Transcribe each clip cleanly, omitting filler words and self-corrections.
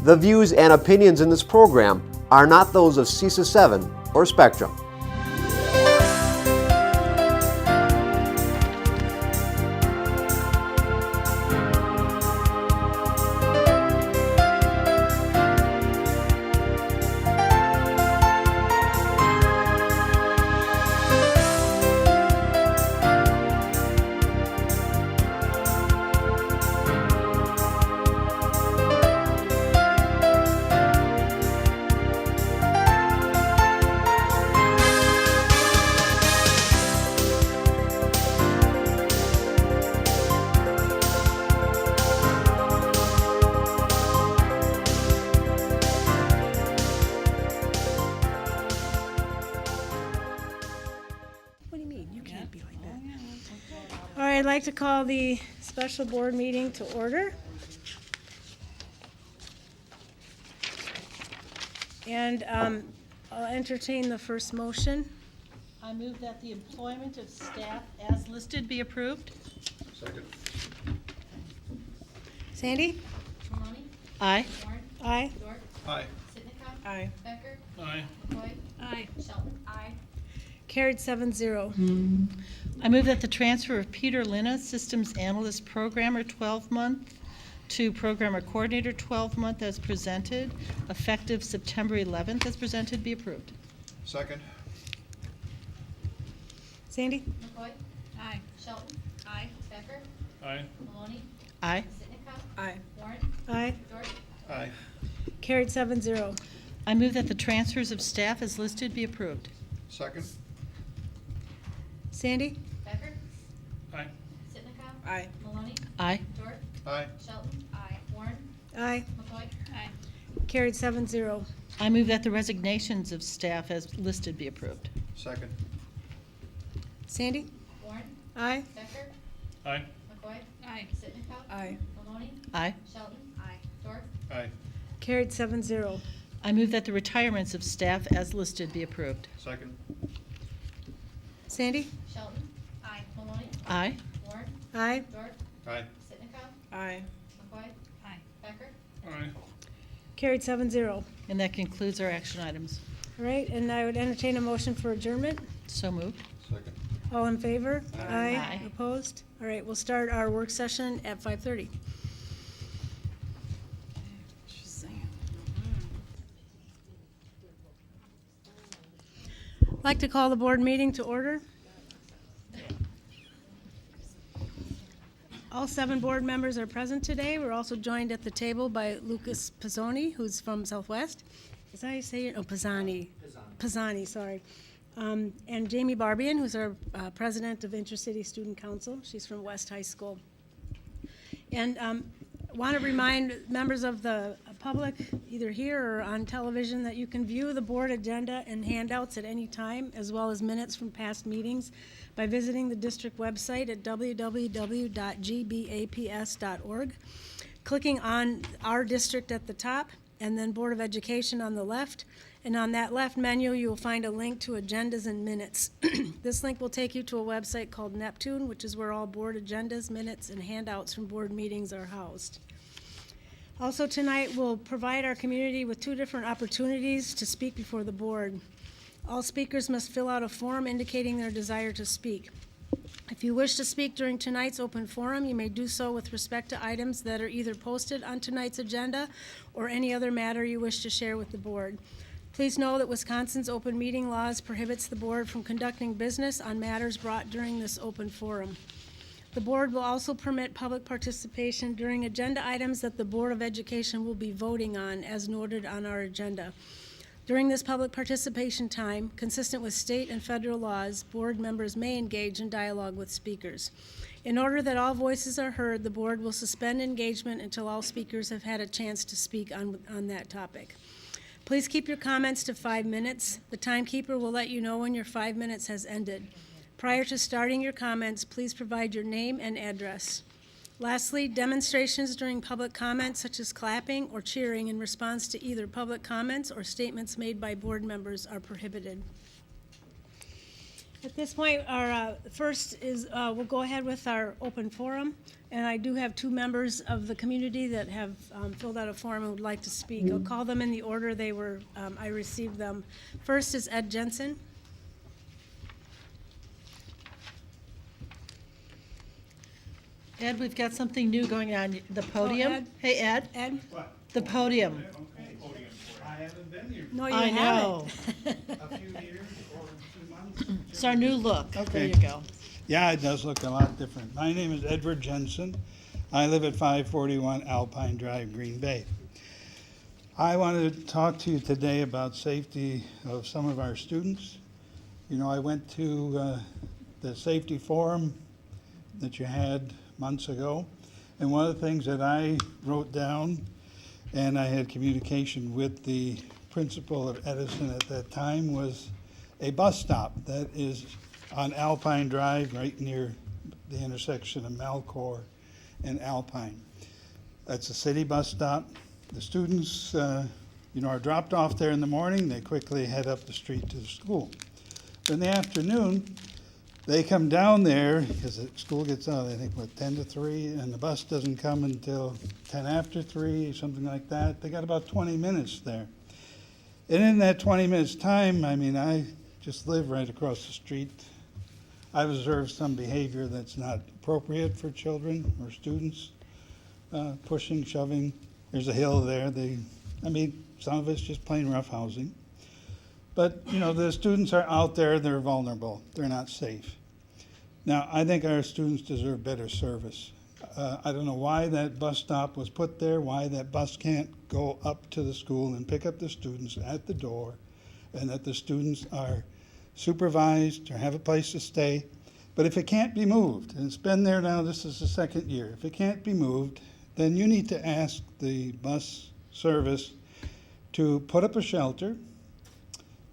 The views and opinions in this program are not those of CISA 7 or Spectrum. I'd like to call the special board meeting to order. And I'll entertain the first motion. I move that the employment of staff as listed be approved. Second. Sandy? Maloney? Aye. Warren? Aye. York? Aye. Sitnikov? Aye. Becker? Aye. McCoy? Aye. Shelton? Aye. Carried 7-0. I move that the transfer of Peter Linna, Systems Analyst Programmer 12-month to Programmer Coordinator 12-month as presented, effective September 11th as presented, be approved. Second. Sandy? McCoy? Aye. Shelton? Aye. Becker? Aye. Maloney? Aye. Sitnikov? Aye. Warren? Aye. York? Aye. Carried 7-0. I move that the transfers of staff as listed be approved. Second. Sandy? Becker? Aye. Sitnikov? Aye. Maloney? Aye. York? Aye. Shelton? Aye. Warren? Aye. McCoy? Aye. Carried 7-0. I move that the resignations of staff as listed be approved. Second. Sandy? Warren? Aye. Becker? Aye. McCoy? Aye. Sitnikov? Aye. Maloney? Aye. Shelton? Aye. York? Aye. Carried 7-0. I move that the retirements of staff as listed be approved. Second. Sandy? Shelton? Aye. Maloney? Aye. Warren? Aye. York? Aye. Sitnikov? Aye. McCoy? Aye. Becker? Aye. Carried 7-0. And that concludes our action items. All right, and I would entertain a motion for adjournment. So moved. Second. All in favor? Aye. Opposed? All right, we'll start our work session at 5:30. I'd like to call the board meeting to order. All 7 board members are present today. We're also joined at the table by Lucas Pizzoni, who's from Southwest. Is that how you say it? Oh, Pizzani. Pizzani, sorry. And Jamie Barbian, who's our president of Intercity Student Council. She's from West High School. And want to remind members of the public, either here or on television, that you can view the board agenda and handouts at any time, as well as minutes from past meetings, by visiting the district website at www.gbaps.org, clicking on our district at the top, and then Board of Education on the left. And on that left menu, you will find a link to agendas and minutes. This link will take you to a website called Neptune, which is where all board agendas, minutes, and handouts from board meetings are housed. Also tonight, we'll provide our community with 2 different opportunities to speak before the board. All speakers must fill out a form indicating their desire to speak. If you wish to speak during tonight's open forum, you may do so with respect to items that are either posted on tonight's agenda or any other matter you wish to share with the board. Please know that Wisconsin's open meeting laws prohibits the board from conducting business on matters brought during this open forum. The board will also permit public participation during agenda items that the Board of Education will be voting on, as noted on our agenda. During this public participation time, consistent with state and federal laws, board members may engage in dialogue with speakers. In order that all voices are heard, the board will suspend engagement until all speakers have had a chance to speak on that topic. Please keep your comments to 5 minutes. The timekeeper will let you know when your 5 minutes has ended. Prior to starting your comments, please provide your name and address. Lastly, demonstrations during public comments, such as clapping or cheering in response to either public comments or statements made by board members, are prohibited. At this point, our first is, we'll go ahead with our open forum, and I do have 2 members of the community that have filled out a form and would like to speak. I'll call them in the order they were, I received them. First is Ed Jensen. Ed, we've got something new going on, the podium. Ed? Hey, Ed, Ed? the podium. I haven't been here No, you I haven't. know. a few years or 2 months. It's our new look. There Okay. you go. Yeah, it does look a lot different. My name is Edward Jensen. I live at 541 Alpine Drive, Green Bay. I wanted to talk to you today about safety of some of our students. You know, I went to the safety forum that you had months ago, and one of the things that I wrote down, and I had communication with the principal of Edison at that time, was a bus stop that is on Alpine Drive, right near the intersection of Melcor and Alpine. That's a city bus stop. The students, are dropped off there in the morning. They quickly head up the street to the school. In the afternoon, they come down there because the school gets out, I think, 10 to 3, and the bus doesn't come until 10 after 3, something like that. They got about 20 minutes there. And in that 20 minutes time, I just live right across the street. I've observed some behavior that's not appropriate for children or students, pushing, shoving. There's a hill there. Some of it's just plain roughhousing. But, the students are out there, they're vulnerable, they're not safe. Now, I think our students deserve better service. I don't know why that bus stop was put there, why that bus can't go up to the school and pick up the students at the door, and that the students are supervised or have a place to stay. But if it can't be moved, and it's been there now, this is the 2nd year, if it can't be moved, then you need to ask the bus service to put up a shelter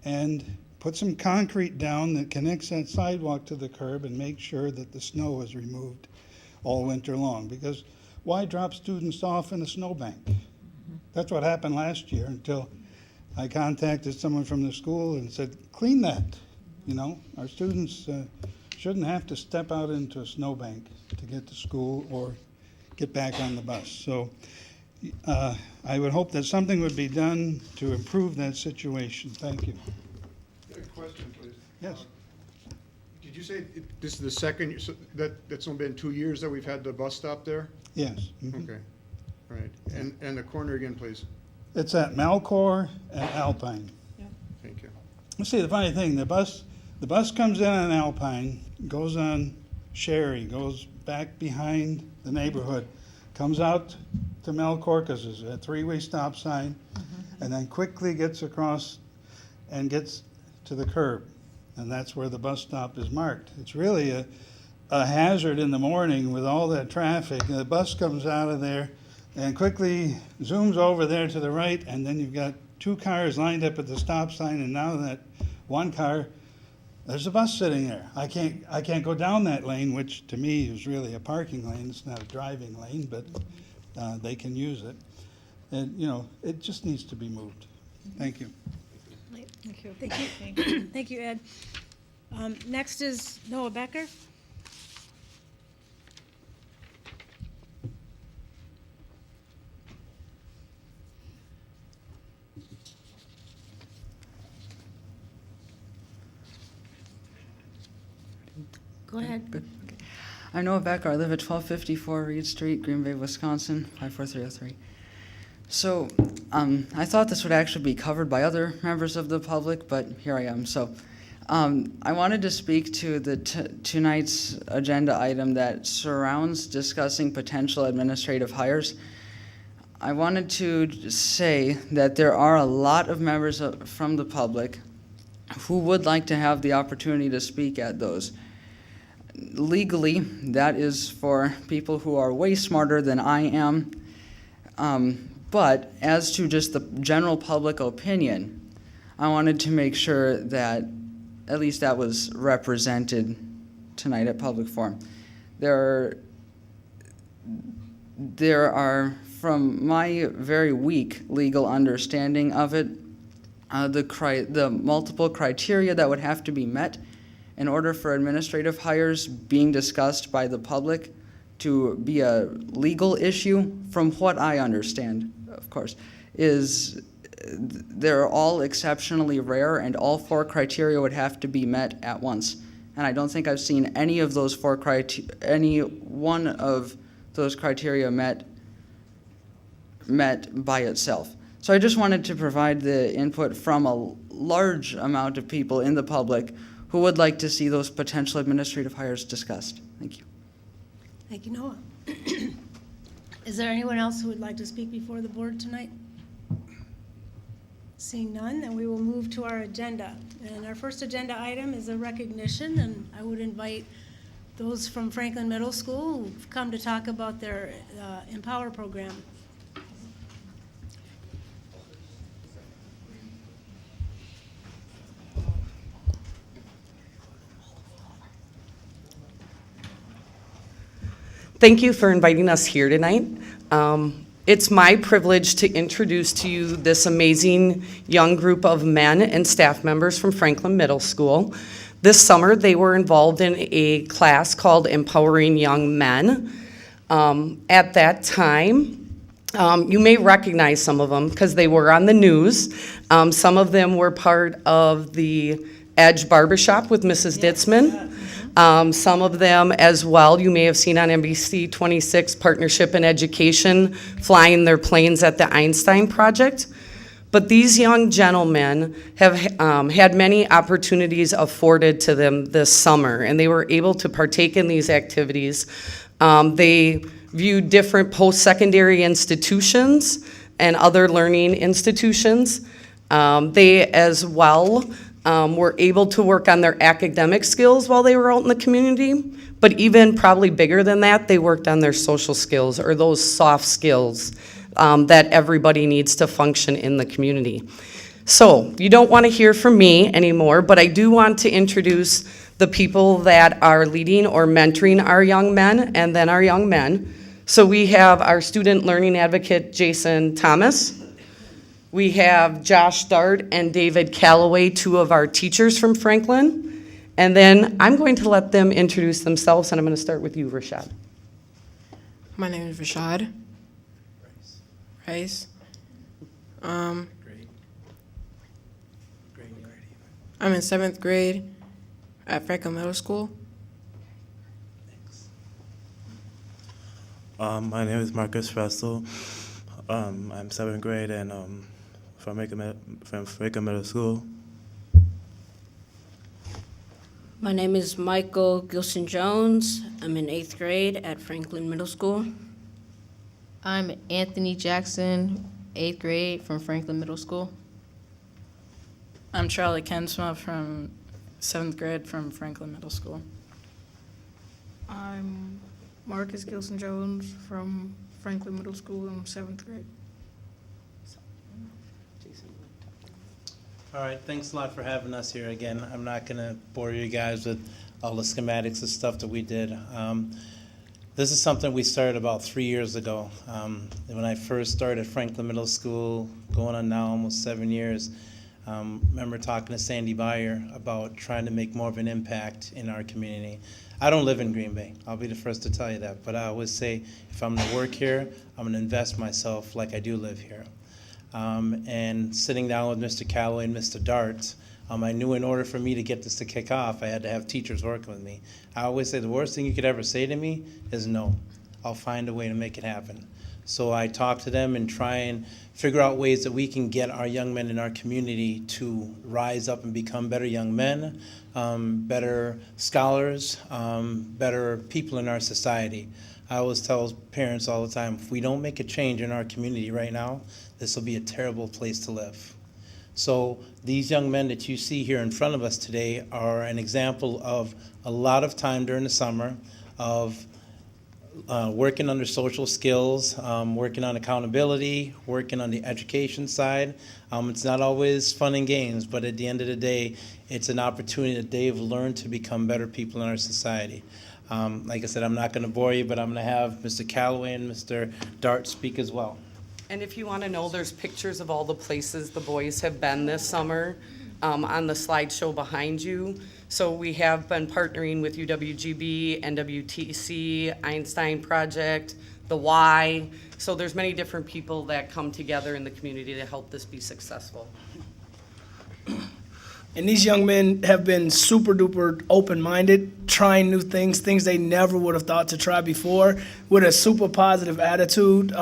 and put some concrete down that connects that sidewalk to the curb and make sure that the snow is removed all winter long. Because why drop students off in a snowbank? That's what happened last year until I contacted someone from the school and said, clean that. Our students shouldn't have to step out into a snowbank to get to school or get back on the bus. So I would hope that something would be done to improve that situation. Thank you. A question, please. Yes. Did you say this is the second, so that's only been 2 years that we've had the bus stop there? Yes. Mhm. Okay, right. And the corner again, please. It's at Melcor and Alpine. Thank you. Let's see, the funny thing, the bus comes in on Alpine, goes on Sherry, goes back behind the neighborhood, comes out to Melcor because there's a 3-way stop sign, and then quickly gets across and gets to the curb. And that's where the bus stop is marked. It's really a hazard in the morning with all that traffic. And the bus comes out of there and quickly zooms over there to the right, and then you've got 2 cars lined up at the stop sign, and now that one car, there's a bus sitting there. I can't go down that lane, which to me is really a parking lane. It's not a driving lane, but they can use it. And, it just needs to be moved. Thank you. Thank you. Thank you. Thank you, Ed. Next is Noah Becker. Go ahead. I'm Noah Becker. I live at 1254 Reed Street, Green Bay, Wisconsin, 54303. So I thought this would actually be covered by other members of the public, but here I am. So I wanted to speak to the tonight's agenda item that surrounds discussing potential administrative hires. I wanted to say that there are a lot of members from the public who would like to have the opportunity to speak at those. Legally, that is for people who are way smarter than I am. But as to just the general public opinion, I wanted to make sure that at least that was represented tonight at public forum. There are, from my very weak legal understanding of it, the multiple criteria that would have to be met in order for administrative hires being discussed by the public to be a legal issue, from what I understand, of course, is they're all exceptionally rare and all 4 criteria would have to be met at once. And I don't think I've seen any of those 4 any one of those criteria met by itself. So I just wanted to provide the input from a large amount of people in the public who would like to see those potential administrative hires discussed. Thank you. Thank you, Noah. Is there anyone else who would like to speak before the board tonight? Seeing none, then we will move to our agenda. And our first agenda item is a recognition, and I would invite those from Franklin Middle School who've come to talk about their Empower program. Thank you for inviting us here tonight. It's my privilege to introduce to you this amazing young group of men and staff members from Franklin Middle School. This summer, they were involved in a class called Empowering Young Men. At that time, you may recognize some of them because they were on the news. Some of them were part of the Edge Barbershop with Mrs. Ditzman. Some of them as well, you may have seen on NBC 26, Partnership in Education, flying their planes at the Einstein Project. But these young gentlemen have had many opportunities afforded to them this summer, and they were able to partake in these activities. They viewed different post-secondary institutions and other learning institutions. They as well were able to work on their academic skills while they were out in the community, but even probably bigger than that, they worked on their social skills or those soft skills that everybody needs to function in the community. So you don't want to hear from me anymore, but I do want to introduce the people that are leading or mentoring our young men and then our young men. So we have our student learning advocate, Jason Thomas. We have Josh Dart and David Calloway, 2 of our teachers from Franklin. And then I'm going to let them introduce themselves, and I'm going to start with you, Rashad. My name is Rashad Rice. I'm in 7th grade at Franklin Middle School. My name is Marcus Russell. I'm 7th grade and from Franklin Middle School. My name is Michael Gilson-Jones. I'm in 8th grade at Franklin Middle School. I'm Anthony Jackson, 8th grade from Franklin Middle School. I'm Charlie Kensma from 7th grade from Franklin Middle School. I'm Marcus Gilson-Jones from Franklin Middle School in 7th grade. All right, thanks a lot for having us here again. I'm not going to bore you guys with all the schematics and stuff that we did. This is something we started about 3 years ago. When I first started Franklin Middle School, going on now almost 7 years, remember talking to Sandy Byer about trying to make more of an impact in our community. I don't live in Green Bay. I'll be the first to tell you that. But I always say, if I'm going to work here, I'm going to invest myself like I do live here. And sitting down with Mr. Calloway and Mr. Dart, I knew in order for me to get this to kick off, I had to have teachers working with me. I always say the worst thing you could ever say to me is no. I'll find a way to make it happen. So I talk to them and try and figure out ways that we can get our young men in our community to rise up and become better young men, better scholars, better people in our society. I always tell parents all the time, if we don't make a change in our community right now, this will be a terrible place to live. So these young men that you see here in front of us today are an example of a lot of time during the summer of working on their social skills, working on accountability, working on the education side. It's not always fun and games, but at the end of the day, it's an opportunity that they've learned to become better people in our society. Like I said, I'm not going to bore you, but I'm going to have Mr. Calloway and Mr. Dart speak as well. And if you want to know, there's pictures of all the places the boys have been this summer. on the slideshow behind you. So we have been partnering with UWGB, NWTC, Einstein Project, the Y. So there's many different people that come together in the community to help this be successful. And these young men have been super duper open-minded, trying new things they never would have thought to try before, with a super positive attitude.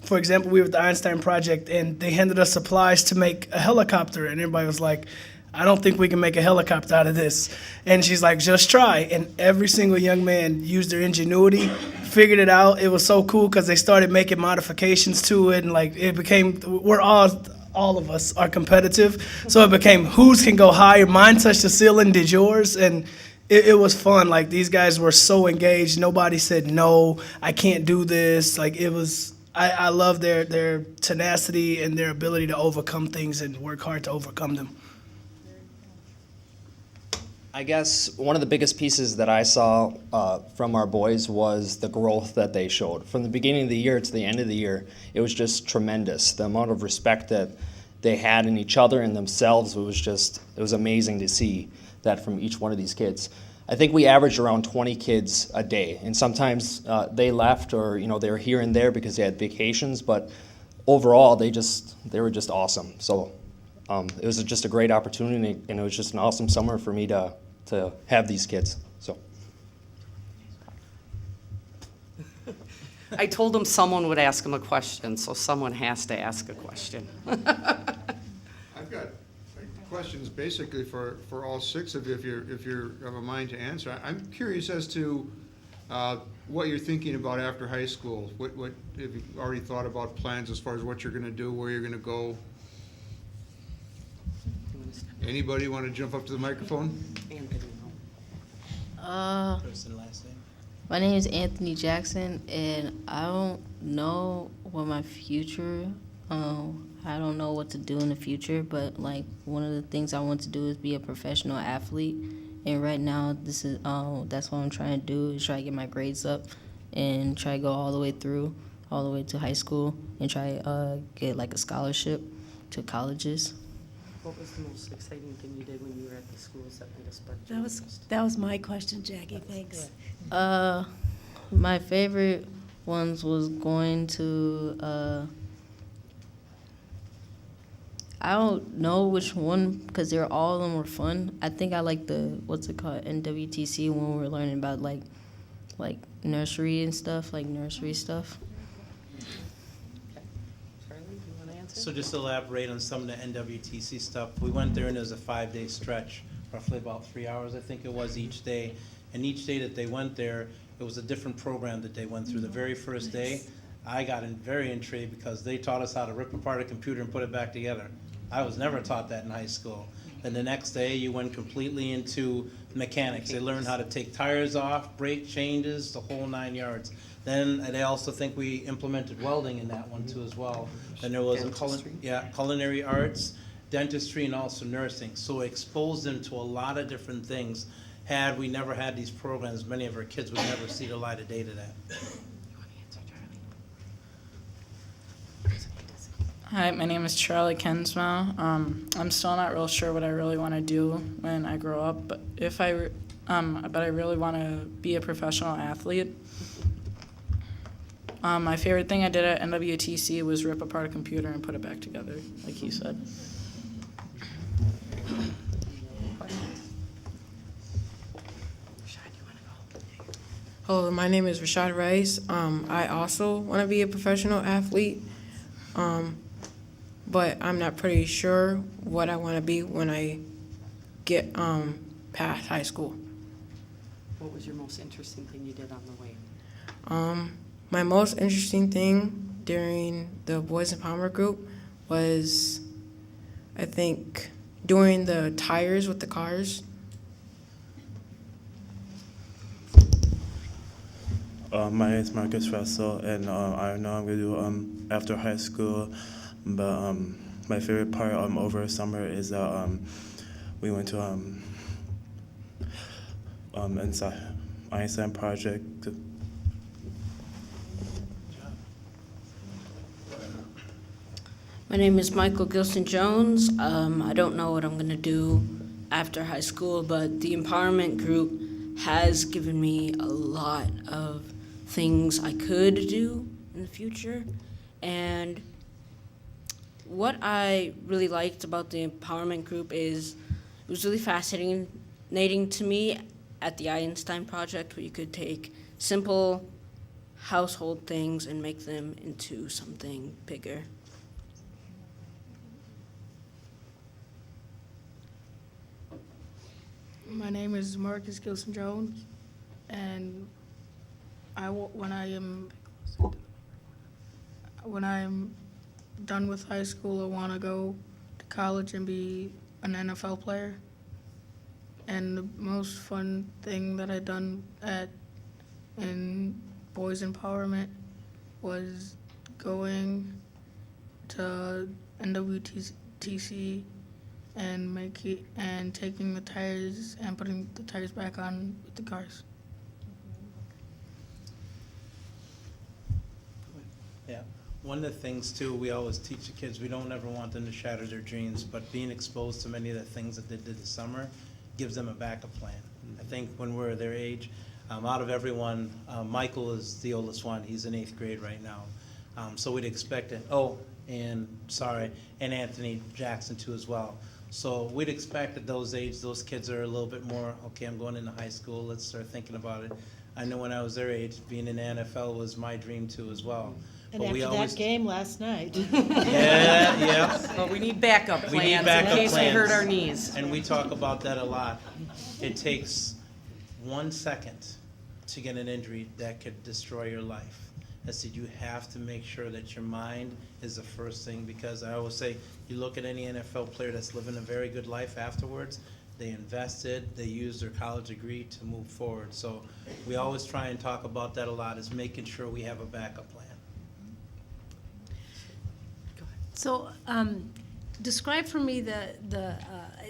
For example, we were at the Einstein Project, and they handed us supplies to make a helicopter, and everybody was like, I don't think we can make a helicopter out of this. And she's like, just try. And every single young man used their ingenuity, figured it out. It was so cool because they started making modifications to it, and like it became, all of us are competitive. So it became whose can go higher. Mine touched the ceiling, did yours? And it was fun. Like these guys were so engaged. Nobody said, no, I can't do this. Like it was, I love their tenacity and their ability to overcome things and work hard to overcome them. I guess one of the biggest pieces that I saw from our boys was the growth that they showed. From the beginning of the year to the end of the year, it was just tremendous. The amount of respect that they had in each other and themselves, it was amazing to see that from each one of these kids. I think we averaged around 20 kids a day, and sometimes they left or they were here and there because they had vacations, but overall they were just awesome. So it was just a great opportunity, and it was just an awesome summer for me to have these kids. So I told him someone would ask him a question, so someone has to ask a question. I've got questions basically for all six of you, if you have a mind to answer. I'm curious as to what you're thinking about after high school. What have you already thought about plans as far as what you're going to do, where you're going to go? Anybody want to jump up to the microphone? First and last name. My name is Anthony Jackson, and I don't know what my future. I don't know what to do in the future, but like one of the things I want to do is be a professional athlete. And right now, this is that's what I'm trying to do, is try to get my grades up and try to go all the way through, all the way to high school, and try get like a scholarship to colleges. What was the most exciting thing you did when you were at the schools that made us spread? That was my question, Jackie, thanks. My favorite ones was going to, I don't know which one, because all of them were fun. I think I like the, what's it called, NWTC, when we were learning about like nursery and stuff, like nursery stuff. So just to elaborate on some of the NWTC stuff, we went there and it was a 5-day stretch, roughly about 3 hours, I think it was, each day. And each day that they went there, it was a different program that they went through. The very first day, I got very intrigued because they taught us how to rip apart a computer and put it back together. I was never taught that in high school. Then the next day, you went completely into mechanics. They learned how to take tires off, brake changes, the whole 9 yards. Then they also think we implemented welding in that one too as well. Then there was culinary arts, dentistry, and also nursing. So it exposed them to a lot of different things. Had we never had these programs, many of our kids would never see the light of day to that. Hi, my name is Charlie Kensma. I'm still not real sure what I really want to do when I grow up, but I really want to be a professional athlete. My favorite thing I did at NWTC was rip apart a computer and put it back together, like he said. Hello, my name is Rashad Rice. I also want to be a professional athlete, but I'm not pretty sure what I want to be when I get past high school. What was your most interesting thing you did on the way? My most interesting thing during the Boys Empowerment Group was, I think, doing the tires with the cars. My name is Marcus Russell, and I know I'm going to do after high school, but my favorite part over summer is that we went to Einstein Project. My name is Michael Gilson Jones. I don't know what I'm going to do after high school, but the empowerment group has given me a lot of things I could do in the future. And what I really liked about the empowerment group is it was really fascinating to me at the Einstein project, where you could take simple household things and make them into something bigger. My name is Marcus Gilson Jones, and when I am done with high school, I want to go to college and be an NFL player. And the most fun thing that I done in boys empowerment was going to NWTC and taking the tires and putting the tires back on with the cars. Yeah, one of the things too, we always teach the kids, we don't ever want them to shatter their dreams, but being exposed to many of the things that they did this summer gives them a backup plan. I think when we're their age, out of everyone, Michael is the oldest one. He's in 8th grade right now. So we'd expect it. And Anthony Jackson too as well. So we'd expect at those ages, those kids are a little bit more, okay, I'm going into high school, let's start thinking about it. I know when I was their age, being in the NFL was my dream too as well. And But we after always, that game last night. yeah. But we need backup plans We need backup in case we hurt plans. our knees. And we talk about that a lot. It takes 1 second to get an injury that could destroy your life. I said, you have to make sure that your mind is the first thing, because I always say, you look at any NFL player that's living a very good life afterwards, they invested, they used their college degree to move forward. So we always try and talk about that a lot, is making sure we have a backup plan. So, describe for me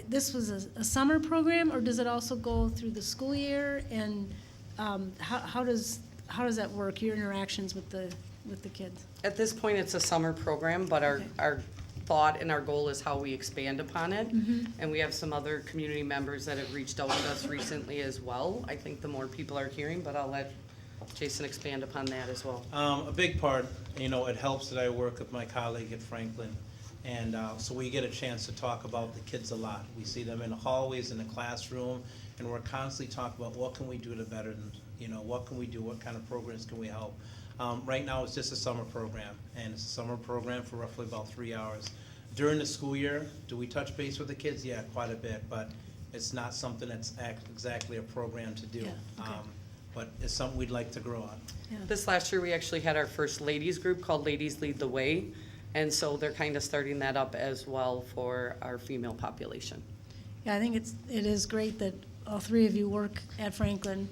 this was a summer program, or does it also go through the school year? And how does that work, your interactions with the kids? At this point, it's a summer program, but our thought and our goal is how we expand upon it. And we have some other community members that have reached out to us recently as well. I think the more people are hearing, but I'll let Jason expand upon that as well. A big part, it helps that I work with my colleague at Franklin. And so we get a chance to talk about the kids a lot. We see them in the hallways, in the classroom, and we're constantly talking about what can we do to better them, what can we do, what kind of programs can we help. Right now, it's just a summer program, and it's a summer program for roughly about 3 hours. During the school year, do we touch base with the kids? Yeah, quite a bit, but it's not something that's exactly a program to do. Yeah, okay. But it's something we'd like to grow on. Yeah. This last year, we actually had our first ladies group called Ladies Lead the Way, and so they're kind of starting that up as well for our female population. Yeah, I think it is great that all three of you work at Franklin.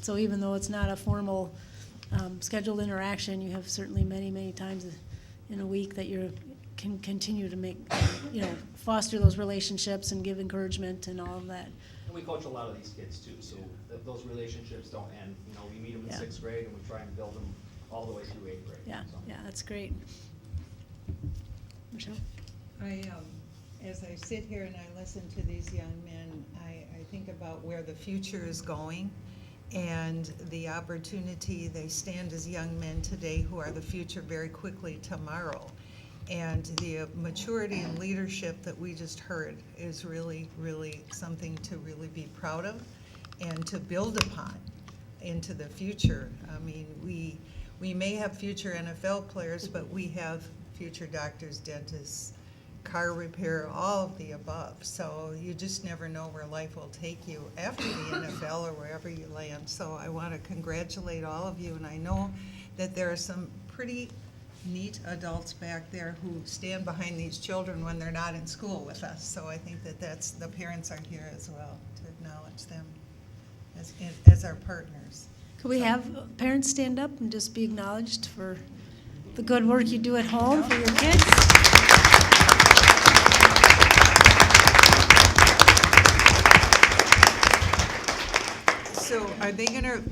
So even though it's not a formal scheduled interaction, you have certainly many times in a week that you can continue to make, foster those relationships and give encouragement and all of that. And we coach a lot of these kids too, so those relationships don't end. We meet them in Yeah. 6th grade and we try and build them all the way through 8th grade. Yeah, so. yeah, that's great. Michelle? As I sit here and I listen to these young men, I think about where the future is going and the opportunity. They stand as young men today who are the future very quickly tomorrow. And the maturity and leadership that we just heard is really, really something to really be proud of and to build upon into the future. I mean, we may have future NFL players, but we have future doctors, dentists, car repair, all of the above. So you just never know where life will take you after the NFL or wherever you land. So I want to congratulate all of you, and I know that there are some pretty neat adults back there who stand behind these children when they're not in school with us. So I think that the parents are here as well to acknowledge them as our partners. Could we have parents stand up and just be acknowledged for the good work you do at home for your kids? So are they going to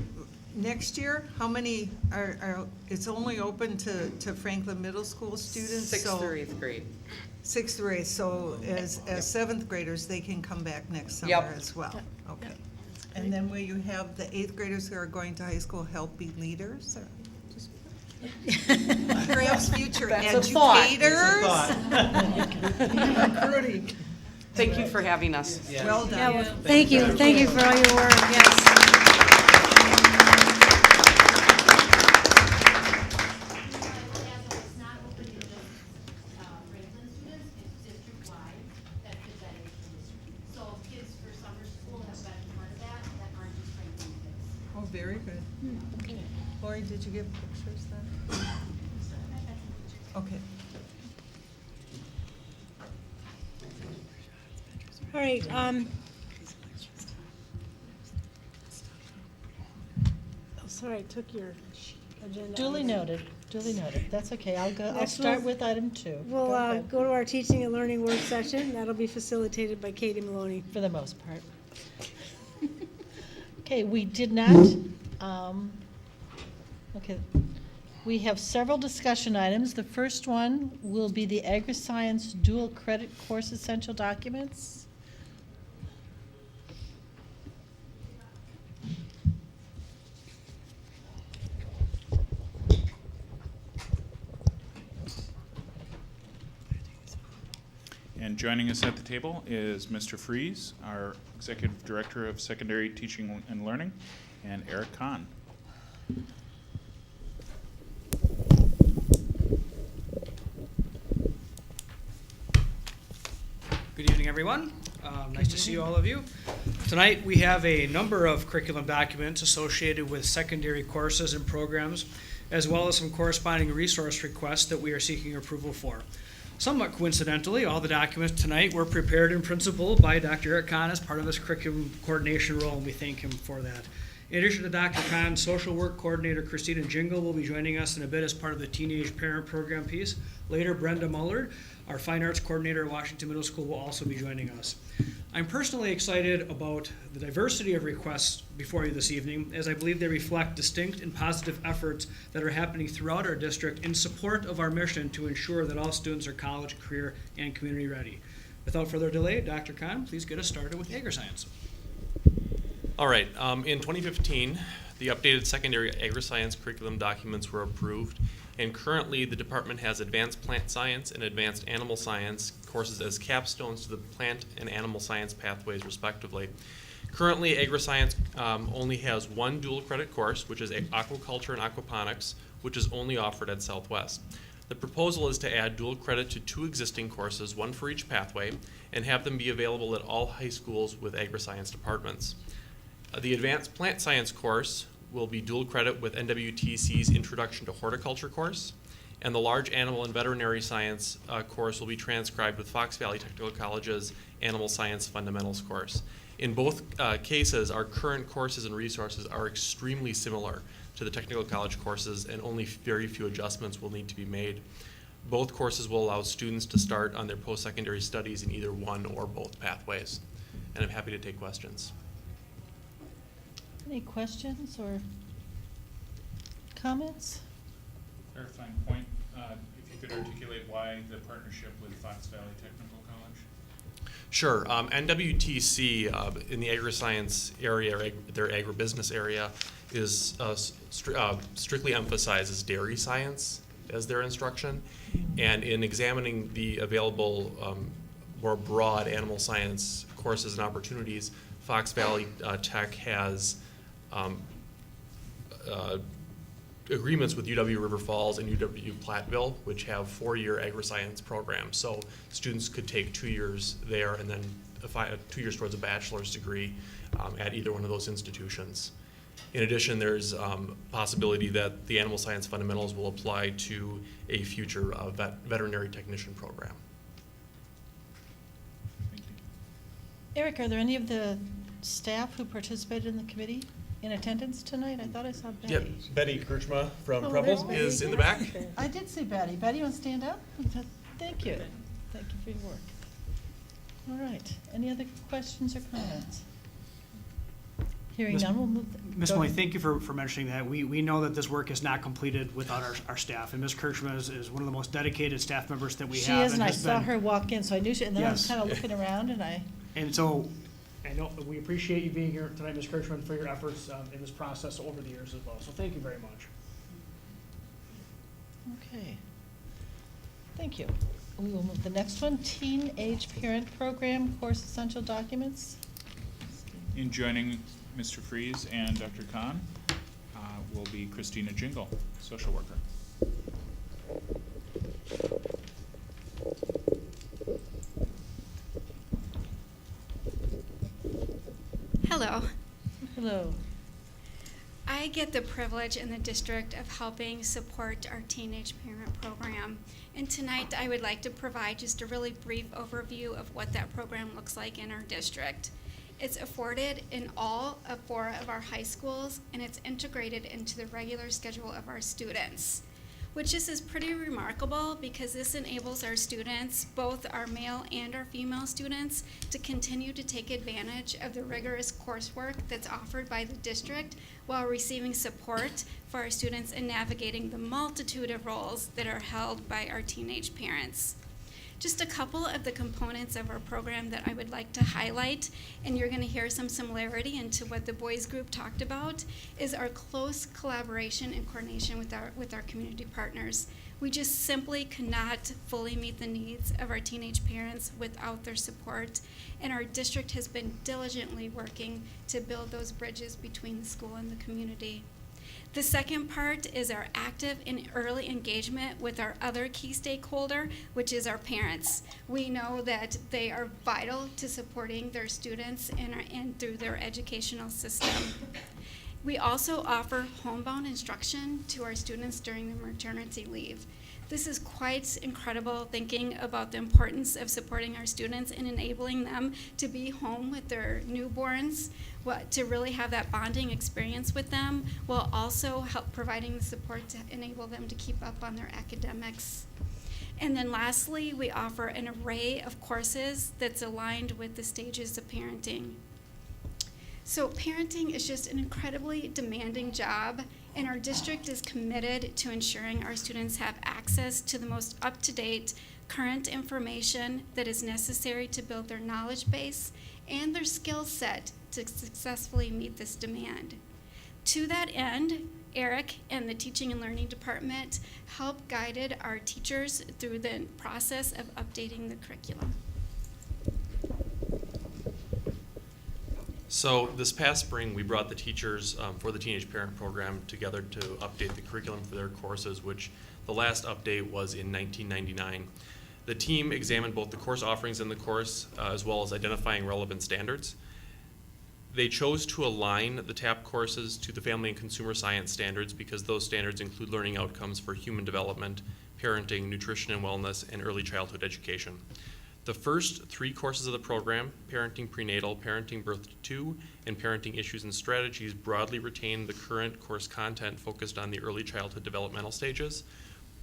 Next year, how many are, it's only open to Franklin Middle School students? Sixth so- through eighth grade. Sixth through eighth, so as seventh graders, they can come back next summer Yep. as well? Okay. And then will you have the eighth graders who are going to high school help be leaders? Or just perhaps future That's a thought. educators? Recruiting. Thank you for having us. Well done. Yeah, well, thank you for all your work, yes. It's not open to just Franklin students, it's district-wide that fit that age district. So kids for summer school have been part of that aren't just Franklin kids. Oh, very good. Lori, did you give pictures then? Okay. All right, oh, sorry, I took your agenda. Duly noted, duly noted. That's okay. I'll Next start we'll- with item 2. We'll Go ahead. go to our teaching and learning work session. That'll be facilitated by Katie Maloney. For the most part. Okay, we did not, okay. We have several discussion items. The first one will be the Agriscience dual credit course essential documents. And joining us at the table is Mr. Fries, our Executive Director of Secondary Teaching and Learning, and Eric Kahn. Good evening, everyone. Nice to see all of you. Tonight, we have a number of curriculum documents associated with secondary courses and programs, as well as some corresponding resource requests that we are seeking approval for. Somewhat coincidentally, all the documents tonight were prepared in principle by Dr. Eric Kahn as part of his curriculum coordination role, and we thank him for that. In addition to Dr. Kahn, social work coordinator Christina Jingle will be joining us in a bit as part of the teenage parent program piece. Later, Brenda Muller, our fine arts coordinator at Washington Middle School, will also be joining us. I'm personally excited about the diversity of requests before you this evening, as I believe they reflect distinct and positive efforts that are happening throughout our district in support of our mission to ensure that all students are college, career, and community ready. Without further delay, Dr. Kahn, please get us started with Agriscience. All right, in 2015, the updated secondary agri-science curriculum documents were approved, and currently the department has advanced plant science and advanced animal science courses as capstones to the plant and animal science pathways respectively. Currently, agri-science only has one dual credit course, which is aquaculture and aquaponics, which is only offered at Southwest. The proposal is to add dual credit to 2 existing courses, one for each pathway, and have them be available at all high schools with agri-science departments. The advanced plant science course will be dual credit with NWTC's Introduction to Horticulture course, and the large animal and veterinary science course will be transcribed with Fox Valley Technical College's Animal Science Fundamentals course. In both cases, our current courses and resources are extremely similar to the technical college courses, and only very few adjustments will need to be made. Both courses will allow students to start on their post-secondary studies in either one or both pathways. And I'm happy to take questions. Any questions or comments? Clarifying point, if you could articulate why the partnership with Fox Valley Technical College? Sure. NWTC in the agri-science area, or their agribusiness area, is strictly emphasizes dairy science as their instruction. And in examining the available more broad animal science courses and opportunities, Fox Valley Tech has agreements with UW River Falls and UW Platteville, which have 4-year agri-science programs. So students could take 2 years there and then 2 years towards a bachelor's degree at either one of those institutions. In addition, there's possibility that the animal science fundamentals will apply to a future veterinary technician program. Eric, are there any of the staff who participated in the committee in attendance tonight? I thought I saw Betty. Yep, Betty Kirchma from there's Preble Betty. is in the back. I did see Betty. Betty, you want to stand up? Thank you. Thank you for your work. All right. Any other questions or comments? Hearing Ms. none, we'll move. Ms. go Molly, ahead. thank you for mentioning that. We know that this work is not completed without our staff, and Ms. Kirchman is one of the most dedicated staff members that we She have. is, and I has saw been- her walk in, so I knew she, and then I was Yes. kind of looking around, and I, And so, I know, we appreciate you being here tonight, Ms. Kirchman, for your efforts in this process over the years as well. So thank you very much. okay. Thank you. We will move to the next one, Teenage Parent Program Course Essential Documents. In joining Mr. Freeze and Dr. Khan will be Christina Jingle, social worker. Hello. Hello. I get the privilege in the district of helping support our teenage parent program. And tonight I would like to provide just a really brief overview of what that program looks like in our district. It's afforded in all 4 of our high schools, and it's integrated into the regular schedule of our students, which is pretty remarkable because this enables our students, both our male and our female students, to continue to take advantage of the rigorous coursework that's offered by the district while receiving support for our students in navigating the multitude of roles that are held by our teenage parents. Just a couple of the components of our program that I would like to highlight, and you're going to hear some similarity into what the boys group talked about, is our close collaboration and coordination with our community partners. We just simply cannot fully meet the needs of our teenage parents without their support, and our district has been diligently working to build those bridges between the school and the community. The second part is our active and early engagement with our other key stakeholder, which is our parents. We know that they are vital to supporting their students and through their educational system. We also offer homebound instruction to our students during their maternity leave. This is quite incredible, thinking about the importance of supporting our students and enabling them to be home with their newborns, to really have that bonding experience with them, while also help providing the support to enable them to keep up on their academics. And then lastly, we offer an array of courses that's aligned with the stages of parenting. So parenting is just an incredibly demanding job, and our district is committed to ensuring our students have access to the most up-to-date, current information that is necessary to build their knowledge base and their skill set to successfully meet this demand. To that end, Eric and the Teaching and Learning Department help guided our teachers through the process of updating the curriculum. So this past spring, we brought the teachers for the Teenage Parent Program together to update the curriculum for their courses, which the last update was in 1999. The team examined both the course offerings in the course as well as identifying relevant standards. They chose to align the TAP courses to the Family and Consumer Science standards because those standards include learning outcomes for human development, parenting, nutrition and wellness, and early childhood education. The first 3 courses of the program, Parenting Prenatal, Parenting Birth to 2, and Parenting Issues and Strategies, broadly retain the current course content focused on the early childhood developmental stages.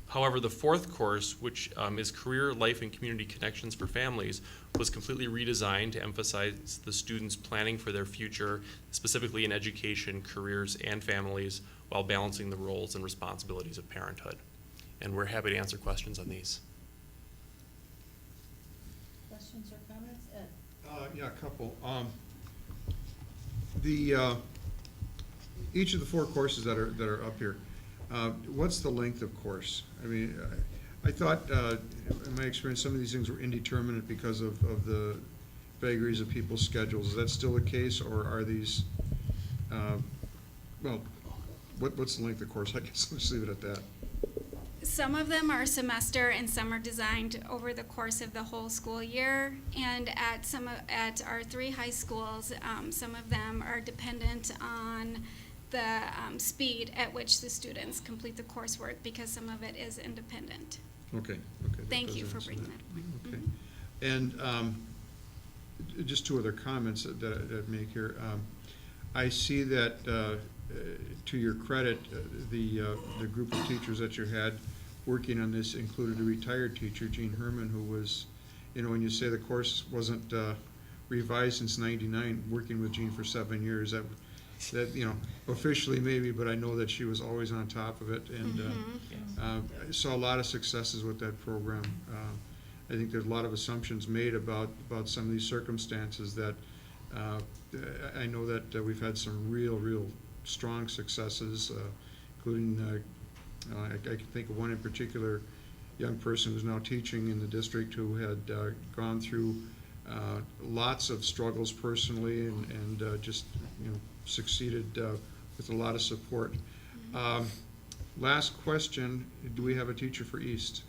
However, the 4th course, which is Career, Life, and Community Connections for Families, was completely redesigned to emphasize the students planning for their future, specifically in education, careers, and families, while balancing the roles and responsibilities of parenthood. And we're happy to answer questions on these. Questions or comments? Ed? Yeah, a couple. Each of the 4 courses that are up here, what's the length of course? I mean, I thought, in my experience, some of these things were indeterminate because of the vagaries of people's schedules. Is that still the case, or are these, what's the length of course? I guess let's leave it at that. Some of them are semester and some are designed over the course of the whole school year. And at our 3 high schools, some of them are dependent on the speed at which the students complete the coursework because some of it is independent. Okay. Thank you for bringing that up. Okay. And just 2 other comments that I'd make here. I see that, to your credit, the group of teachers that you had working on this included a retired teacher, Jean Herman, who was, when you say the course wasn't revised since '99, working with Jean for 7 years, that, you know, officially maybe, but I know that she was always on top of it, and I saw a lot of successes with that program. I think there's a lot of assumptions made about some of these circumstances that I know that we've had some real strong successes, including I can think of one in particular, young person who's now teaching in the district who had gone through lots of struggles personally and just, you know, succeeded with a lot of support. Last question, do we have a teacher for East?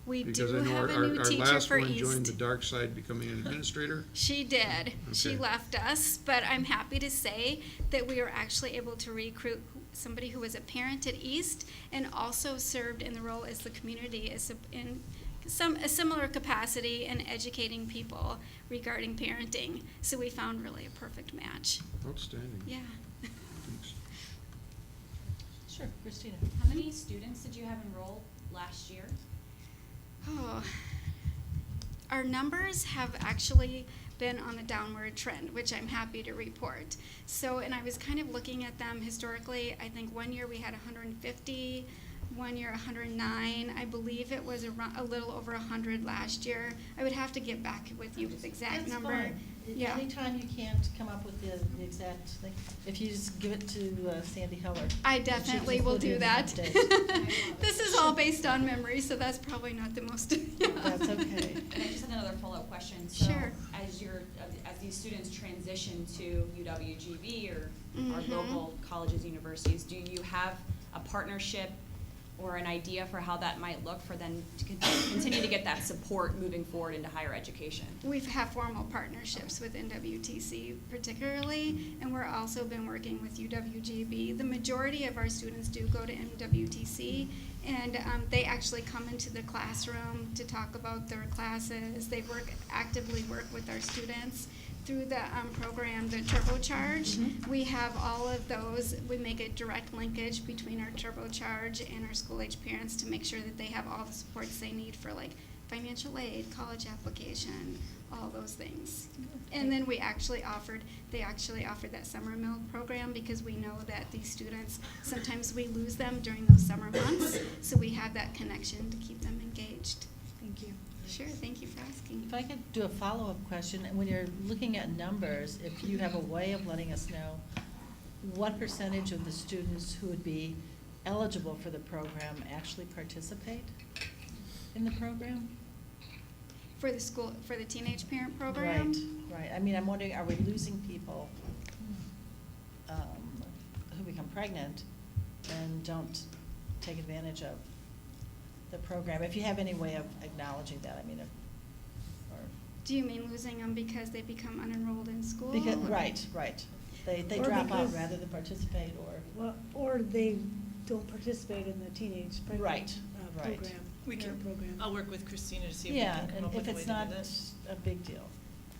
We Because do I know have a our new teacher last for one joined the East. dark side, becoming an administrator. She did. She Okay. left us, but I'm happy to say that we were actually able to recruit somebody who was a parent at East and also served in the role as the community in a similar capacity in educating people regarding parenting. So we found really a perfect match. Outstanding. Yeah. Thanks. Sure, Christina. How many students did you have enrolled last year? Oh, our numbers have actually been on a downward trend, which I'm happy to report. So, and I was kind of looking at them historically. I think one year we had 150, one year 109. I believe it was around, a little over 100 last year. I would have to get back with you with the exact That's number. fine. Yeah. Anytime you can't come up with the exact thing, if you just give it to Sandy Heller. I and she can definitely will include it do in the that. update. This is all based on memory, so that's probably not the most. That's okay. And I just had another follow-up question. So Sure. as these students transition to UWGB or our Mhm. local colleges, universities, do you have a partnership or an idea for how that might look for them to continue to get that support moving forward into higher education? We've had formal partnerships with NWTC particularly, and we're also been working with UWGB. The majority of our students do go to NWTC, and they actually come into the classroom to talk about their classes. They actively work with our students through the program, the TurboCharge. We have all of those. We make a direct linkage between our TurboCharge and our school-age parents to make sure that they have all the supports they need for like financial aid, college application, all those things. And then they actually offered that summer mill program because we know that these students, sometimes we lose them during those summer months, so we have that connection to keep them engaged. Thank you. Sure, thank you for asking. If I could do a follow-up question, and when you're looking at numbers, if you have a way of letting us know what percentage of the students who would be eligible for the program actually participate in the program? For the teenage parent program? Right. I mean, I'm wondering, are we losing people who become pregnant and don't take advantage of the program? If you have any way of acknowledging that, I mean, Do you mean losing them because they become unenrolled in school? because, right. They Or drop out because- rather than participate, or. Well, or they don't participate in the teenage Right, pregnant right. program. We can, parent program. I'll work with Christina to see if we Yeah, can come and up with if a way it's to not do this. a big deal.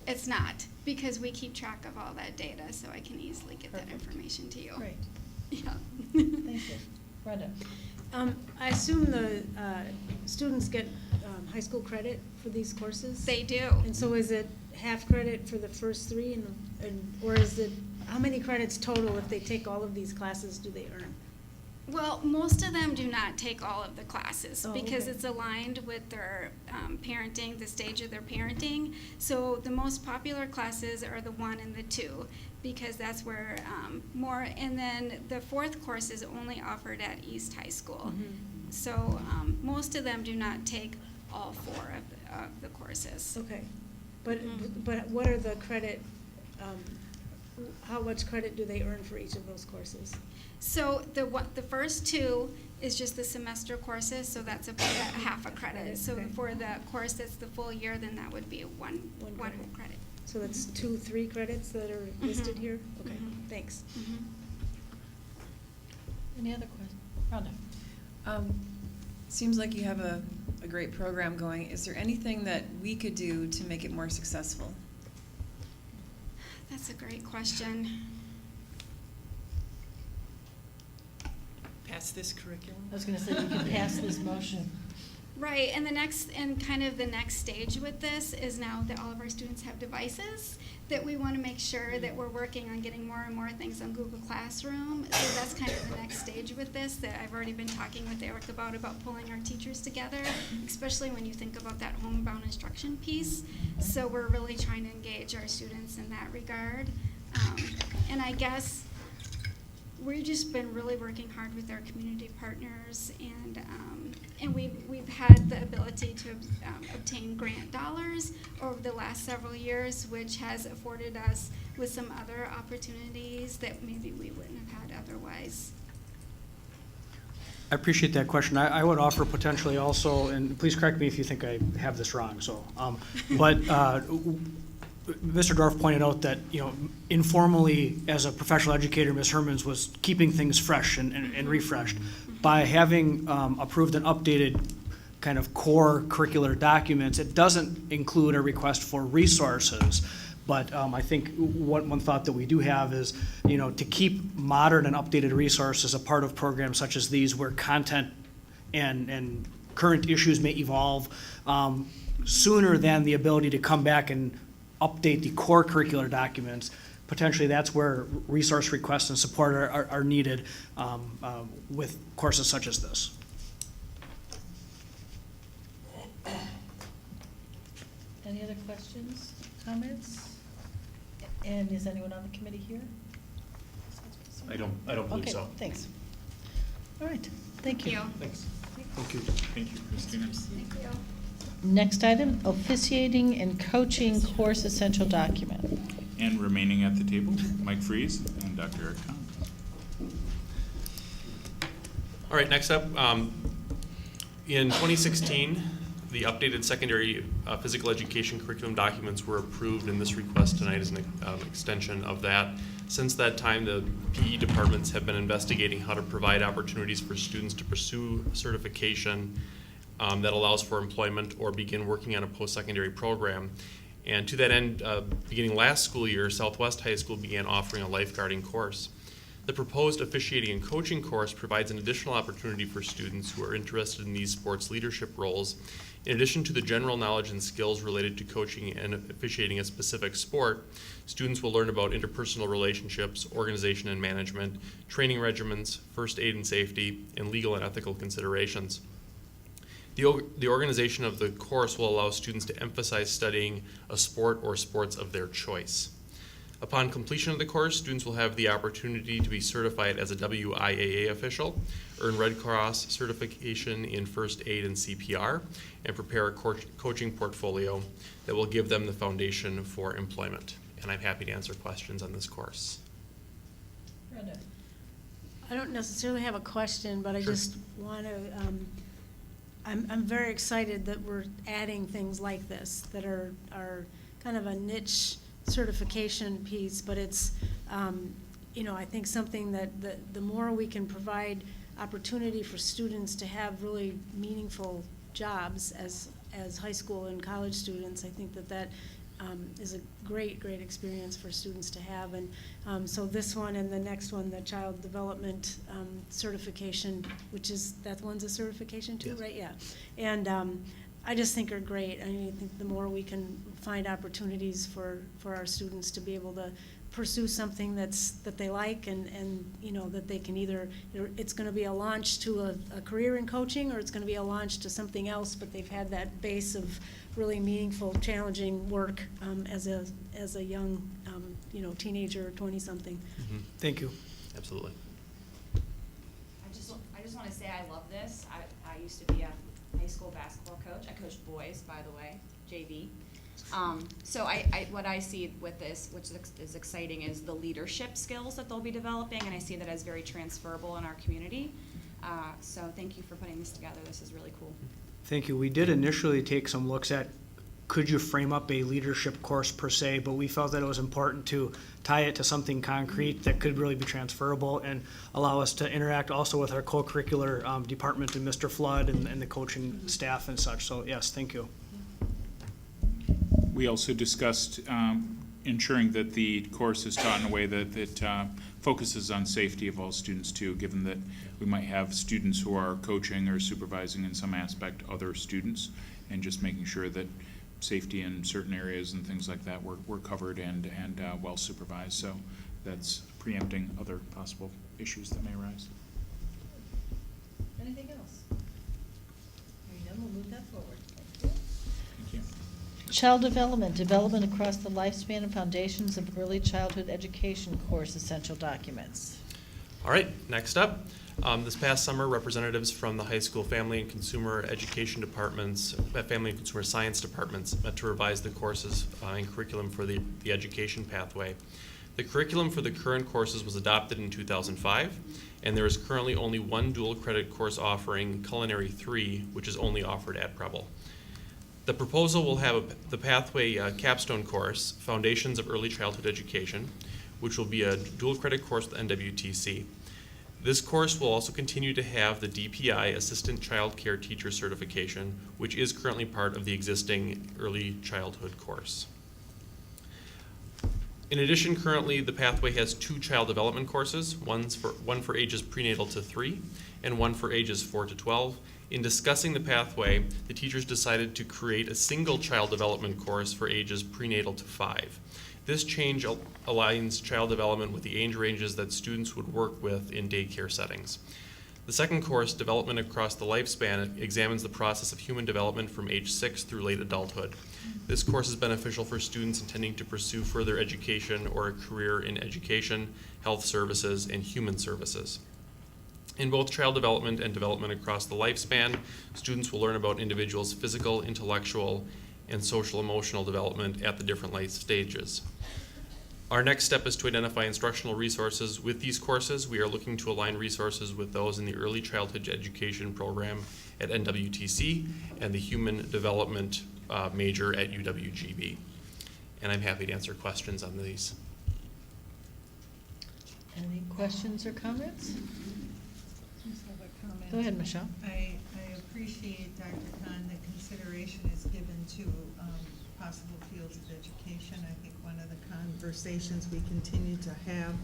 It's not, because we keep track of all that data, so I can easily get that Perfect. information to you. Great. Yeah. Thank you. Brenda? I assume the students get high school credit for these courses? They do. And so is it half credit for the first three, or is it, how many credits total if they take all of these classes do they earn? Well, most of them do not take all of the classes Oh, because okay. it's aligned with their parenting, the stage of their parenting. So the most popular classes are the 1 and the 2 because that's where more, and then the 4th course is only offered at East High School. So most of them do not take all 4 of the courses. Okay, but what are the credit, how much credit do they earn for each of those courses? So the first 2 is just the semester courses, so that's about half a credit. So for the course that's the full year, then that would be one whole credit. So that's 2, 3 credits that are listed here? Okay, thanks. Any other questions? Rhonda? Seems like you have a great program going. Is there anything that we could do to make it more successful? That's a great question. Pass this curriculum? I was gonna say, you can pass this motion. Right, and kind of the next stage with this is now that all of our students have devices, that we want to make sure that we're working on getting more and more things on Google Classroom. So that's kind of the next stage with this that I've already been talking with Eric about pulling our teachers together, especially when you think about that homebound instruction piece. So we're really trying to engage our students in that regard. And I guess we've just been really working hard with our community partners, and we've had the ability to obtain grant dollars over the last several years, which has afforded us with some other opportunities that maybe we wouldn't have had otherwise. I appreciate that question. I would offer potentially also, and please correct me if you think I have this wrong, so, but Mr. Dorff pointed out that, informally, as a professional educator, Ms. Hermans was keeping things fresh and refreshed. By having approved and updated kind of core curricular documents, it doesn't include a request for resources. But I think one thought that we do have is, to keep modern and updated resources a part of programs such as these, where content and current issues may evolve sooner than the ability to come back and update the core curricular documents. Potentially that's where resource requests and support are needed with courses such as this. Any other questions, comments? And is anyone on the committee here? I don't believe so. Okay, thanks. All right, thank you. Thanks. Thank you. Thank you, Christina. Thank you. Next item, officiating and coaching course essential document. And remaining at the table, Mike Freeze and Dr. Eric Kahn. All right, next up, in 2016, the updated secondary physical education curriculum documents were approved, and this request tonight is an extension of that. Since that time, the PE departments have been investigating how to provide opportunities for students to pursue certification that allows for employment or begin working on a post-secondary program. And to that end, beginning last school year, Southwest High School began offering a lifeguarding course. The proposed officiating and coaching course provides an additional opportunity for students who are interested in these sports leadership roles. In addition to the general knowledge and skills related to coaching and officiating a specific sport, students will learn about interpersonal relationships, organization and management, training regimens, first aid and safety, and legal and ethical considerations. The organization of the course will allow students to emphasize studying a sport or sports of their choice. Upon completion of the course, students will have the opportunity to be certified as a WIAA official, earn Red Cross certification in first aid and CPR, and prepare a coaching portfolio that will give them the foundation for employment. And I'm happy to answer questions on this course. Brenda. I don't necessarily have a question, but I just want to, I'm very excited that we're adding things like this that are kind of a niche certification piece, but it's, I think something that the more we can provide opportunity for students to have really meaningful jobs as high school and college students, I think that is a great experience for students to have. And so this one and the next one, the child development certification, that one's a certification too, yes. Right? Yeah. And I just think are great. I mean, I think the more we can find opportunities for our students to be able to pursue something that they like and that they can either it's going to be a launch to a career in coaching, or it's going to be a launch to something else, but they've had that base of really meaningful, challenging work as a young teenager or 20-something. Mm-hmm. Thank you. Absolutely. I just want to say I love this. I used to be a high school basketball coach. I coached boys, by the way, JV. So what I see with this, which is exciting, is the leadership skills that they'll be developing, and I see that as very transferable in our community. So thank you for putting this together. This is really cool. Thank you. We did initially take some looks at could you frame up a leadership course per se, but we felt that it was important to tie it to something concrete that could really be transferable and allow us to interact also with our co-curricular department and Mr. Flood and the coaching staff and such. So yes, thank you. We also discussed ensuring that the course is taught in a way that focuses on safety of all students too, given that we might have students who are coaching or supervising in some aspect other students, and just making sure that safety in certain areas and things like that were covered and well supervised. So that's preempting other possible issues that may arise. Anything else? Hearing none, we'll move that forward. Thank you. Thank you. Child development across the lifespan and foundations of early childhood education course essential documents. All right, next up. This past summer, representatives from the high school family and consumer education departments, family and consumer science departments met to revise the courses and curriculum for the education pathway. The curriculum for the current courses was adopted in 2005, and there is currently only one dual credit course offering, Culinary 3, which is only offered at Preble. The proposal will have the pathway capstone course, Foundations of Early Childhood Education, which will be a dual credit course with NWTC. This course will also continue to have the DPI Assistant Child Care Teacher Certification, which is currently part of the existing early childhood course. In addition, currently the pathway has 2 child development courses, one for ages prenatal to 3 and one for ages 4 to 12. In discussing the pathway, the teachers decided to create a single child development course for ages prenatal to 5. This change aligns child development with the age ranges that students would work with in daycare settings. The second course, Development Across the Lifespan, examines the process of human development from age 6 through late adulthood. This course is beneficial for students intending to pursue further education or a career in education, health services, and human services. In both child development and development across the lifespan, students will learn about individuals' physical, intellectual, and social emotional development at the different life stages. Our next step is to identify instructional resources with these courses. We are looking to align resources with those in the early childhood education program at NWTC and the human development major at UWGB. And I'm happy to answer questions on these. Any questions or comments? Just have a comment. Go ahead, Michelle. I appreciate, Dr. Khan, that consideration is given to possible fields of education. I think one of the conversations we continue to have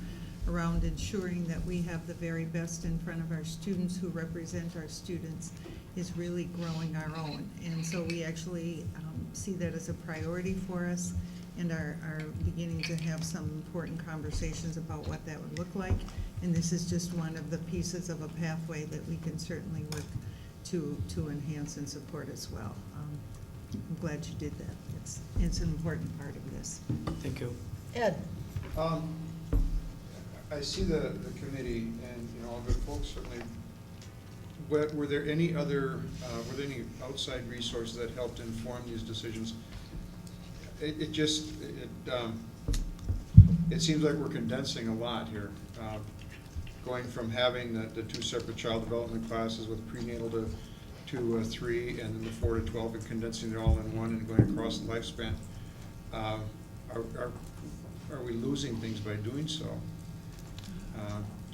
around ensuring that we have the very best in front of our students who represent our students is really growing our own. And so we actually see that as a priority for us and are beginning to have some important conversations about what that would look like. And this is just one of the pieces of a pathway that we can certainly work to enhance and support as well. I'm glad you did that. It's an important part of this. Thank you. Ed? I see the committee and, all good folks certainly. Were there any other, were there any outside resources that helped inform these decisions? It seems like we're condensing a lot here. Going from having the 2 separate child development classes with prenatal to 3 and then the 4 to 12 and condensing it all in one and going across the lifespan. Are we losing things by doing so?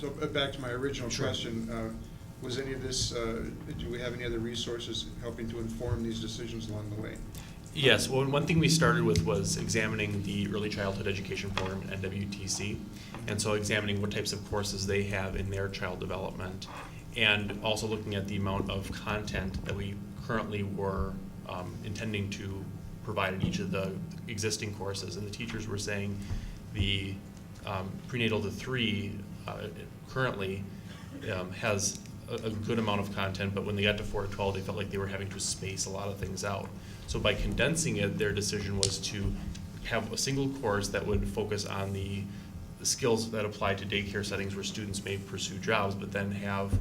So back to my original question, was any of this, do we have any other resources helping to inform these decisions along the way? Yes, well, one thing we started with was examining the early childhood education program at NWTC, and so examining what types of courses they have in their child development, and also looking at the amount of content that we currently were intending to provide in each of the existing courses. And the teachers were saying the prenatal to 3 currently has a good amount of content, but when they got to 4 to 12, they felt like they were having to space a lot of things out. So by condensing it, their decision was to have a single course that would focus on the skills that apply to daycare settings where students may pursue jobs, but then have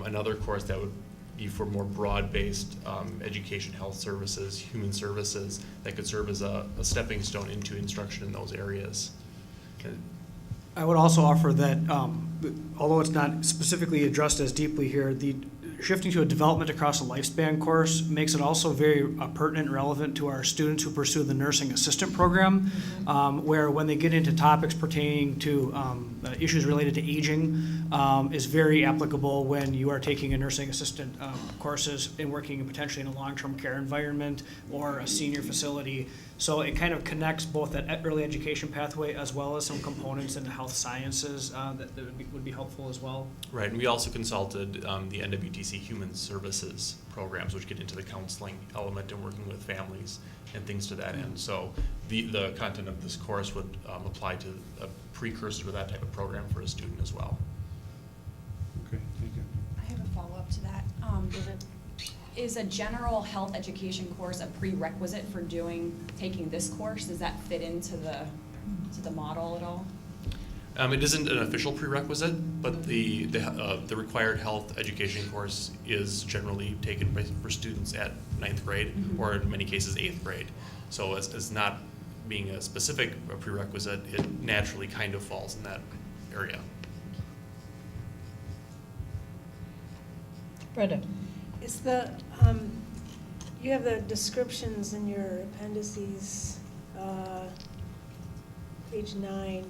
another course that would be for more broad-based education, health services, human services, that could serve as a stepping stone into instruction in those areas. I would also offer that, although it's not specifically addressed as deeply here, the shifting to a development across a lifespan course makes it also very pertinent and relevant to our students who pursue the nursing assistant program, where when they get into topics pertaining to issues related to aging, is very applicable when you are taking a nursing assistant courses and working potentially in a long-term care environment or a senior facility. So it kind of connects both that early education pathway as well as some components in the health sciences that would be helpful as well. Right, and we also consulted the NWTC Human Services programs, which get into the counseling element and working with families and things to that end. So the content of this course would apply to a precursor to that type of program for a student as well. Okay, thank you. I have a follow-up to that. Is a general health education course a prerequisite for taking this course? Does that fit into the model at all? It isn't an official prerequisite, but the required health education course is generally taken for students at 9th grade, or in many cases 8th grade. So as not being a specific prerequisite, it naturally kind of falls in that area. Brenda? Is you have the descriptions in your appendices, page 9.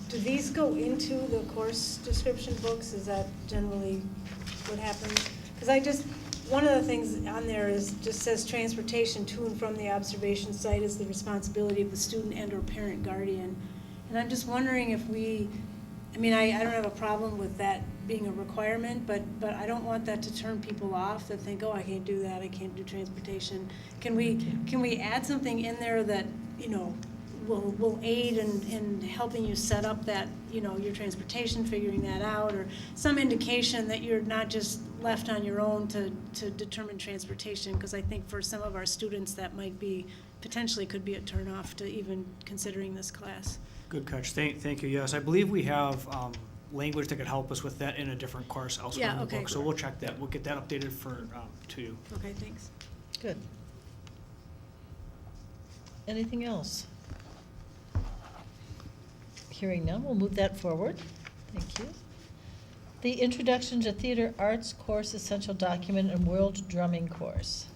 Do these go into the course description books? Is that generally what happens? Because one of the things on there just says transportation to and from the observation site is the responsibility of the student and or parent guardian. And I'm just wondering if I don't have a problem with that being a requirement, but I don't want that to turn people off that think, oh, I can't do that, I can't do transportation. Can we add something in there that, will aid in helping you set up that, your transportation, figuring that out, or some indication that you're not just left on your own to determine transportation? Because I think for some of our students that might potentially could be a turnoff to even considering this class. Good catch. Thank you. Yes, I believe we have language that could help us with that in a different course elsewhere in the book. So we'll check that. We'll get that updated to you. Okay, thanks. Good. Anything else? Hearing none, we'll move that forward. Thank you. The Introduction to Theater Arts Course Essential Document and World Drumming Course.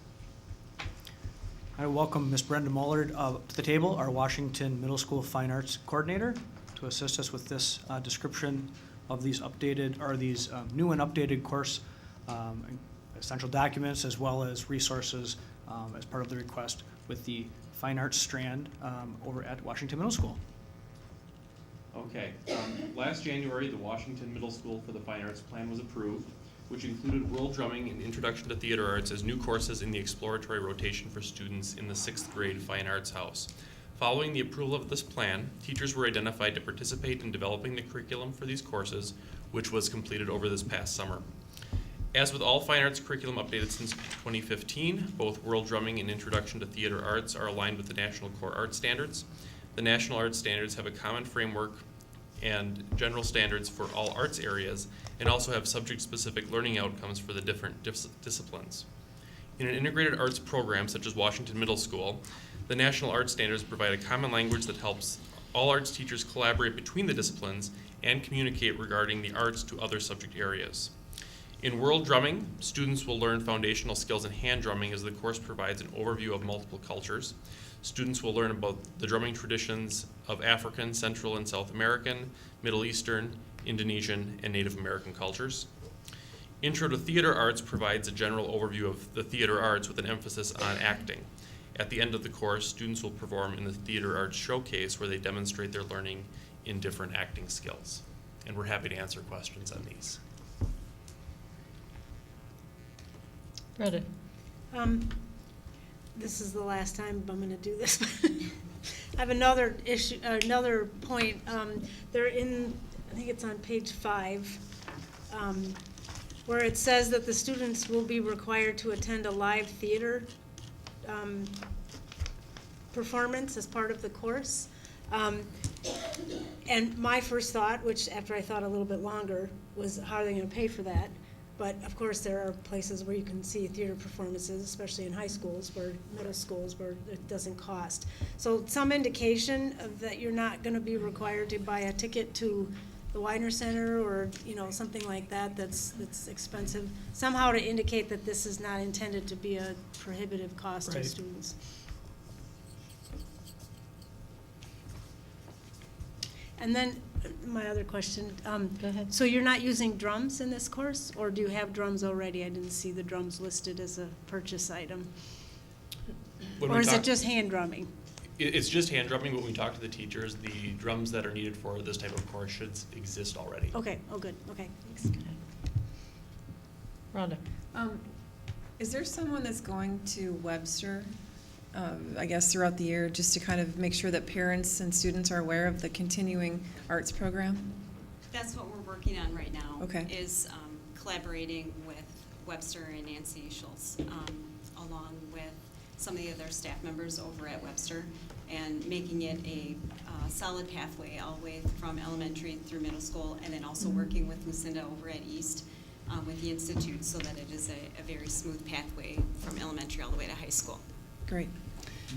I welcome Ms. Brenda Mullard to the table, our Washington Middle School Fine Arts Coordinator, to assist us with this description of these new and updated course essential documents, as well as resources as part of the request with the Fine Arts strand over at Washington Middle School. Okay, last January, the Washington Middle School for the Fine Arts Plan was approved, which included World Drumming and Introduction to Theater Arts as new courses in the exploratory rotation for students in the 6th grade Fine Arts House. Following the approval of this plan, teachers were identified to participate in developing the curriculum for these courses, which was completed over this past summer. As with all fine arts curriculum updated since 2015, both World Drumming and Introduction to Theater Arts are aligned with the National Core Art Standards. The National Art Standards have a common framework and general standards for all arts areas, and also have subject-specific learning outcomes for the different disciplines. In an integrated arts program such as Washington Middle School, the National Art Standards provide a common language that helps all arts teachers collaborate between the disciplines and communicate regarding the arts to other subject areas. In World Drumming, students will learn foundational skills in hand drumming as the course provides an overview of multiple cultures. Students will learn about the drumming traditions of African, Central and South American, Middle Eastern, Indonesian, and Native American cultures. Intro to Theater Arts provides a general overview of the theater arts with an emphasis on acting. At the end of the course, students will perform in the Theater Arts Showcase, where they demonstrate their learning in different acting skills. And we're happy to answer questions on these. Brenda. This is the last time I'm going to do this. I have another issue, another point. They're in, I think it's on page 5, where it says that the students will be required to attend a live theater performance as part of the course. And my first thought, which after I thought a little bit longer, was how are they going to pay for that? But of course, there are places where you can see theater performances, especially in high schools, middle schools, where it doesn't cost. So some indication of that you're not going to be required to buy a ticket to the Widener Center or, something like that that's expensive, somehow to indicate that this is not intended to be a prohibitive cost to Right. students. And then, my other question. Go ahead. So you're not using drums in this course, or do you have drums already? I didn't see the drums listed as a purchase item. When Or we is it talk- just hand drumming? It's just hand drumming, but when we talk to the teachers, the drums that are needed for this type of course should exist already. Okay, oh, good, okay, thanks. Rhonda? Is there someone that's going to Webster, I guess throughout the year, just to kind of make sure that parents and students are aware of the continuing arts program? That's what we're working on right now. Okay. Is collaborating with Webster and Nancy Schultz, along with some of the other staff members over at Webster, and making it a solid pathway all the way from elementary through middle school, and then also working with Lucinda over at East with the Institute, so that it is a very smooth pathway from elementary all the way to high school. Great.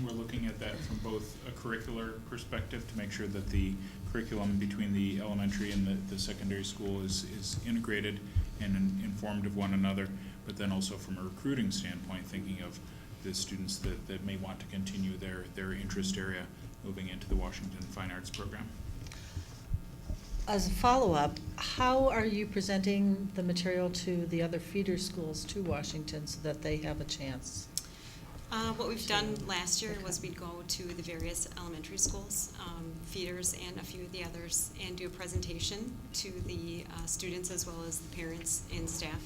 We're looking at that from both a curricular perspective to make sure that the curriculum between the elementary and the secondary school is integrated and informed of one another, but then also from a recruiting standpoint, thinking of the students that may want to continue their interest area moving into the Washington Fine Arts program. As a follow-up, how are you presenting the material to the other feeder schools to Washington so that they have a chance? What we've done last year was we'd go to the various elementary schools, feeders and a few of the others, and do a presentation to the students as well as the parents and staff.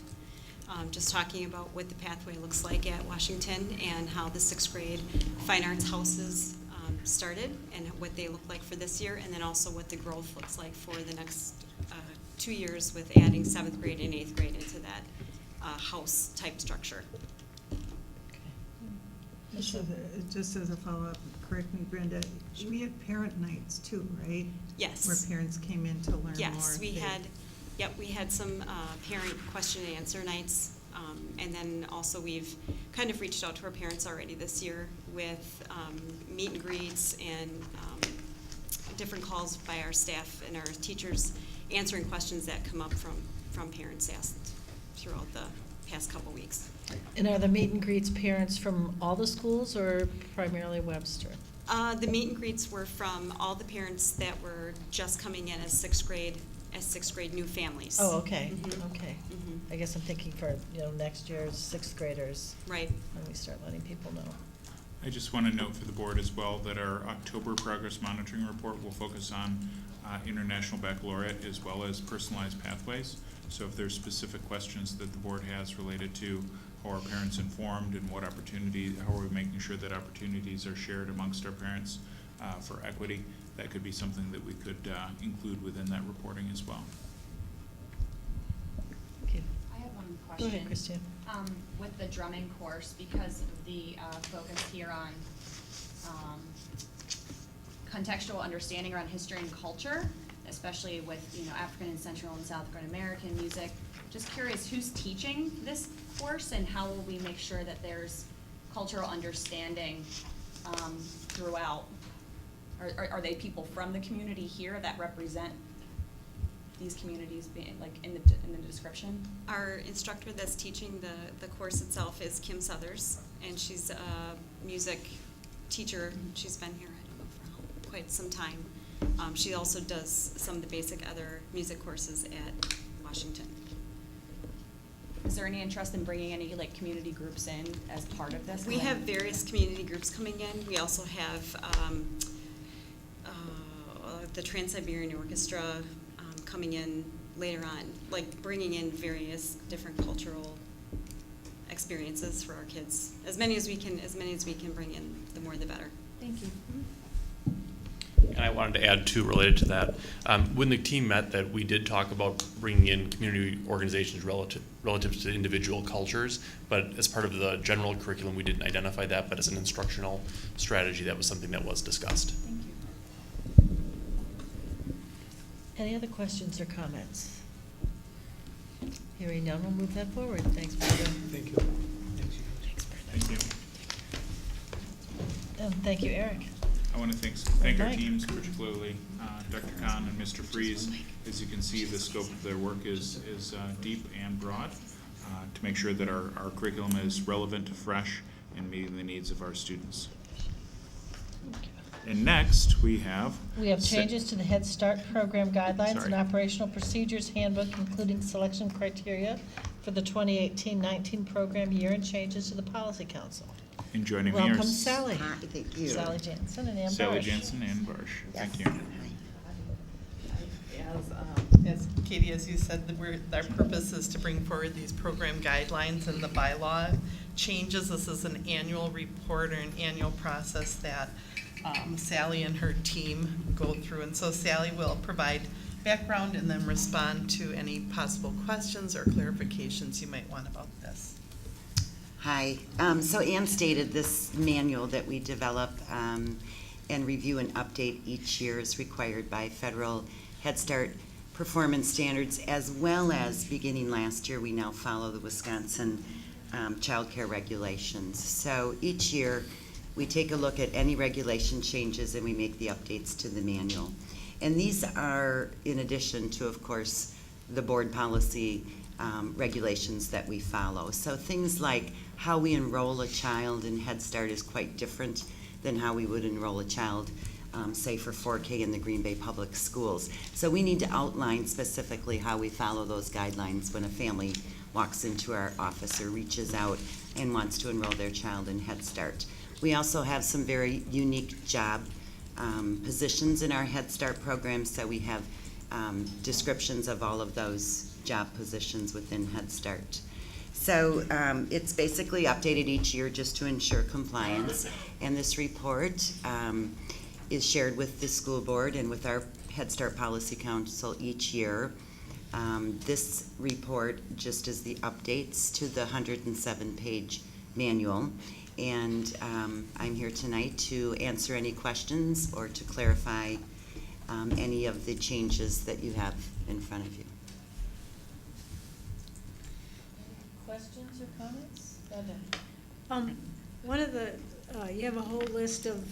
Just talking about what the pathway looks like at Washington and how the 6th grade fine arts houses started and what they look like for this year, and then also what the growth looks like for the next 2 years with adding 7th grade and 8th grade into that house type structure. Just as a follow-up, correct me, Brenda, we had parent nights too, right? Yes. Where parents came in to learn more. Yes, we had some parent question and answer nights, and then also we've kind of reached out to our parents already this year with meet and greets and different calls by our staff and our teachers answering questions that come up from parents asked throughout the past couple weeks. And are the meet and greets parents from all the schools or primarily Webster? The meet and greets were from all the parents that were just coming in as 6th grade new families. Oh, okay, Mhm. okay. Mhm. I guess I'm thinking for, next year's 6th graders. Right. When we start letting people know. I just want to note for the board as well that our October progress monitoring report will focus on International Baccalaureate as well as personalized pathways. So if there's specific questions that the board has related to how are parents informed and what opportunities, how are we making sure that opportunities are shared amongst our parents for equity, that could be something that we could include within that reporting as well. Okay. I have one Go question. ahead, Christine. With the drumming course, because of the focus here on contextual understanding around history and culture, especially with African and Central and South American music. Just curious, who's teaching this course, and how will we make sure that there's cultural understanding throughout? Are they people from the community here that represent these communities being like in the description? Our instructor that's teaching the course itself is Kim Southers, and she's a music teacher. She's been here, I don't know, for quite some time. She also does some of the basic other music courses at Washington. Is there any interest in bringing any community groups in as part of this? We have various community groups coming in. We also have the Trans-Siberian Orchestra coming in later on, bringing in various different cultural experiences for our kids. As many as we can bring in, the more the better. Thank you. And I wanted to add too, related to that, when the team met, that we did talk about bringing in community organizations relative to individual cultures, but as part of the general curriculum, we didn't identify that, but as an instructional strategy, that was something that was discussed. Thank you. Any other questions or comments? Hearing none, we'll move that forward. Thanks, Brenda. Thank you. Thanks, Brenda. Thank you. And thank you, Eric. I want to thank our Mike. teams, particularly Dr. Khan and Mr. Freeze. As you can see, the scope of their work is deep and broad to make sure that our curriculum is relevant, fresh, and meeting the needs of our students. And next, we have... We have changes to the Head Start program guidelines and Sorry. operational procedures handbook, including selection criteria for the 2018-19 program year and changes to the policy council. And joining me are Welcome, Sally. Hi, thank you. Sally Jansen and Ann Sally Barsh. Jansen and Barsh. Thank Yes. you. As Katie, as you said, our purpose is to bring forward these program guidelines and the bylaw changes. This is an annual report or an annual process that Sally and her team go through. And so Sally will provide background and then respond to any possible questions or clarifications you might want about this. Hi. So Ann stated this manual that we develop and review and update each year is required by federal Head Start performance standards, as well as beginning last year, we now follow the Wisconsin child care regulations. So each year, we take a look at any regulation changes and we make the updates to the manual. And these are in addition to, of course, the board policy regulations that we follow. So things like how we enroll a child in Head Start is quite different than how we would enroll a child, say for 4K in the Green Bay Public Schools. So we need to outline specifically how we follow those guidelines when a family walks into our office or reaches out and wants to enroll their child in Head Start. We also have some very unique job positions in our Head Start program, so we have descriptions of all of those job positions within Head Start. So it's basically updated each year just to ensure compliance, and this report is shared with the school board and with our Head Start Policy Council each year. This report just is the updates to the 107-page manual. And I'm here tonight to answer any questions or to clarify any of the changes that you have in front of you. Questions or comments? One of the, you have a whole list of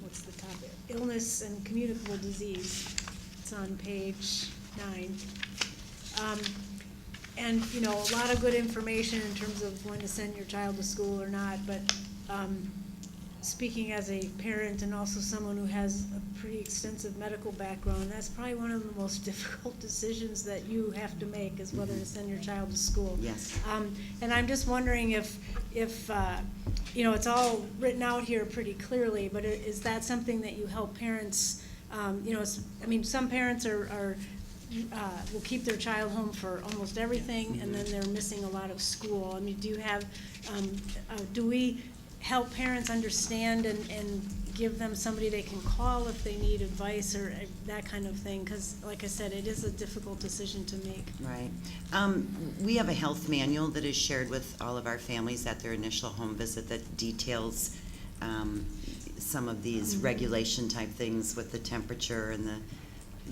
what's the topic? Illness and communicable disease. It's on page 9. And, you know, a lot of good information in terms of when to send your child to school or not, but speaking as a parent and also someone who has a pretty extensive medical background, that's probably one of the most difficult decisions that you have to make is whether to send your child to school. Yes. And I'm just wondering if you know, it's all written out here pretty clearly, but is that something that you help parents, you know, I mean, some parents will keep their child home for almost everything, and then they're missing a lot of school. I mean, do you have, do we help parents understand and give them somebody they can call if they need advice or that kind of thing? Because, like I said, it is a difficult decision to make. Right. We have a health manual that is shared with all of our families at their initial home visit that details some of these regulation type things with the temperature and the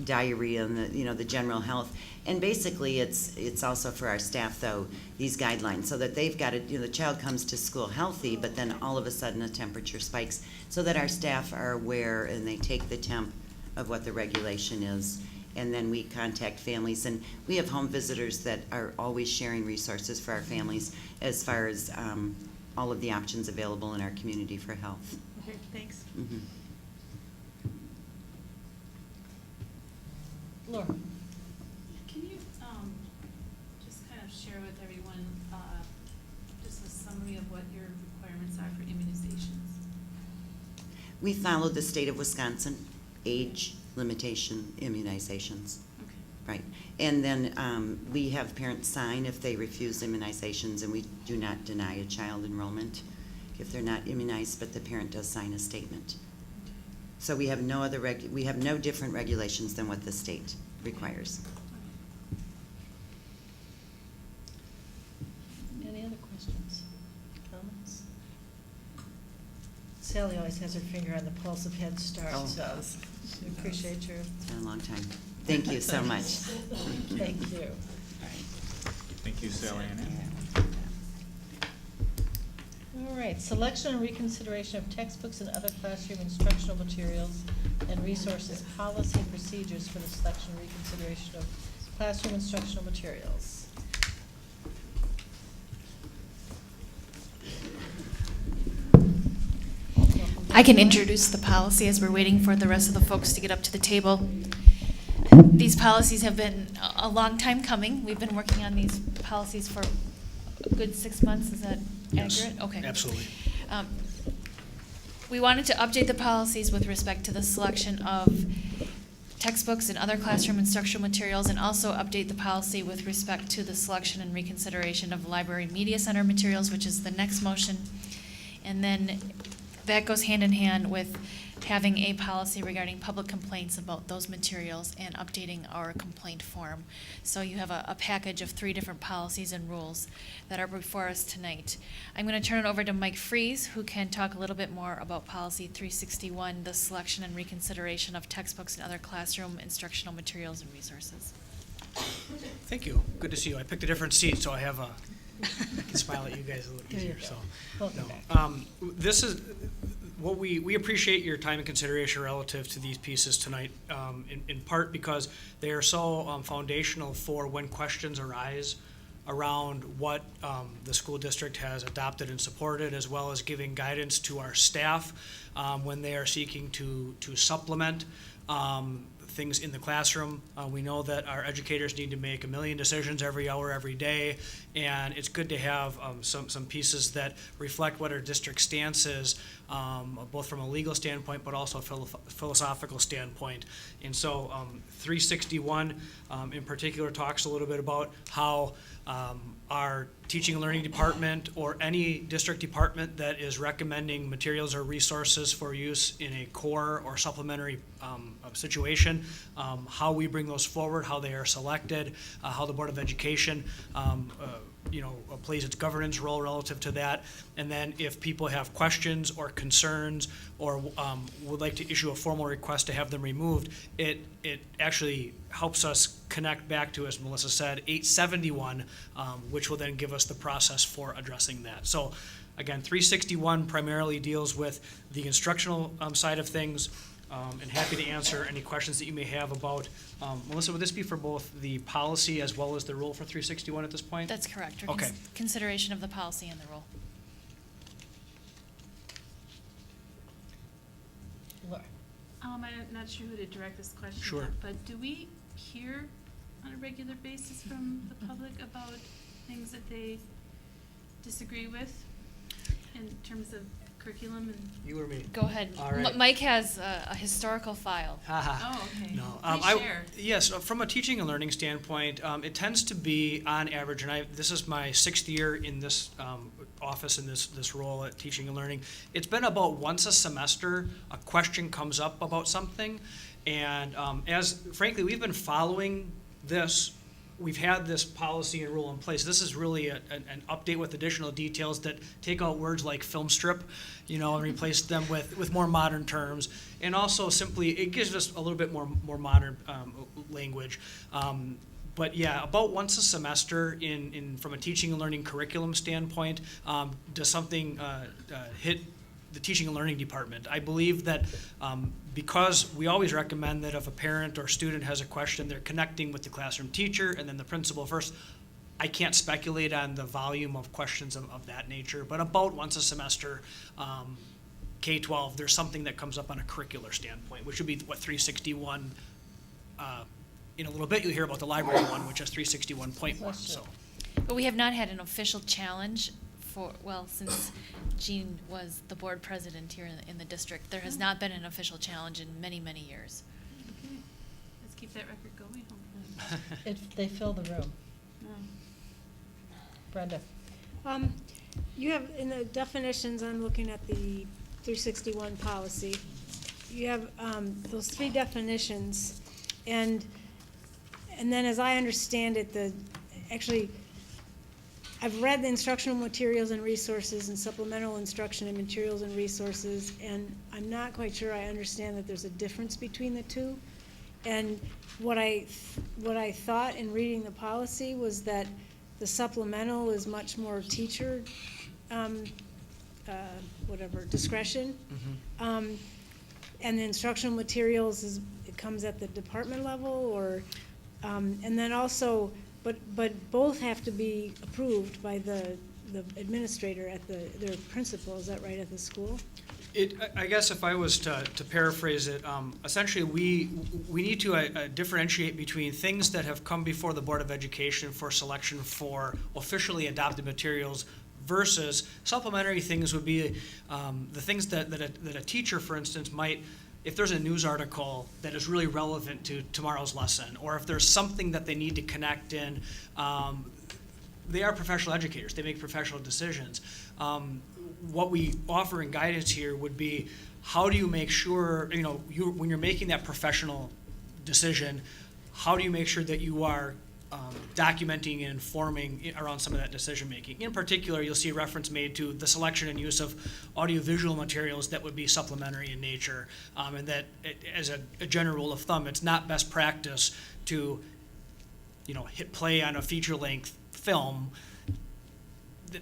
diarrhea and the, you know, the general health. And basically it's also for our staff though, these guidelines, so that they've got it, you know, the child comes to school healthy, but then all of a sudden a temperature spikes, so that our staff are aware and they take the temp of what the regulation is. And then we contact families, and we have home visitors that are always sharing resources for our families as far as all of the options available in our community for health. Okay, thanks. Mm-hmm. Laura. Can you just kind of share with everyone just a summary of what your requirements are for immunizations? We follow the state of Wisconsin age limitation immunizations. Okay. Right. And then we have parents sign if they refuse immunizations, and we do not deny a child enrollment if they're not immunized, but the parent does sign a statement. So we have no other we have no different regulations than what the state requires. Any other questions, comments? Sally always has her finger on the pulse of Head Start, Oh. so we appreciate your. It's been a long time. Thank you so much. Thank you. Thank you, Sally and Ann. All All right, selection and reconsideration of textbooks and other classroom instructional materials and resources, policy and procedures for the selection and reconsideration of classroom instructional materials. I can introduce the policy as we're waiting for the rest of the folks to get up to the table. These policies have been a long time coming. We've been working on these policies for a good 6 months. Is that accurate? Okay. Absolutely. We wanted to update the policies with respect to the selection of textbooks and other classroom instructional materials, and also update the policy with respect to the selection and reconsideration of library media center materials, which is the next motion. And then that goes hand in hand with having a policy regarding public complaints about those materials and updating our complaint form. So you have a package of 3 different policies and rules that are before us tonight. I'm going to turn it over to Mike Fries, who can talk a little bit more about Policy 361, the selection and reconsideration of textbooks and other classroom instructional materials and resources. Thank you. Good to see you. I picked a different seat, so I have a, I can smile at you guys a little easier, so. Welcome No. back. This is, what we appreciate your time and consideration relative to these pieces tonight, in part because they are so foundational for when questions arise around what the school district has adopted and supported, as well as giving guidance to our staff when they are seeking to supplement things in the classroom. We know that our educators need to make a million decisions every hour, every day, and it's good to have some pieces that reflect what our district stance is, both from a legal standpoint, but also a philosophical standpoint. And so 361 in particular talks a little bit about how our teaching and learning department or any district department that is recommending materials or resources for use in a core or supplementary situation, how we bring those forward, how they are selected, how the Board of Education plays its governance role relative to that. And then if people have questions or concerns or would like to issue a formal request to have them removed, it actually helps us connect back to, as Melissa said, 871, which will then give us the process for addressing that. So again, 361 primarily deals with the instructional side of things, and happy to answer any questions that you may have about, Melissa, would this be for both the policy as well as the rule for 361 at this point? That's correct. Okay. Consideration of the policy and the rule. Laura. I'm not sure who to direct this question Sure. at, but do we hear on a regular basis from the public about things that they disagree with in terms of curriculum and? You or me? Go ahead. All right. Mike has a historical file. Oh, okay. No. Please share. Yes, from a teaching and learning standpoint, it tends to be on average, and this is my 6th year in this office, in this role at teaching and learning. It's been about once a semester, a question comes up about something, and frankly, we've been following this. We've had this policy and rule in place. This is really an update with additional details that take out words like film strip, and replace them with more modern terms. And also simply, it gives us a little bit more modern language. But yeah, about once a semester from a teaching and learning curriculum standpoint, does something hit the teaching and learning department. I believe that because we always recommend that if a parent or student has a question, they're connecting with the classroom teacher and then the principal first. I can't speculate on the volume of questions of that nature, but about once a semester, K-12, there's something that comes up on a curricular standpoint, which would be what 361. In a little bit, you'll hear about the library one, which is 361.1. So, But we have not had an official challenge since Jean was the board president here in the district. There has not been an official challenge in many, many years. Okay. Let's keep that record going, hopefully. They fill the room. No. Brenda. You have, in the definitions, I'm looking at the 361 policy, you have those 3 definitions, and then as I understand it, I've read the instructional materials and resources and supplemental instruction and materials and resources, and I'm not quite sure I understand that there's a difference between the two. And what I thought in reading the policy was that the supplemental is much more teacher whatever, discretion. Mhm. And the instructional materials it comes at the department level, or, and then also, but both have to be approved by the administrator at their principal, is that right, at the school? I guess if I was to paraphrase it, essentially, we need to differentiate between things that have come before the Board of Education for selection for officially adopted materials versus supplementary things would be the things that a teacher, for instance, might, if there's a news article that is really relevant to tomorrow's lesson, or if there's something that they need to connect in, they are professional educators, they make professional decisions. What we offer in guidance here would be, how do you make sure, when you're making that professional decision, how do you make sure that you are documenting and informing around some of that decision making? In particular, you'll see reference made to the selection and use of audiovisual materials that would be supplementary in nature, and that as a general rule of thumb, it's not best practice to hit play on a feature-length film.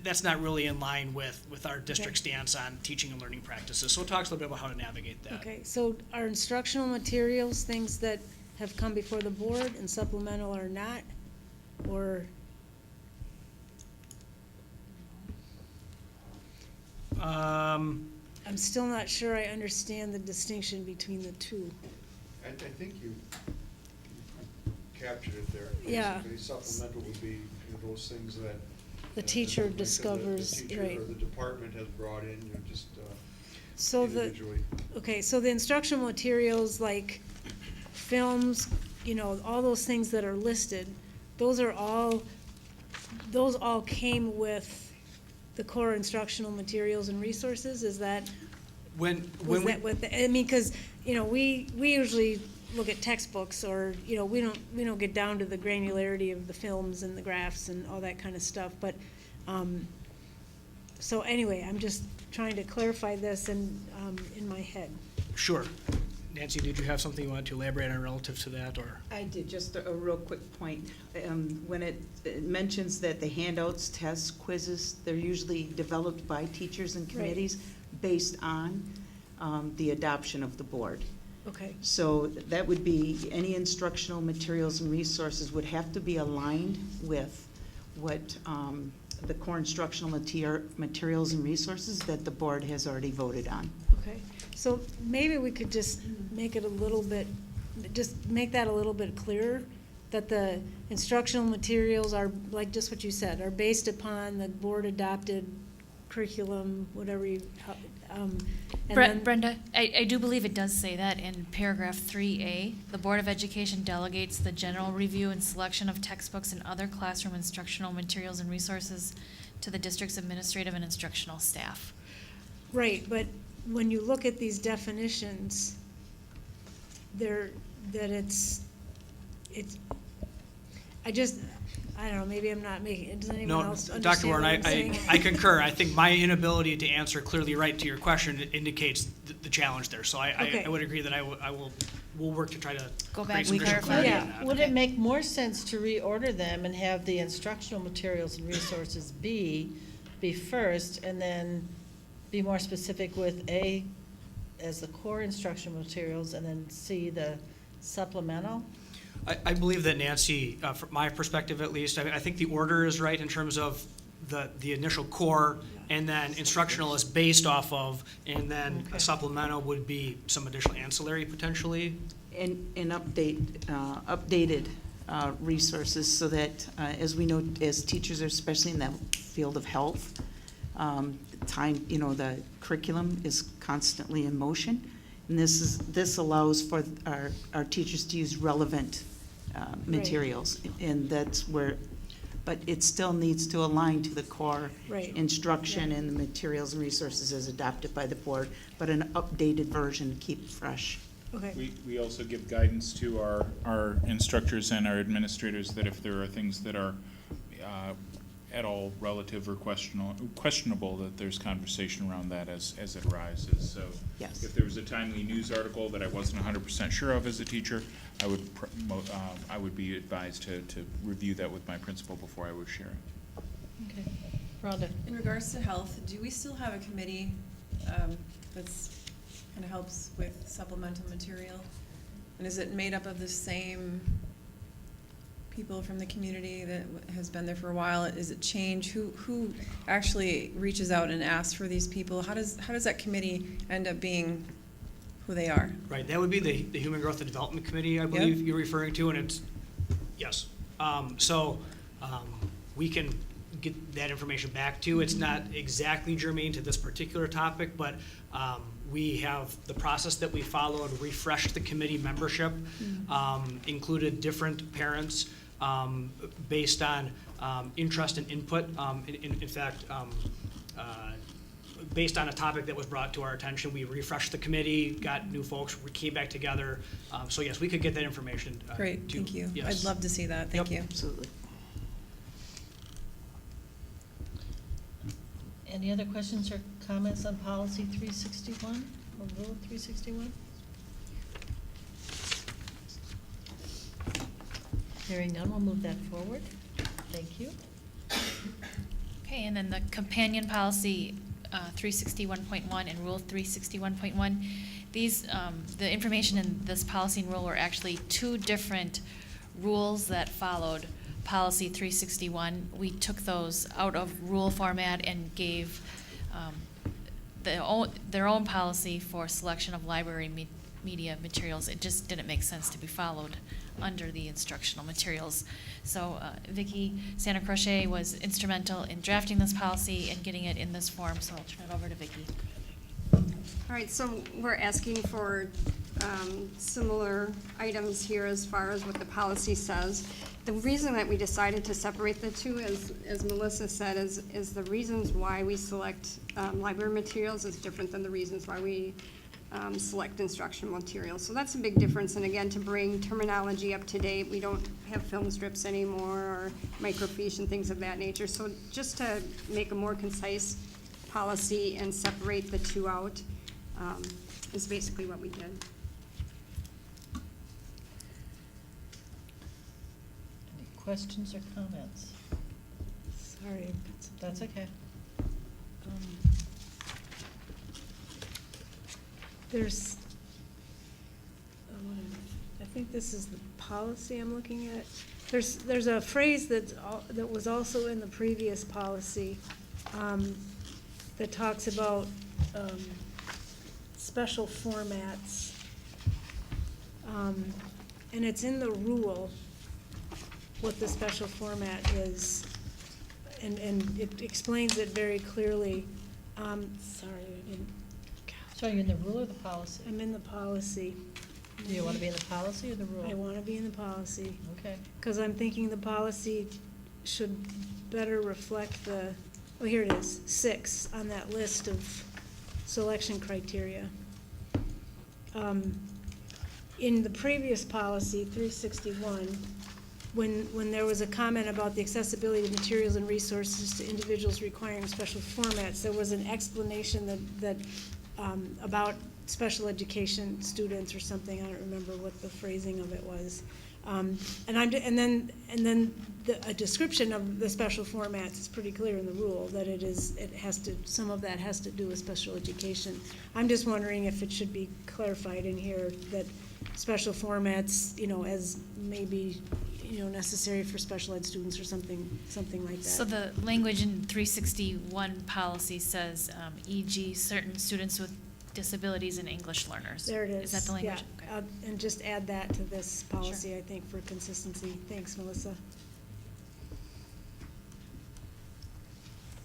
That's not really in line with our district stance on teaching and learning practices. So it talks a little bit about how to navigate that. Okay, so are instructional materials things that have come before the board and supplemental or not? Or? I'm still not sure I understand the distinction between the two. I think you captured it there. Yeah. Basically, supplemental would be those things that The teacher like discovers, the teacher right. or the department has brought in, just So individually. So the instructional materials like films, all those things that are listed, those all came with the core instructional materials and resources, is that? Because, we usually look at textbooks, or, we don't get down to the granularity of the films and the graphs and all that kind of stuff, but, so anyway, I'm just trying to clarify this in my head. Sure. Nancy, did you have something you wanted to elaborate on relative to that, or? I did, just a real quick point. When it mentions that the handouts, tests, quizzes, they're usually developed by teachers and committees based on the adoption of the board. Okay. So that would be, any instructional materials and resources would have to be aligned with what the core instructional materials and resources that the board has already voted on. Okay, so maybe we could just make it make that a little bit clearer, that the instructional materials are, like just what you said, are based upon the board-adopted curriculum, whatever you, and then. Brenda, I do believe it does say that in paragraph 3A. The Board of Education delegates the general review and selection of textbooks and other classroom instructional materials and resources to the district's administrative and instructional staff. Right, but when you look at these definitions, I don't know, maybe I'm not making it, does anyone else understand Dr. Warren, what I'm saying? I concur. I think my inability to answer clearly right to your question indicates the challenge there. So Okay. I would agree that we'll work to try to Go create back some and additional clarify. clarity on that. Would it make more sense to reorder them and have the instructional materials and resources be first, and then be more specific with A as the core instructional materials, and then C, the supplemental? I believe that Nancy, from my perspective at least, I think the order is right in terms of the initial core, and then instructional is based off of, and then a supplemental would be some additional ancillary potentially. And updated resources, so that, as we know, as teachers, especially in the field of health, the curriculum is constantly in motion. And this allows for our teachers to use relevant materials. And that's where, but it still needs to align to the core instruction and the materials and resources as adopted by the board, but an updated version to keep it fresh. Okay. We also give guidance to our instructors and our administrators that if there are things that are at all relative or questionable, that there's conversation around that as it arises. So yes. If there was a timely news article that I wasn't 100% sure of as a teacher, I would be advised to review that with my principal before I would share it. Okay. Rhonda? In regards to health, do we still have a committee that's kind of helps with supplemental material? And is it made up of the same people from the community that has been there for a while? Is it change? Who actually reaches out and asks for these people? How does that committee end up being who they are? Right, that would be the Human Growth and Development Committee, I believe you're referring to, and it's, yes. We can get that information back to you. It's not exactly germane to this particular topic, but we have the process that we followed, refreshed the committee membership, included different parents based on interest and input. In fact, based on a topic that was brought to our attention, we refreshed the committee, got new folks, we came back together. So yes, we could get that information. Great, thank you. Yes. I'd love to see that. Thank you. Absolutely. Any other questions or comments on policy 361 or rule 361? Hearing none, we'll move that forward. Thank you. Okay, and then the companion policy 361.1 and rule 361.1. These, the information in this policy and rule were actually two different rules that followed policy 361. We took those out of rule format and gave their own policy for selection of library media materials. It just didn't make sense to be followed under the instructional materials. So Vicki Santa Croce was instrumental in drafting this policy and getting it in this form, so I'll turn it over to Vicki. All right, so we're asking for similar items here as far as what the policy says. The reason that we decided to separate the two, as Melissa said, is the reasons why we select library materials is different than the reasons why we select instructional materials. So that's a big difference. And again, to bring terminology up to date, we don't have film strips anymore or microfiche and things of that nature. So just to make a more concise policy and separate the two out is basically what we did. Any questions or comments? Sorry. That's okay. There's, I think this is the policy I'm looking at. There's a phrase that was also in the previous policy that talks about special formats. And it's in the rule what the special format is. And it explains it very clearly. So are you in the rule or the policy? I'm in the policy. Do you want to be in the policy or the rule? I want to be in the policy. Okay. Because I'm thinking the policy should better reflect the, oh, here it is, 6 on that list of selection criteria. In the previous policy, 361, when there was a comment about the accessibility of materials and resources to individuals requiring special formats, there was an explanation that about special education students or something. I don't remember what the phrasing of it was. And then a description of the special formats is pretty clear in the rule that some of that has to do with special education. I'm just wondering if it should be clarified in here that special formats, as maybe, necessary for special ed students or something like that. So the language in 361 policy says, e.g., certain students with disabilities and English learners. There it is. Is that the language? Yeah. Okay. And just add that to this policy, I think, for consistency. Thanks, Melissa.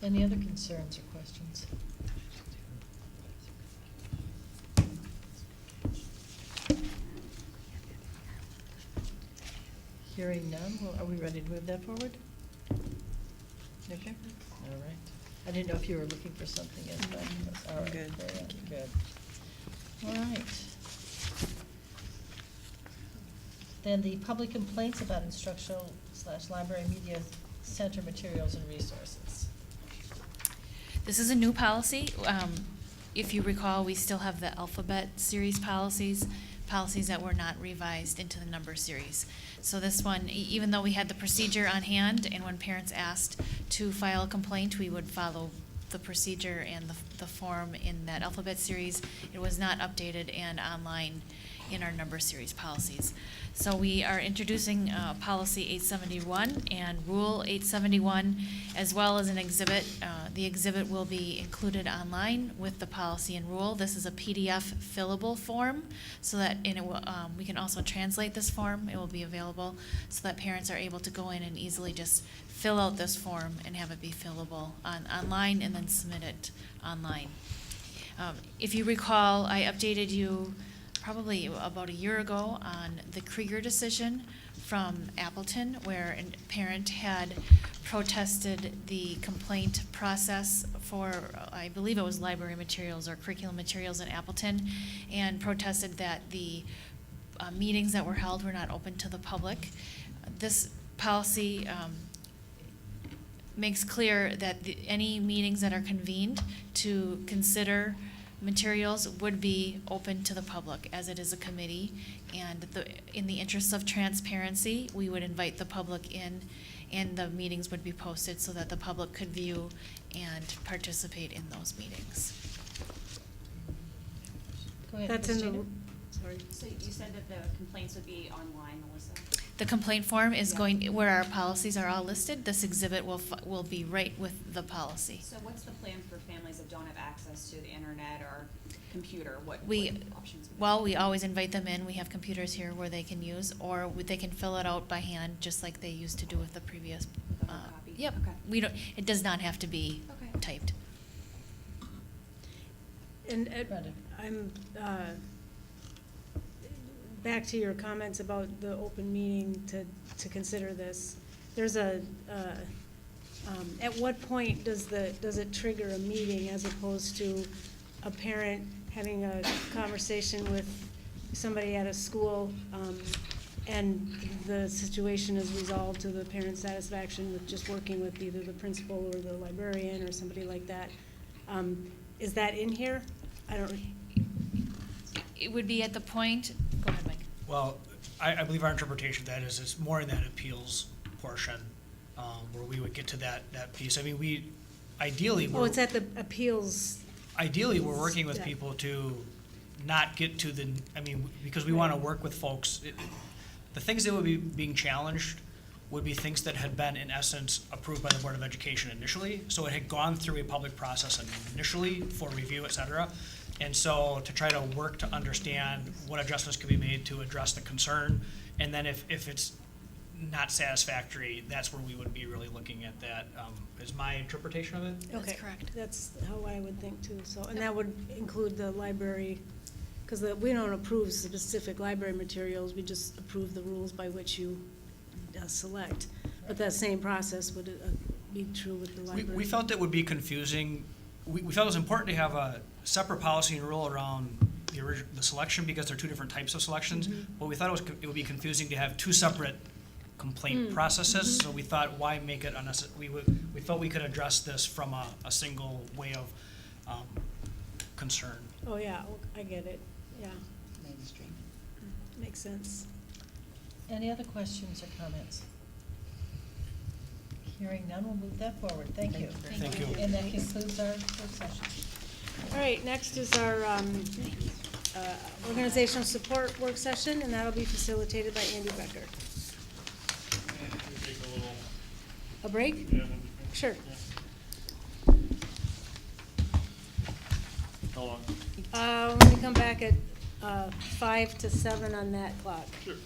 Any other concerns or questions? Hearing none, well, are we ready to move that forward? Okay, all right. I didn't know if you were looking for something in that. All right, Good. Good. All right. Then the public complaints about instructional/library media center materials and resources. This is a new policy. If you recall, we still have the alphabet series policies. policies that were not revised into the number series. So this one, even though we had the procedure on hand, and when parents asked to file a complaint, we would follow the procedure and the form in that alphabet series. It was not updated and online in our number series policies. So we are introducing policy 871 and rule 871, as well as an exhibit. The exhibit will be included online with the policy and rule. This is a PDF fillable form, so that we can also translate this form. It will be available so that parents are able to go in and easily just fill out this form and have it be fillable online and then submit it online. If you recall, I updated you probably about a year ago on the Krieger decision from Appleton, where a parent had protested the complaint process for, I believe it was library materials or curriculum materials in Appleton, and protested that the meetings that were held were not open to the public. This policy makes clear that any meetings that are convened to consider materials would be open to the public, as it is a committee, and in the interest of transparency, we would invite the public in, and the meetings would be posted so that the public could view and participate in those meetings. Go ahead, That's in the, Christina. sorry. So you said that the complaints would be online, Melissa? The complaint form is Yeah. going, where our policies are all listed, this exhibit will be right with the policy. So what's the plan for families that don't have access to the internet or computer? What options would Well, we always invite them in. We have computers here where they can use, or they can fill it out by hand, just like they used to do with the previous. copy? Yep. Okay. We don't. It does not have to be Okay. typed. And I'm, back to your comments about the open meeting to consider this. There's at what point does it trigger a meeting as opposed to a parent having a conversation with somebody at a school, and the situation is resolved to the parent's satisfaction with just working with either the principal or the librarian or somebody like that? Is that in here? I don't. It would be at the point. Go ahead, Mike. Well, I believe our interpretation of that is it's more in that appeals portion, where we would get to that piece. I mean, It's at the appeals. Ideally, we're working with Yeah. people to not get to because we want to work with folks. The things that would be being challenged would be things that had been, in essence, approved by the Board of Education initially. So it had gone through a public process initially for review, et cetera. And so to try to work to understand what adjustments could be made to address the concern. And then if it's not satisfactory, that's where we would be really looking at that, is my interpretation of it. Okay, correct. That's how I would think too. So, and that would include the library, because we don't approve specific library materials, we just approve the rules by which you select. But that same process would be true with the library. We felt it would be confusing. We felt it was important to have a separate policy and rule around the selection, because there are two different types of selections. But we thought it would be confusing to have two separate complaint processes. So we thought, why make it unnecessary? We felt we could address this from a single way of concern. Oh, yeah, I get it, yeah. Mainstream. Makes sense. Any other questions or comments? Hearing none, we'll move that forward. Thank you. Thank you. And that concludes our work session. All right, next is our organizational support work session, and that'll be facilitated by Andy Becker. A break? Yeah. Sure. How long? When we come back at 5 to 7 on that clock. Sure. On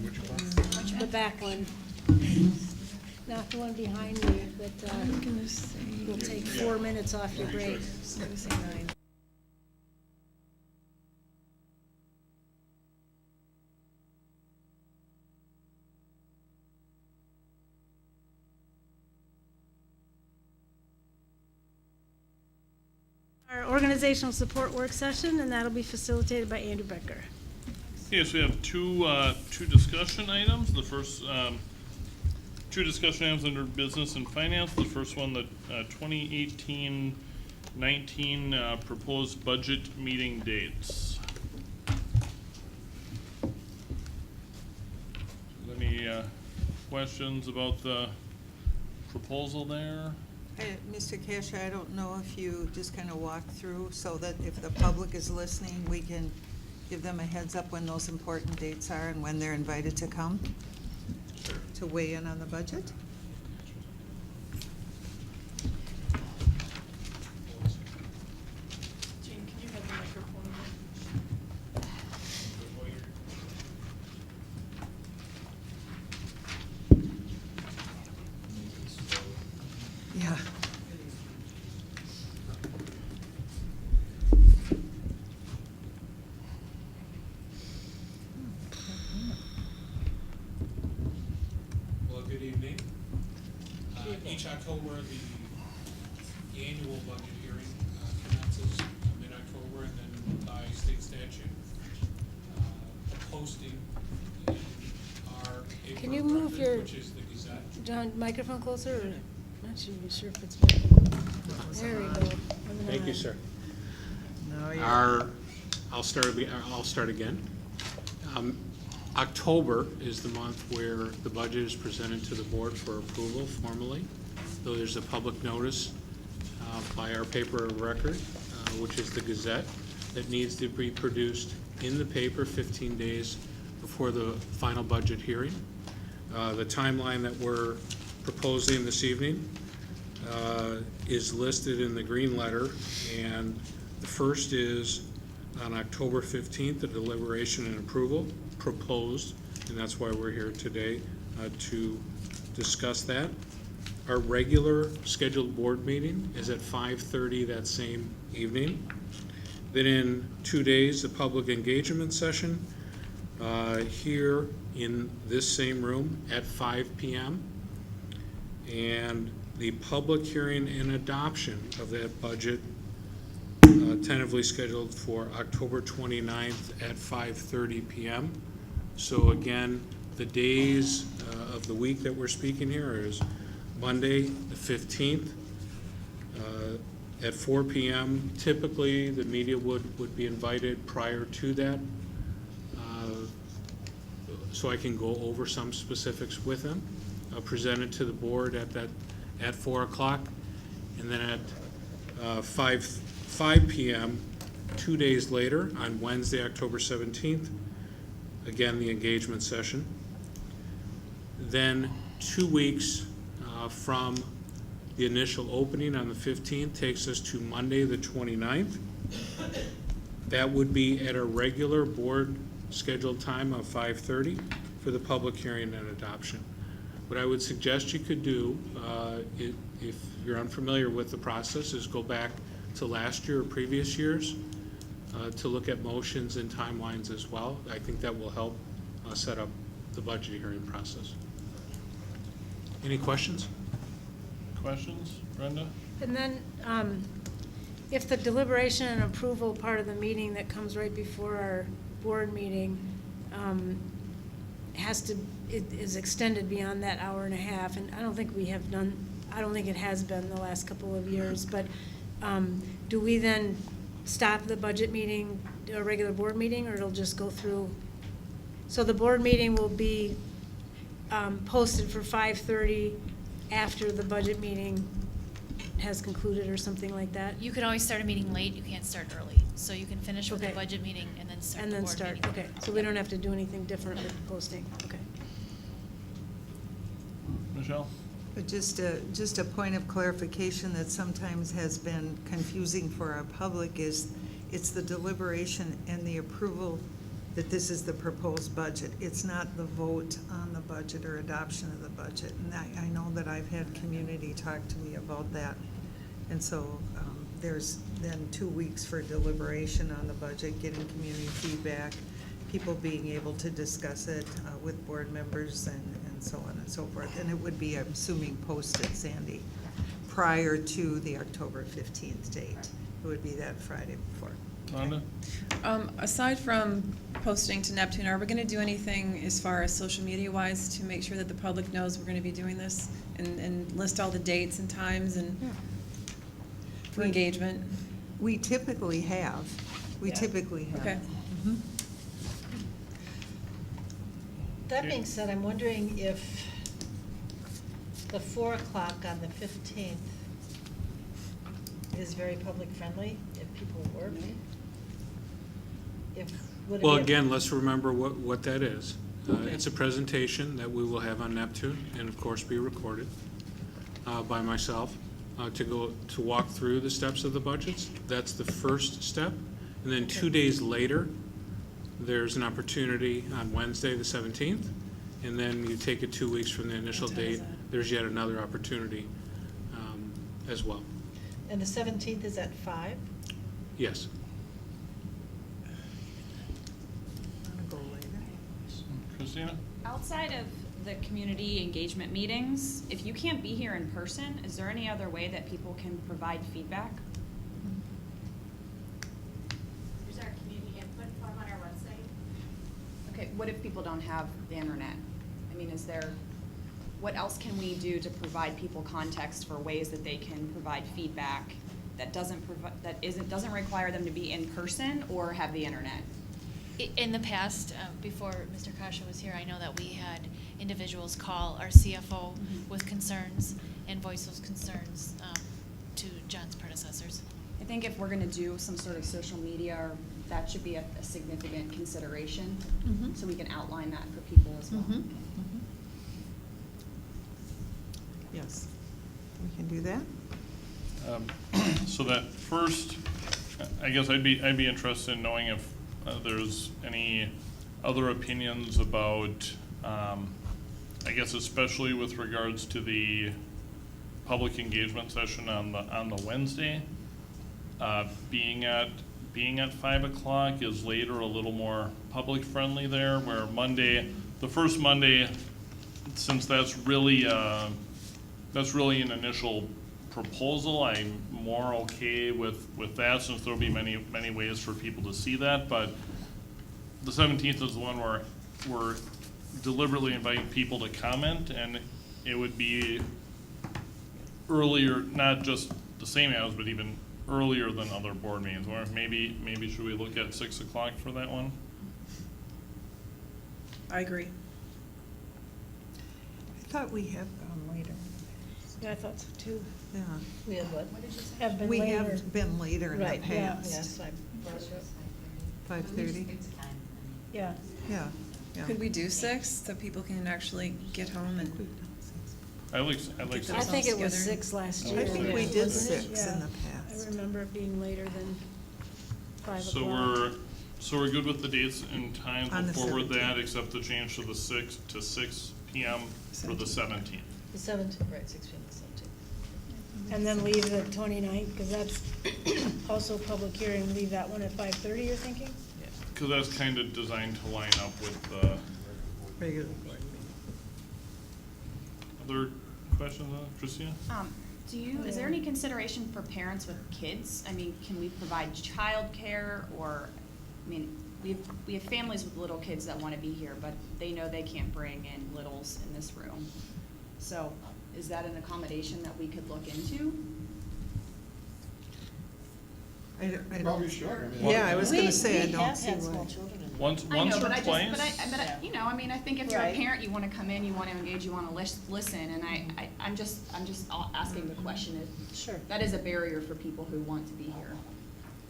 which one? The back one. Not the one behind me, but we'll take 4 minutes off your break. Our organizational support work session, and that'll be facilitated by Andrew Becker. Yes, we have two discussion items. The first, two discussion items under business and finance. The first one, the 2018-19 proposed budget meeting dates. questions about the proposal there? Hey, Mr. Cash, I don't know if you just kind of walk through so that if the public is listening, we can give them a heads up when those important dates are and when they're invited to come to weigh in on the budget? Jean, can you have the microphone? Yeah. Well, good evening. Each October, the annual budget hearing commences mid-October, and then by state statute, posting in our paper Can you of move record, your, which is the Gazette. John, microphone closer, or, I'm not even sure if it's, there we go. Thank you, sir. No, you're. I'll start again. October is the month where the budget is presented to the board for approval formally. So there's a public notice by our paper of record, which is the Gazette, that needs to be produced in the paper 15 days before the final budget hearing. The timeline that we're proposing this evening is listed in the green letter, and the first is on October 15th, the deliberation and approval proposed, and that's why we're here today to discuss that. Our regular scheduled board meeting is at 5:30 that same evening. Then in 2 days, the public engagement session here in this same room at 5 p.m. And the public hearing and adoption of that budget tentatively scheduled for October 29th at 5:30 p.m. So again, the days of the week that we're speaking here is Monday, the 15th, at 4 p.m. Typically, the media would be invited prior to that, so I can go over some specifics with them. Present it to the board at 4 o'clock, and then at 5 p.m. 2 days later, on Wednesday, October 17th, again, the engagement session. Then 2 weeks from the initial opening on the 15th takes us to Monday, the 29th. That would be at a regular board scheduled time of 5:30 for the public hearing and adoption. What I would suggest you could do, if you're unfamiliar with the process, is go back to last year or previous years to look at motions and timelines as well. I think that will help set up the budget hearing process. Any questions? Questions, Brenda? And then, if the deliberation and approval part of the meeting that comes right before our board meeting, is extended beyond that hour and a half, and I don't think it has been the last couple of years, but, do we then stop the budget meeting, a regular board meeting, or it'll just go through? So the board meeting will be, posted for 5:30 after the budget meeting has concluded or something like that? You can always start a meeting late, you can't start early. So you can finish with the Okay. budget meeting and then start And the then board start, meeting. okay, so we don't have to do anything different with posting, okay. Michelle? But just a point of clarification that sometimes has been confusing for our public is, it's the deliberation and the approval that this is the proposed budget. It's not the vote on the budget or adoption of the budget. And I know that I've had community talk to me about that. And so there's then 2 weeks for deliberation on the budget, getting community feedback, people being able to discuss it with board members and so on and so forth. And it would be, I'm assuming, posted, Sandy, prior to the October 15th date. It would be that Friday before. Rhonda? Aside from posting to Neptune, are we going to do anything as far as social media wise to make sure that the public knows we're going to be doing this and list all the dates and times and for engagement? We typically have. We Yeah. typically have. Okay. Mhm. That being said, I'm wondering if the 4 o'clock on the 15th is very public friendly, if people work. Would it Well, be a- again, let's remember what that is. It's a presentation that we will have on Neptune and of course be recorded by myself to walk through the steps of the budgets. That's the first step. And then 2 days later, there's an opportunity on Wednesday, the 17th, and then you take it 2 weeks from the initial date. There's yet another opportunity as well. And the 17th is at 5? Yes. Christina? Outside of the community engagement meetings, if you can't be here in person, is there any other way that people can provide feedback? There's our community input form on our website. Okay, what if people don't have the internet? I mean, what else can we do to provide people context for ways that they can provide feedback that doesn't require them to be in person or have the internet? In the past, before Mr. Kasha was here, I know that we had individuals call our CFO with concerns and voice those concerns to John's predecessors. I think if we're gonna do some sort of social media, that should be a significant consideration, so we can outline that for people as well. Yes, we can do that. So that first, I guess I'd be interested in knowing if there's any other opinions about, I guess especially with regards to the public engagement session on the Wednesday, being at 5 o'clock, is later a little more public friendly there, where Monday, the first Monday, since that's really an initial proposal, I'm more okay with that, since there'll be many ways for people to see that. But the 17th is the one where we're deliberately inviting people to comment, and it would be earlier, not just the same hours, but even earlier than other board meetings. Or maybe should we look at 6 o'clock for that one? I agree. I thought we had later. Yeah, I thought so too. Yeah. We had what? Have been We later. have been later in the Right, yeah, past. yes, I- 5:30? Yeah. Yeah, yeah. Could we do 6 so people can actually get home and? I like I think it was together. 6 last I year. think we did wasn't it? 6 in Yeah. the past. I remember it being later than 5 So o'clock. we're good with the dates and times. On We'll the forward that, 17th. except the change to the 6 p.m. for the 17th. The 17th, right, 6 p.m. the 17th. And then leave the 29th, because that's also a public hearing, leave that one at 5:30, you're thinking? Because that's kind of designed to line up with the Regular board meeting. other questions on it, Christina? Is there any consideration for parents with kids? I mean, can we provide childcare, or, I mean, we have families with little kids that want to be here, but they know they can't bring in littles in this room. So is that an accommodation that we could look into? I don't- Probably should. I mean, Yeah, I was gonna say, I We don't have see had small why. children in there. Once I know, or but twice? you know, I mean, I think if you're a Right. parent, you want to come in, you want to engage, you want to listen, and I'm just asking the question. Sure. That is a barrier for people who want to be here.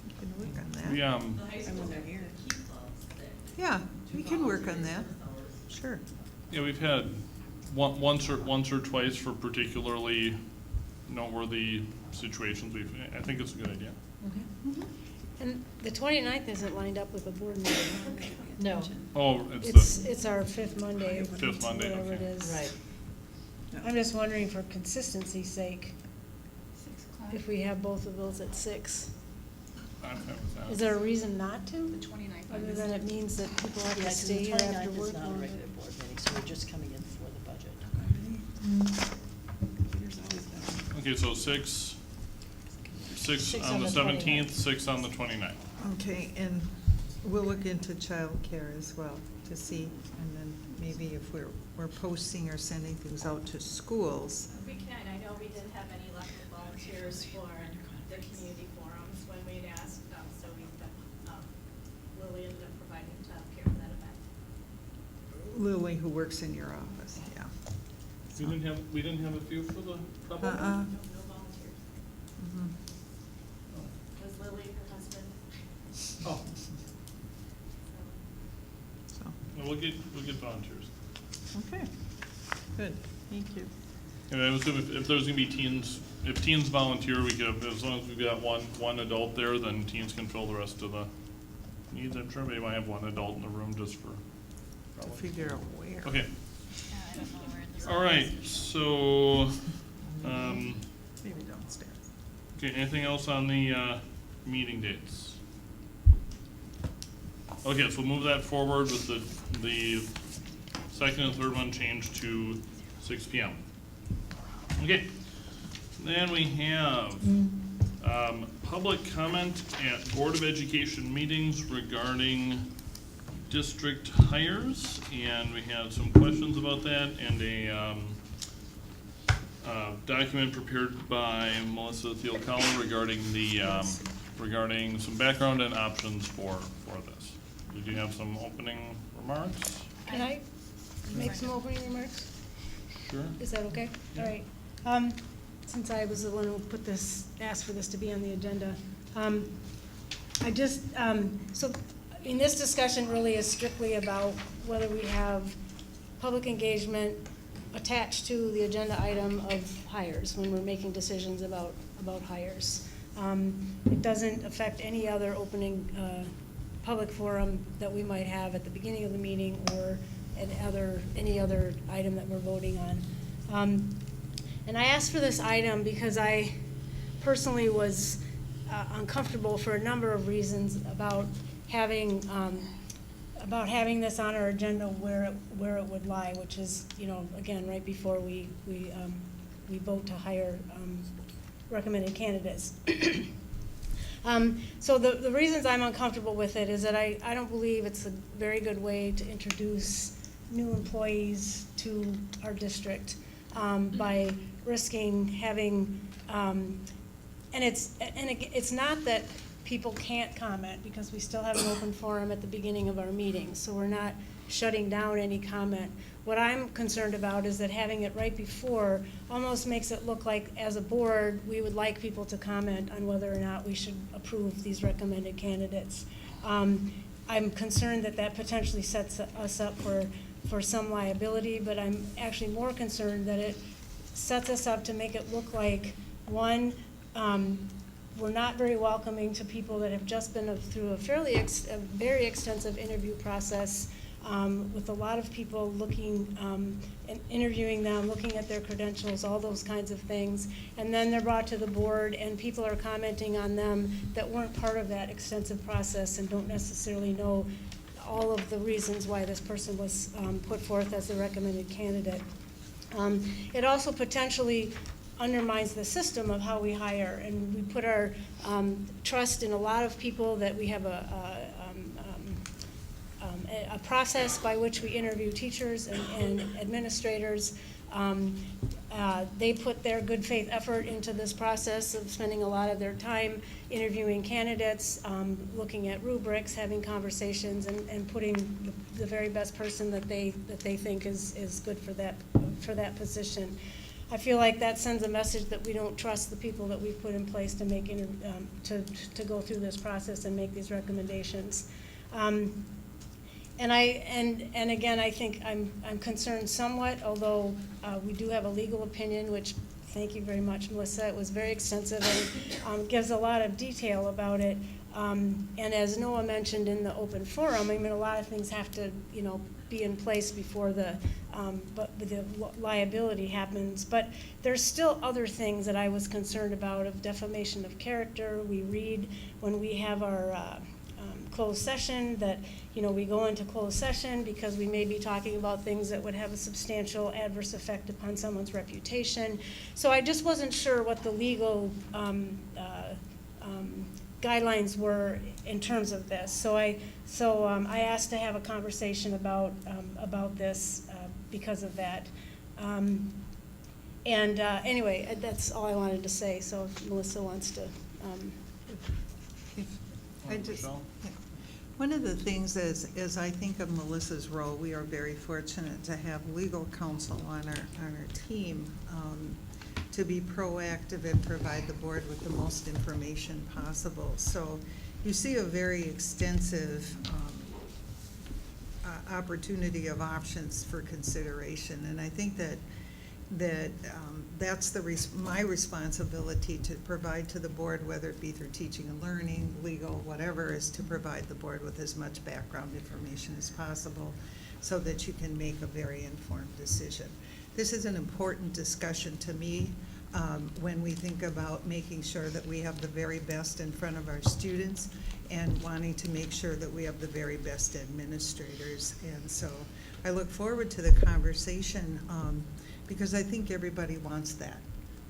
We can work on that. We, I'm here. Yeah, we can work on that. Sure. yeah, we've had once or twice for particularly noteworthy situations. I think it's a good idea. And the 29th isn't lined up with a board meeting. No, Oh, It's our 5th Monday. Fifth Monday, Whatever it okay. is. right. I'm just wondering for consistency's sake, if we have both of those at 6. I'm fine with that. Is there a reason not to? The 29th. Other than it means that people have Yeah, to 'cause stay the here after 29th work is not a longer. regular board meeting, so we're just coming in for the budget. Okay, so six Six on the 17th, 6 on the 29th. Okay, and we'll look into childcare as well to see, and then maybe if we're posting or sending things out to schools. We can, I know we didn't have any luck with volunteers for the community forums when we'd asked, so Lily ended up providing childcare for that event. Lily, who works in your office, yeah. We didn't have a few for the public? No volunteers. Mhm. It was Lily, her husband. Oh, So, well, we'll get volunteers. okay, good, thank you. And I would assume if there's gonna be teens, if teens volunteer, we could, as long as we've got one adult there, then teens can fill the rest of the needs. I'm sure maybe might have one adult in the room just for. To figure out where. Okay, Yeah, I don't know where in this. all right, so, Maybe downstairs. okay, anything else on the, meeting dates? Okay, so we'll move that forward with the second and third one changed to 6 PM. Okay, then we have, public comment at Board of Education meetings regarding district hires, and we had some questions about that, and a, document prepared by Melissa Thiel-Collin regarding the, regarding some background and options for this. Did you have some opening remarks? Can I make some opening remarks? Sure. Is that okay? All right. Since I was the one who asked for this to be on the agenda, I just, so, this discussion really is strictly about whether we have public engagement attached to the agenda item of hires when we're making decisions about hires. It doesn't affect any other opening, public forum that we might have at the beginning of the meeting or any other item that we're voting on. And I asked for this item because I personally was uncomfortable for a number of reasons about having this on our agenda where it would lie, which is, again, right before we vote to hire recommended candidates. So the reasons I'm uncomfortable with it is that I don't believe it's a very good way to introduce new employees to our district by risking having, and it's not that people can't comment, because we still have an open forum at the beginning of our meeting, so we're not shutting down any comment. What I'm concerned about is that having it right before almost makes it look like, as a board, we would like people to comment on whether or not we should approve these recommended candidates. I'm concerned that potentially sets us up for some liability, but I'm actually more concerned that it sets us up to make it look like, one, we're not very welcoming to people that have just been through a very extensive interview process, with a lot of people looking and interviewing them, looking at their credentials, all those kinds of things. And then they're brought to the board and people are commenting on them that weren't part of that extensive process and don't necessarily know all of the reasons why this person was put forth as the recommended candidate. It also potentially undermines the system of how we hire, and we put our trust in a lot of people, that we have a process by which we interview teachers and administrators. They put their good faith effort into this process of spending a lot of their time interviewing candidates, looking at rubrics, having conversations, and putting the very best person that they think is good for that position. I feel like that sends a message that we don't trust the people that we've put in place to make to go through this process and make these recommendations. And again, I think I'm concerned somewhat, although we do have a legal opinion, which, thank you very much, Melissa. It was very extensive and gives a lot of detail about it. And as Noah mentioned in the open forum, I mean, a lot of things have to, be in place before the liability happens. But there's still other things that I was concerned about, of defamation of character. We read when we have our closed session that, we go into closed session because we may be talking about things that would have a substantial adverse effect upon someone's reputation. So I just wasn't sure what the legal guidelines were in terms of this. So I asked to have a conversation about this because of that. Anyway, that's all I wanted to say. So if Melissa wants to. One of the things is I think of Melissa's role, we are very fortunate to have legal counsel on our team to be proactive and provide the board with the most information possible. So you see a very extensive opportunity of options for consideration, and I think that's my responsibility to provide to the board, whether it be through teaching and learning, legal, whatever, is to provide the board with as much background information as possible so that you can make a very informed decision. This is an important discussion to me when we think about making sure that we have the very best in front of our students and wanting to make sure that we have the very best administrators. And so I look forward to the conversation because I think everybody wants that,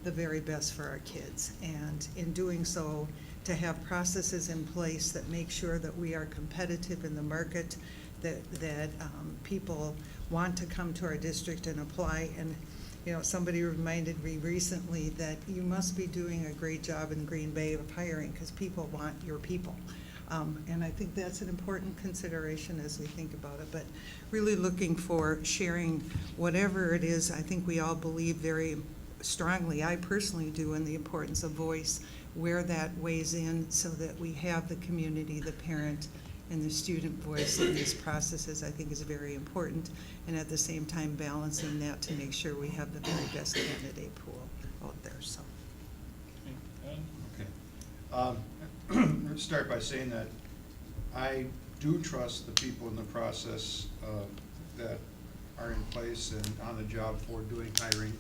the very best for our kids. And in doing so, to have processes in place that make sure that we are competitive in the market, that people want to come to our district and apply. And you know, somebody reminded me recently that you must be doing a great job in Green Bay of hiring because people want your people. And I think that's an important consideration as we think about it. But really looking for sharing whatever it is, I think we all believe very strongly, I personally do, in the importance of voice, where that weighs in so that we have the community, the parent, and the student voice in these processes, I think is very important. And at the same time, balancing that to make sure we have the very best candidate pool out there, so. Okay. Let's start by saying that I do trust the people in the process that are in place and on the job for doing hiring.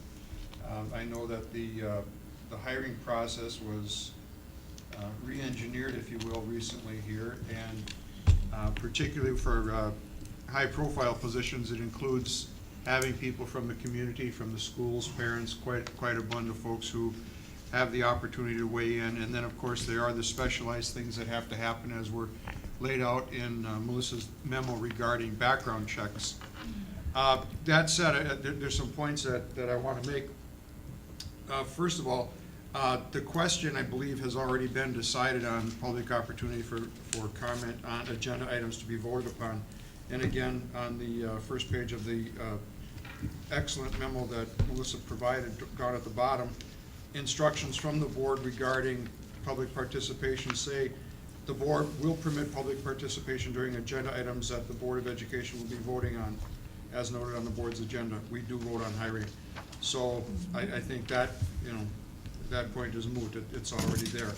I know that the hiring process was re-engineered, if you will, recently here, and particularly for high-profile positions, it includes having people from the community, from the schools, parents, quite a bunch of folks who have the opportunity to weigh in. And then, of course, there are the specialized things that have to happen as were laid out in Melissa's memo regarding background checks. That said, there's some points that I want to make. First of all, the question, I believe, has already been decided on public opportunity for comment on agenda items to be voted upon. And again, on the first page of the excellent memo that Melissa provided down at the bottom, instructions from the board regarding public participation say the board will permit public participation during agenda items that the Board of Education will be voting on, as noted on the board's agenda. We do vote on hiring. So I think that, you know, that point is moot. It's already there.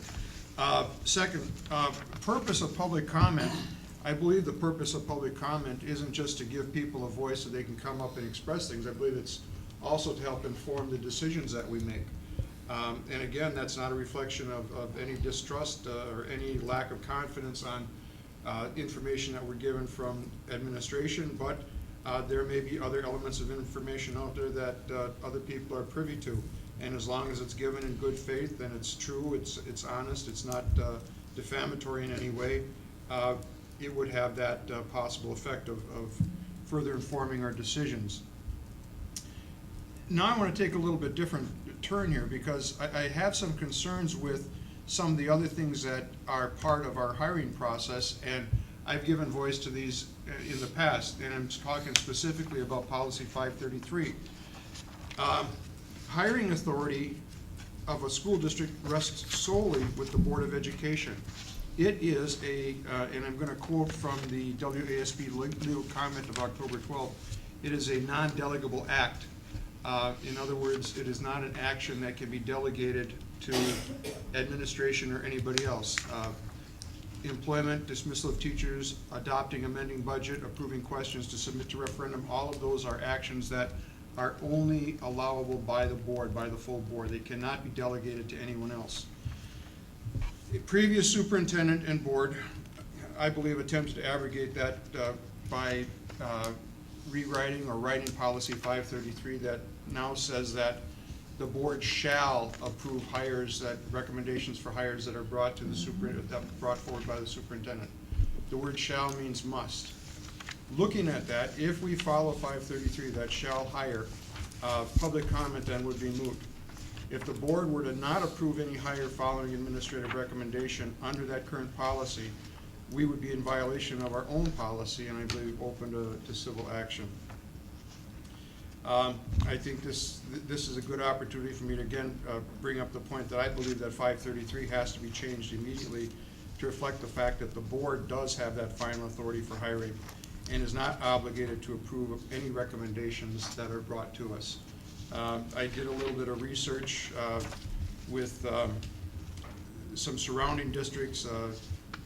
Second, purpose of public comment. I believe the purpose of public comment isn't just to give people a voice so they can come up and express things. I believe it's also to help inform the decisions that we make. And again, that's not a reflection of any distrust or any lack of confidence on information that we're given from administration, but there may be other elements of information out there that other people are privy to. And as long as it's given in good faith and it's true, it's honest, it's not defamatory in any way, it would have that possible effect of further informing our decisions. Now I want to take a little bit different turn here because I have some concerns with some of the other things that are part of our hiring process, and I've given voice to these in the past, and I'm talking specifically about policy 533. Hiring authority of a school district rests solely with the Board of Education. It is a, and I'm going to quote from the WASB legal comment of October 12th, it is a non-delegable act. In other words, it is not an action that can be delegated to administration or anybody else. Employment, dismissal of teachers, adopting, amending budget, approving questions to submit to referendum, all of those are actions that are only allowable by the board, by the full board. They cannot be delegated to anyone else. A previous superintendent and board, I believe, attempted to abrogate that by rewriting or writing policy 533 that now says that the board shall approve hires, that recommendations for hires that are brought to the superintendent, brought forward by the superintendent. The word shall means must. Looking at that, if we follow 533, that shall hire, public comment then would be moot. If the board were to not approve any hire following administrative recommendation under that current policy, we would be in violation of our own policy, and I believe open to civil action. I think this is a good opportunity for me to again bring up the point that I believe that 533 has to be changed immediately to reflect the fact that the board does have that final authority for hiring and is not obligated to approve of any recommendations that are brought to us. I did a little bit of research with some surrounding districts,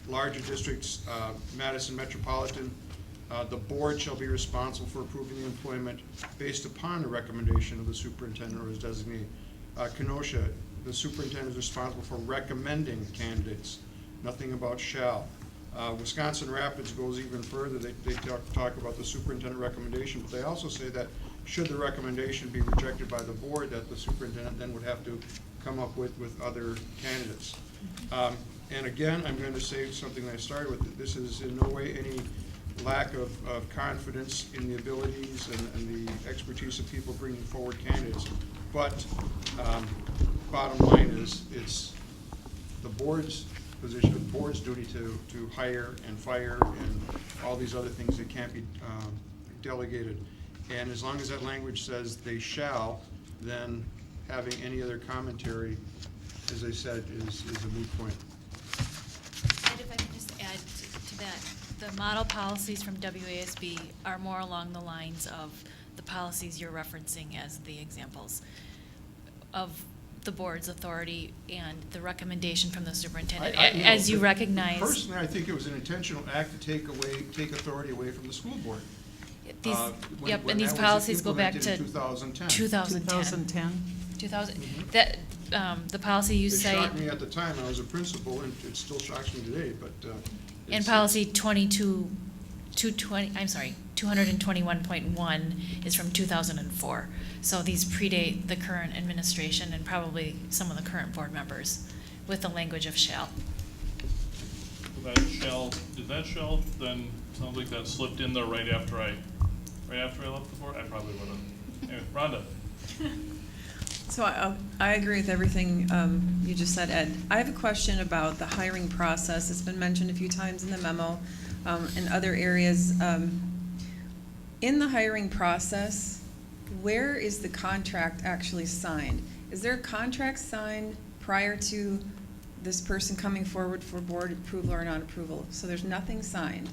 larger districts, Madison Metropolitan. The board shall be responsible for approving the employment based upon the recommendation of the superintendent or his designee. Kenosha, the superintendent is responsible for recommending candidates, nothing about shall. Wisconsin Rapids goes even further. They talk about the superintendent recommendation, but they also say that should the recommendation be rejected by the board, that the superintendent then would have to come up with other candidates. And again, I'm going to say something that I started with. This is in no way any lack of confidence in the abilities and the expertise of people bringing forward candidates. But bottom line is, it's the board's position, the board's duty to hire and fire and all these other things that can't be delegated. And as long as that language says they shall, then having any other commentary, as I said, is a moot point. And if I could just add to that, the model policies from WASB are more along the lines of the policies you're referencing as the examples of the board's authority and the recommendation from the superintendent. As you recognize. Personally, I think it was an intentional act to take authority away from the school board. These, when and these that was policies go back implemented to in 2010. 2010. 2000. Mhm. That the policy you It say. shocked me at the time. I was a principal, and it still shocks me today. But And policy 221.1 is from 2004. So these predate the current administration and probably some of the current board members with the language of shall. Did that shell then, sounds like that slipped in there right after I left the board? I probably would have. Anyway, Rhonda. So I agree with everything you just said, Ed. I have a question about the hiring process. It's been mentioned a few times in the memo and other areas. In the hiring process, where is the contract actually signed? Is there a contract signed prior to this person coming forward for board approval or non-approval? So there's nothing signed.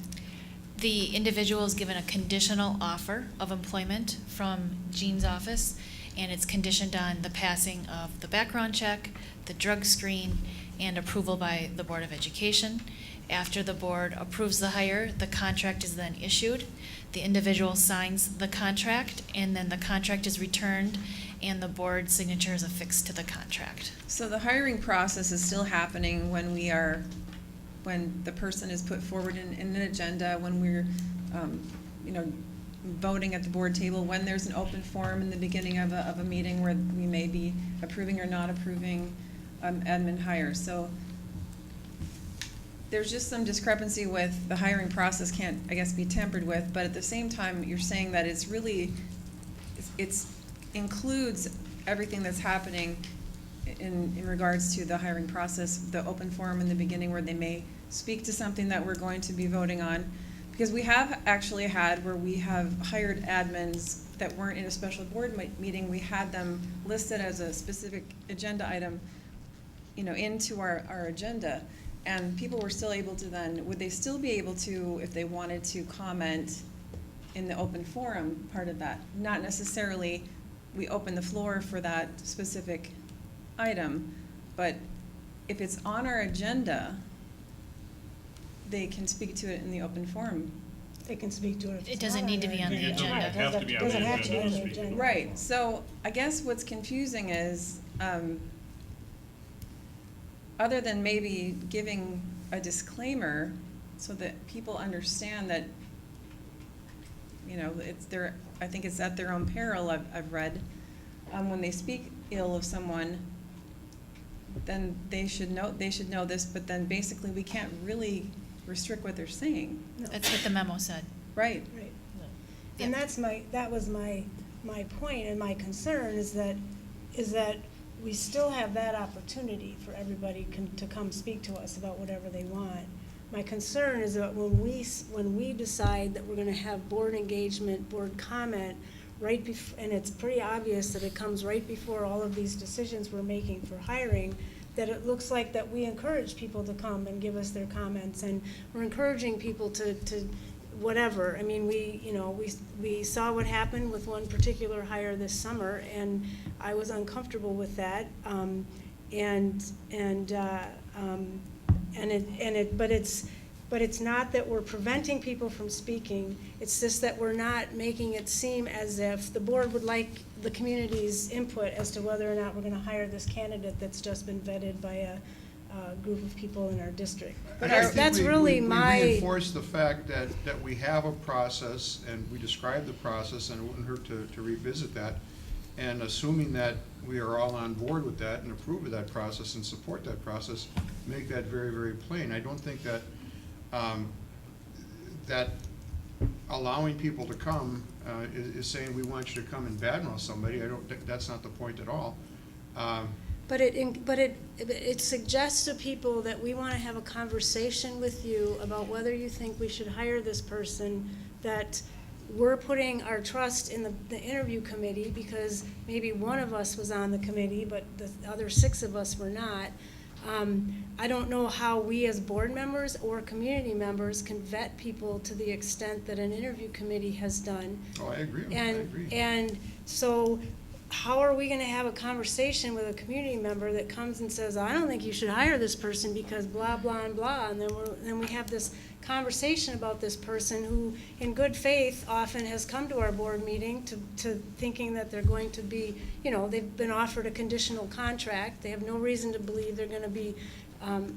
The individual is given a conditional offer of employment from Jean's office, and it's conditioned on the passing of the background check, the drug screen, and approval by the Board of Education. After the board approves the hire, the contract is then issued. The individual signs the contract, and then the contract is returned, and the board signature is affixed to the contract. So the hiring process is still happening when the person is put forward in an agenda, when we're, voting at the board table, when there's an open forum in the beginning of a meeting where we may be approving or not approving admin hires. So there's just some discrepancy with the hiring process can't, I guess, be tampered with, but at the same time, you're saying that it's really, it's includes everything that's happening in regards to the hiring process, the open forum in the beginning where they may speak to something that we're going to be voting on. Because we have actually had where we have hired admins that weren't in a special board meeting, we had them listed as a specific agenda item, into our agenda. And people were still able to then, would they still be able to, if they wanted to comment in the open forum part of that? Not necessarily we open the floor for that specific item, but if it's on our agenda, they can speak to it in the open forum. They can speak to it. It doesn't need to be on the agenda. It doesn't have to be on the agenda. Right, so I guess what's confusing is, other than maybe giving a disclaimer so that people understand that, it's I think it's at their own peril, I've read, when they speak ill of someone, then they should know this, but then basically we can't really restrict what they're saying. No. That's what the memo said. Right. Right. And that was my point and my concern is that we still have that opportunity for everybody to come speak to us about whatever they want. My concern is that when we decide that we're gonna have board engagement, board comment, and it's pretty obvious that it comes right before all of these decisions we're making for hiring, that it looks like that we encourage people to come and give us their comments, and we're encouraging people to whatever. I mean, we saw what happened with one particular hire this summer, and I was uncomfortable with that. But it's not that we're preventing people from speaking, it's just that we're not making it seem as if the board would like the community's input as to whether or not we're gonna hire this candidate that's just been vetted by a group of people in our district. And I think That's we really my. reinforce the fact that we have a process, and we describe the process, and it wouldn't hurt to revisit that. And assuming that we are all on board with that and approve of that process and support that process, make that very, very plain. I don't think that that allowing people to come is saying we want you to come and badmouth somebody. I don't think that's not the point at all. But it suggests to people that we want to have a conversation with you about whether you think we should hire this person, that we're putting our trust in the interview committee because maybe one of us was on the committee, but the other 6 of us were not. I don't know how we as board members or community members can vet people to the extent that an interview committee has done. Oh, I agree. And so how are we gonna have a conversation with a community member that comes and says, I don't think you should hire this person because blah, blah, and blah, and then we have this conversation about this person who, in good faith, often has come to our board meeting to thinking that they're going to be, they've been offered a conditional contract, they have no reason to believe they're gonna be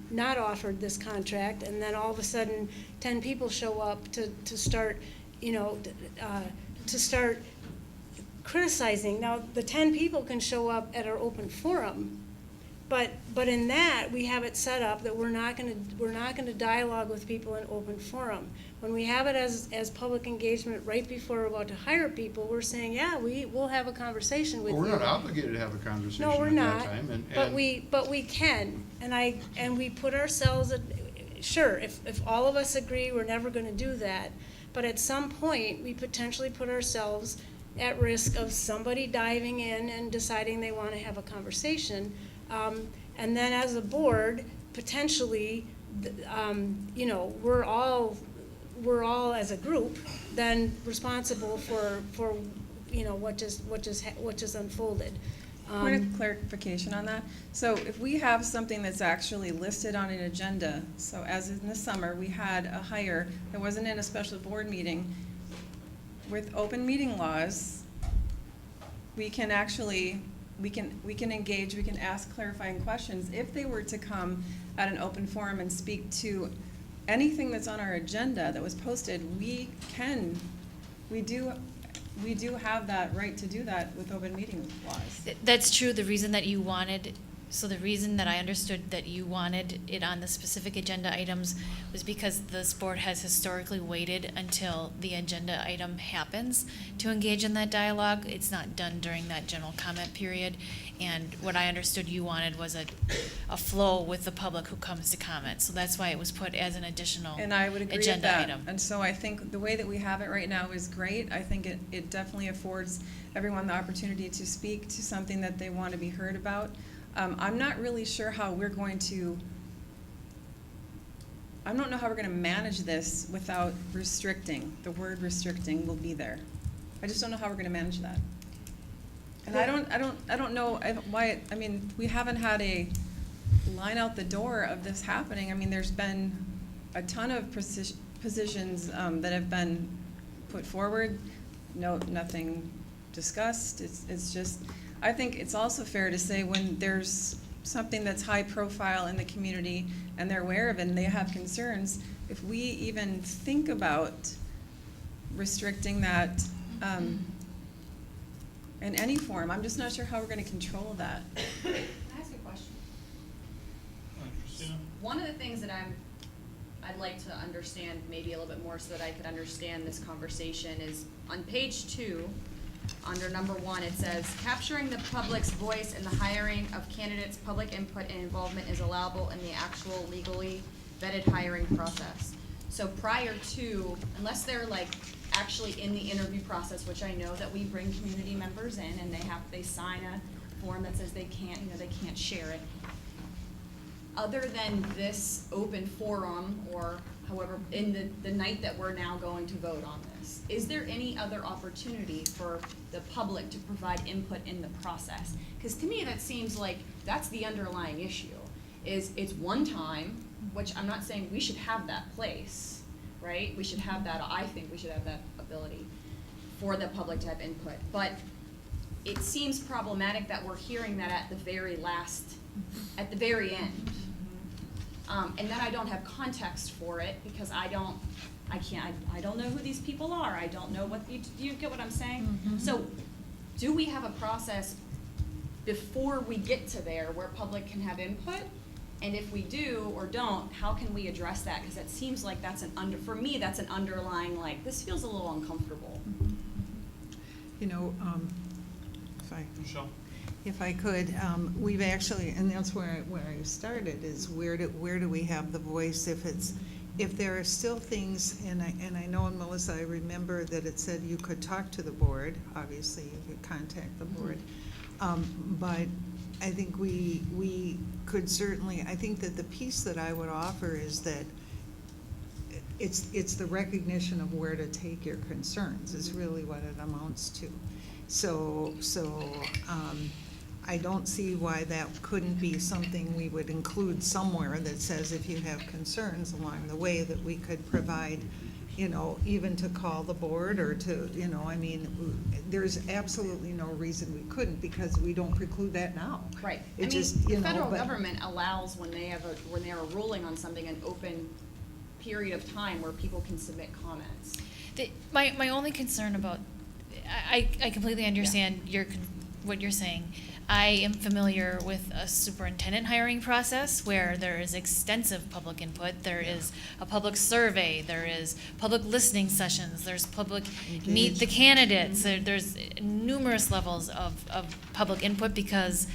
not offered this contract, and then all of a sudden, 10 people show up to start criticizing. Now, the 10 people can show up at our open forum, but in that, we have it set up that we're not gonna dialogue with people in open forum. When we have it as public engagement right before we're about to hire people, we're saying, yeah, we'll have a conversation with you. Well, we're not obligated to have a conversation No, we're at not, that time. but we can, and we put ourselves sure, if all of us agree, we're never gonna do that, but at some point, we potentially put ourselves at risk of somebody diving in and deciding they want to have a conversation. And then as a board, potentially, we're all as a group then responsible for what just unfolded. Point of clarification on that. So if we have something that's actually listed on an agenda, so as in the summer, we had a hire that wasn't in a special board meeting, with open meeting laws, we can actually, we can engage, we can ask clarifying questions. If they were to come at an open forum and speak to anything that's on our agenda that was posted, we do have that right to do that with open meeting laws. That's true. The reason that I understood that you wanted it on the specific agenda items was because this board has historically waited until the agenda item happens to engage in that dialogue. It's not done during that general comment period. And what I understood you wanted was a flow with the public who comes to comment. So that's why it was put as an additional And I would agree with agenda that. item. And so I think the way that we have it right now is great. I think it definitely affords everyone the opportunity to speak to something that they want to be heard about. I'm not really sure how we're going to, I don't know how we're going to manage this without restricting. The word restricting will be there. I just don't know how we're going to manage that. And I don't know why, I mean, we haven't had a line out the door of this happening. I mean, there's been a ton of positions that have been put forward. No, nothing discussed. It's just, I think it's also fair to say when there's something that's high profile in the community and they're aware of it and they have concerns, if we even think about restricting that in any form, I'm just not sure how we're going to control that. Can I ask a question? One of the things that I'd like to understand maybe a little bit more so that I could understand this conversation is on page 2, under number 1, it says, capturing the public's voice in the hiring of candidates, public input and involvement is allowable in the actual legally vetted hiring process. So prior to, unless they're like actually in the interview process, which I know that we bring community members in and they sign a form that says they can't share it. Other than this open forum, or however, in the night that we're now going to vote on this, is there any other opportunity for the public to provide input in the process? Because to me, that seems like that's the underlying issue, is it's one time, which I'm not saying we should have that place, right? We should have that, I think we should have that ability for the public to have input. But it seems problematic that we're hearing that at the very end. And then I don't have context for it because I don't know who these people are. I don't know do you get what I'm saying? Mm-hmm. So do we have a process before we get to there where public can have input? And if we do or don't, how can we address that? Because it seems like for me, that's an underlying, like, this feels a little uncomfortable. You know, Michelle? if I could, we've actually, and that's where I started, is where do we have the voice if there are still things, and I know, and Melissa, I remember that it said you could talk to the board, obviously you could contact the board, but I think we could certainly, I think that the piece that I would offer is that it's the recognition of where to take your concerns is really what it amounts to. So I don't see why that couldn't be something we would include somewhere that says if you have concerns along the way that we could provide, you know, even to call the board or to, you know, I mean, there's absolutely no reason we couldn't because we don't preclude that now. Right. It I just, mean, you the know, federal but- government allows when they're ruling on something, an open period of time where people can submit comments. My only concern about, I completely understand what you're saying. I am familiar with a superintendent hiring process where there is extensive public input. There is a public survey. There is public listening sessions. There's public meet the candidates. There's numerous levels of public input because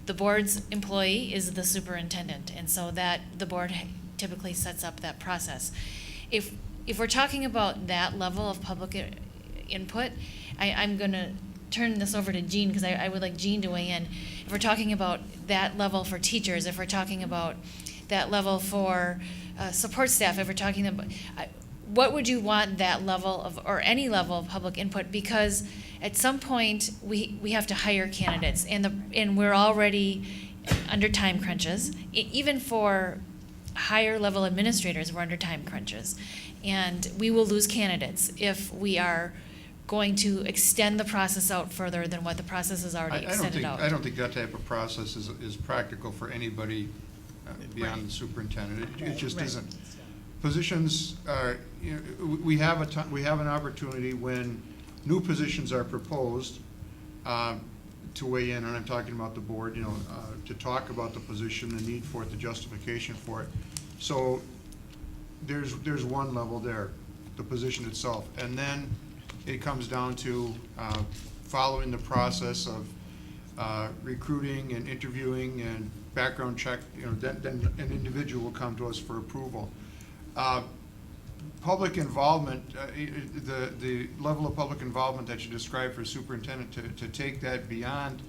the board's employee is the superintendent, and so that the board typically sets up that process. If we're talking about that level of public input, I'm going to turn this over to Jean because I would like Jean to weigh in. If we're talking about that level for teachers, if we're talking about that level for support staff, if we're talking about, what would you want that level of, or any level of public input? Because at some point we have to hire candidates, and we're already under time crunches. Even for higher level administrators, we're under time crunches, and we will lose candidates if we are going to extend the process out further than what the process is already extended out. I don't think that type of process is practical for anybody beyond the superintendent. It just isn't. Positions are, you know, we have an opportunity when new positions are proposed to weigh in, and I'm talking about the board, you know, to talk about the position, the need for it, the justification for it. So there's one level there, the position itself, and then it comes down to following the process of recruiting and interviewing and background check. You know, then an individual will come to us for approval. Public involvement, the level of public involvement that you described for superintendent to take that beyond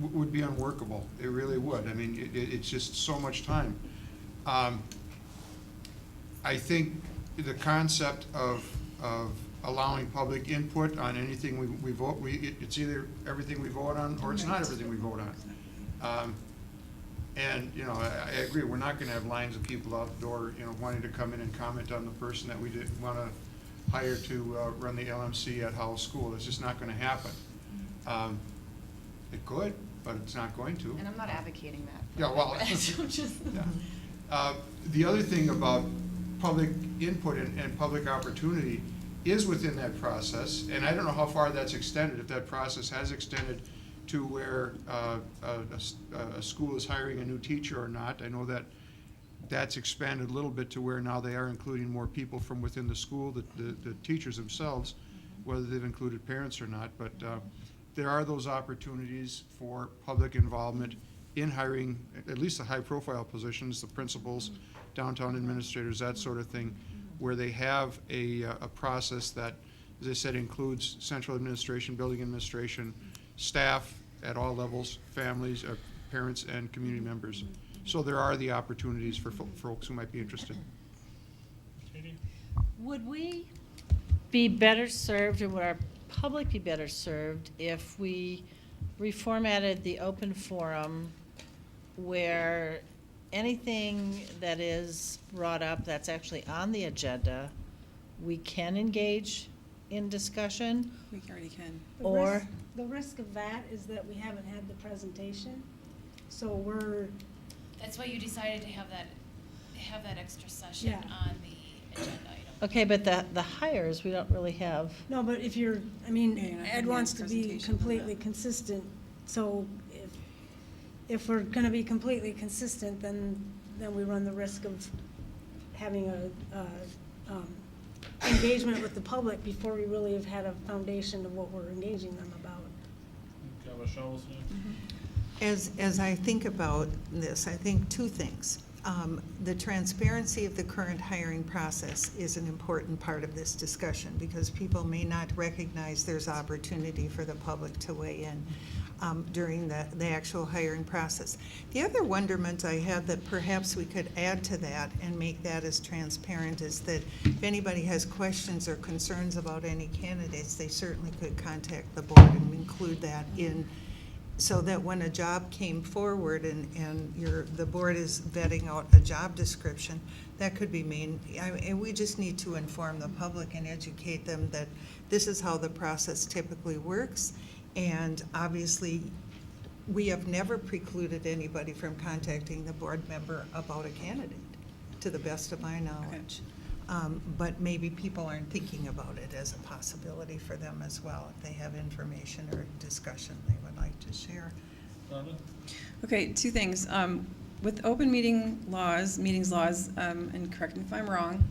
would be unworkable. It really would. I mean, it's just so much time. I think the concept of allowing public input on anything we vote, it's either everything we vote on or it's not everything we vote on. And, you know, I agree, we're not gonna have lines of people out the door, you know, wanting to come in and comment on the person that we didn't wanna hire to run the LMC at Howell School. It's just not gonna happen. It could, but it's not going to. And I'm not advocating that. Yeah, well, yeah. The other thing about public input and public opportunity is within that process, and I don't know how far that's extended, if that process has extended to where a school is hiring a new teacher or not. I know that that's expanded a little bit to where now they are including more people from within the school, the teachers themselves, whether they've included parents or not, but there are those opportunities for public involvement in hiring, at least the high-profile positions, the principals, downtown administrators, that sort of thing, where they have a process that, as I said, includes central administration, building administration, staff at all levels, families, parents, and community members. So there are the opportunities for folks who might be interested. Katie? Would we be better served, or would our public be better served if we reformatted the open forum where anything that is brought up that's actually on the agenda, we can engage in discussion? We already can. Or, The risk of that is that we haven't had the presentation, so we're, That's why you decided to have that extra session Yeah. on the agenda item. okay, but the hires, we don't really have. no, but if you're, I Yeah, mean, you're not Ed having wants a to be presentation on completely that. consistent, so if we're gonna be completely consistent, then we run the risk of having engagement with the public before we really have had a foundation of what we're engaging them about. Okay, Michelle, As I think about this, I think two things. The transparency of the current hiring process is an important part of this discussion because people may not recognize there's opportunity for the public to weigh in during the actual hiring process. The other wonderment I have that perhaps we could add to that and make that as transparent is that if anybody has questions or concerns about any candidates, they certainly could contact the board and include that in, so that when a job came forward and the board is vetting out a job description, that could be mean. And we just need to inform the public and educate them that this is how the process typically works. And obviously, we have never precluded anybody from contacting the board member about a candidate, to the best of my knowledge. But maybe people aren't thinking about it as a possibility for them as well, if they have information or discussion they would like to share. Okay, two things. With open meetings laws, and correct me if I'm wrong,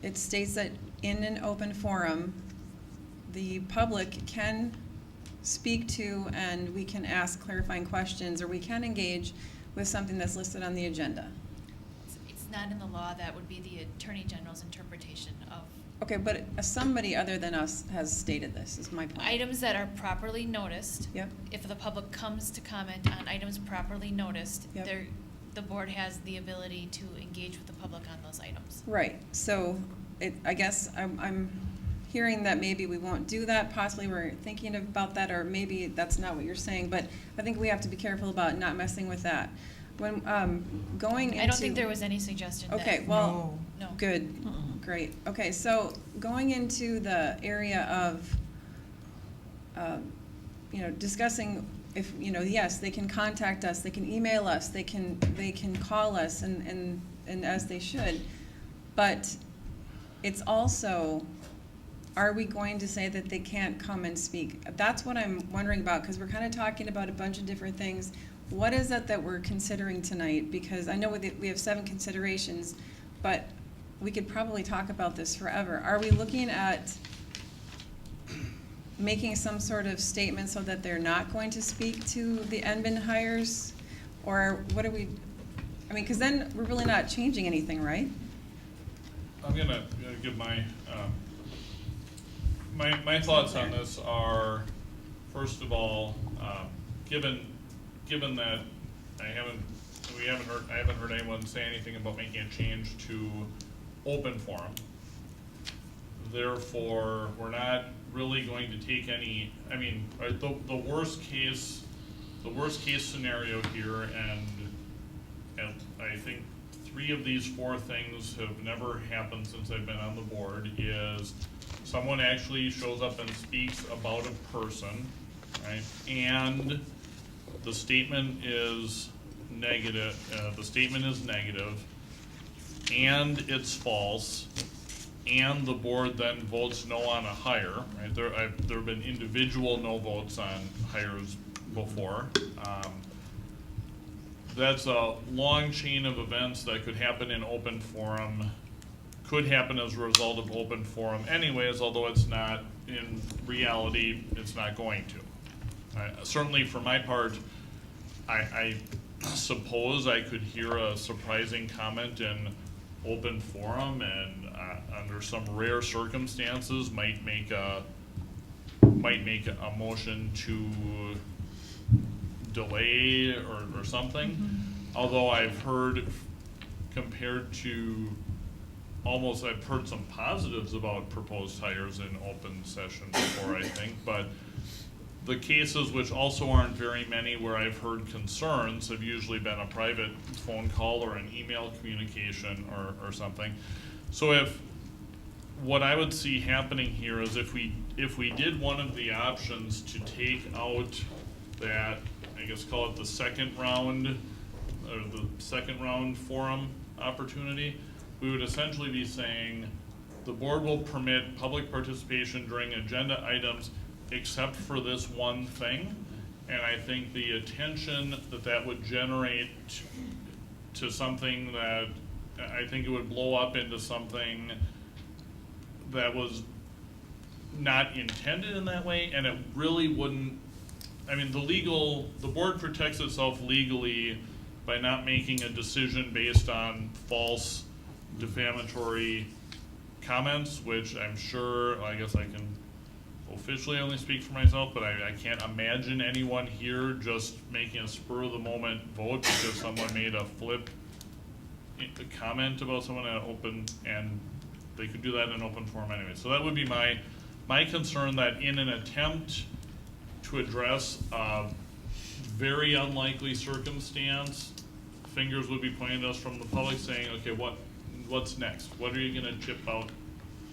it states that in an open forum, the public can speak to and we can ask clarifying questions, or we can engage with something that's listed on the agenda. It's not in the law. That would be the Attorney General's interpretation of Okay, but somebody other than us has stated this, is my point. items that are properly noticed. Yep. If the public comes to comment on items properly noticed, Yep. the board has the ability to engage with the public on those items. Right, so I guess I'm hearing that maybe we won't do that, possibly we're thinking about that, or maybe that's not what you're saying, but I think we have to be careful about not messing with that. When, going into. I don't think there was any suggestion that. Okay, well, No. good, great. Okay, so going into the area of, discussing if, yes, they can contact us, they can email us, they can call us, and as they should. But it's also, are we going to say that they can't come and speak? That's what I'm wondering about, because we're kind of talking about a bunch of different things. What is it that we're considering tonight? Because I know we have 7 considerations, but we could probably talk about this forever. Are we looking at making some sort of statement so that they're not going to speak to the NBIN hires? Or what are we, because then we're really not changing anything, right? I'm gonna give my thoughts on this are, first of all, given that I haven't heard anyone say anything about making a change to open forum. Therefore, we're not really going to take any. The worst case scenario here, and I think 3 of these 4 things have never happened since I've been on the board, is someone actually shows up and speaks about a person, right? And the statement is negative, and it's false, and the board then votes no on a hire, right? There have been individual no votes on hires before. That's a long chain of events that could happen in open forum, could happen as a result of open forum anyways, although it's not, in reality, it's not going to. Certainly for my part, I suppose I could hear a surprising comment in open forum, and under some rare circumstances might make a motion to delay or something. Although I've heard, compared to I've heard some positives about proposed hires in open session before, I think, but the cases, which also aren't very many, where I've heard concerns have usually been a private phone call or an email communication or something. So what I would see happening here is if we did one of the options to take out that, I guess call it the second round, or the second round forum opportunity, we would essentially be saying the board will permit public participation during agenda items except for this one thing. And I think the attention that would generate to something that, I think it would blow up into something that was not intended in that way, and it really wouldn't, I mean, the board protects itself legally by not making a decision based on false defamatory comments, which I'm sure, I guess I can officially only speak for myself, but I can't imagine anyone here just making a spur of the moment vote because someone made a comment about someone at open, and they could do that in an open forum anyway. So that would be my concern, that in an attempt to address a very unlikely circumstance, fingers would be pointed at us from the public saying, okay, what's next? What are you gonna chip out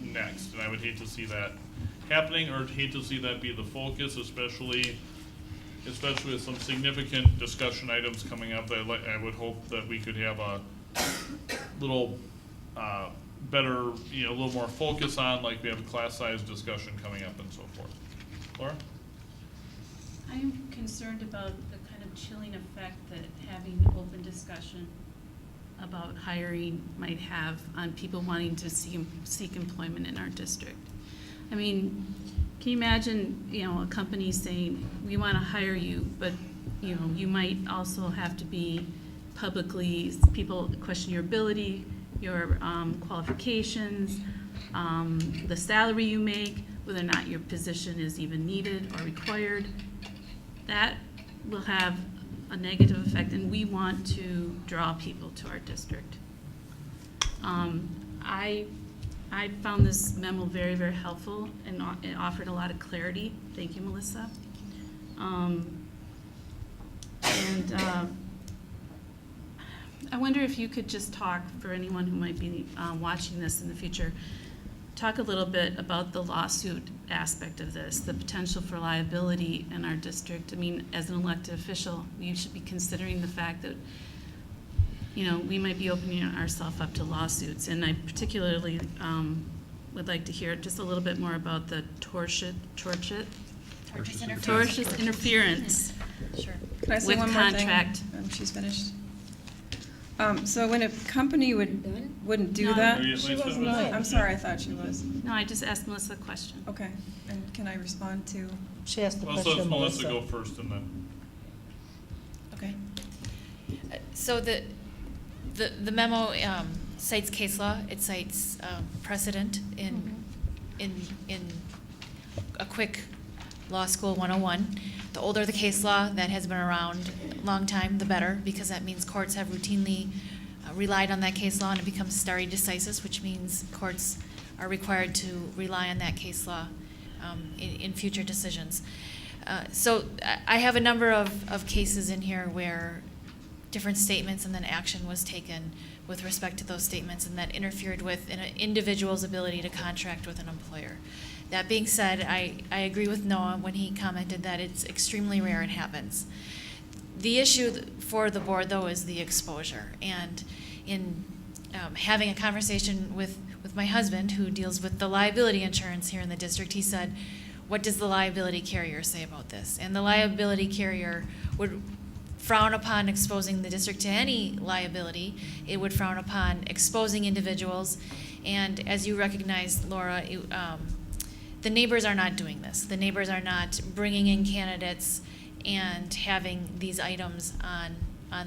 next? And I would hate to see that happening, or hate to see that be the focus, especially with some significant discussion items coming up that I would hope that we could have a little better, a little more focus on, like we have a class size discussion coming up and so forth. Laura? I'm concerned about the kind of chilling effect that having open discussion about hiring might have on people wanting to seek employment in our district. I mean, can you imagine, a company saying, we want to hire you, but, you might also have to be publicly, people question your ability, your qualifications, the salary you make, whether or not your position is even needed or required. That will have a negative effect, and we want to draw people to our district. I found this memo very, very helpful, and it offered a lot of clarity. Thank you, Melissa. I wonder if you could just talk, for anyone who might be watching this in the future, talk a little bit about the lawsuit aspect of this, the potential for liability in our district. I mean, as an elected official, you should be considering the fact that, we might be opening ourselves up to lawsuits. And I particularly would like to hear just a little bit more about the tortious interference. Sure. Can I say With one more contract. thing? She's finished. So when a company wouldn't do No. that. She wasn't. I'm sorry, I thought she was. No, I just asked Melissa a question. Okay, and can I respond to? She asked the Well, so question, let's Melissa Melissa. go first and then. Okay. So the memo cites case law. It cites precedent in a quick law school 101. The older the case law that has been around a long time, the better, because that means courts have routinely relied on that case law, and it becomes stare decisis, which means courts are required to rely on that case law in future decisions. So I have a number of cases in here where different statements and then action was taken with respect to those statements, and that interfered with an individual's ability to contract with an employer. That being said, I agree with Noah when he commented that it's extremely rare it happens. The issue for the board, though, is the exposure. And in having a conversation with my husband, who deals with the liability insurance here in the district, he said, what does the liability carrier say about this? And the liability carrier would frown upon exposing the district to any liability. It would frown upon exposing individuals. And as you recognize, Laura, the neighbors are not doing this. The neighbors are not bringing in candidates and having these items on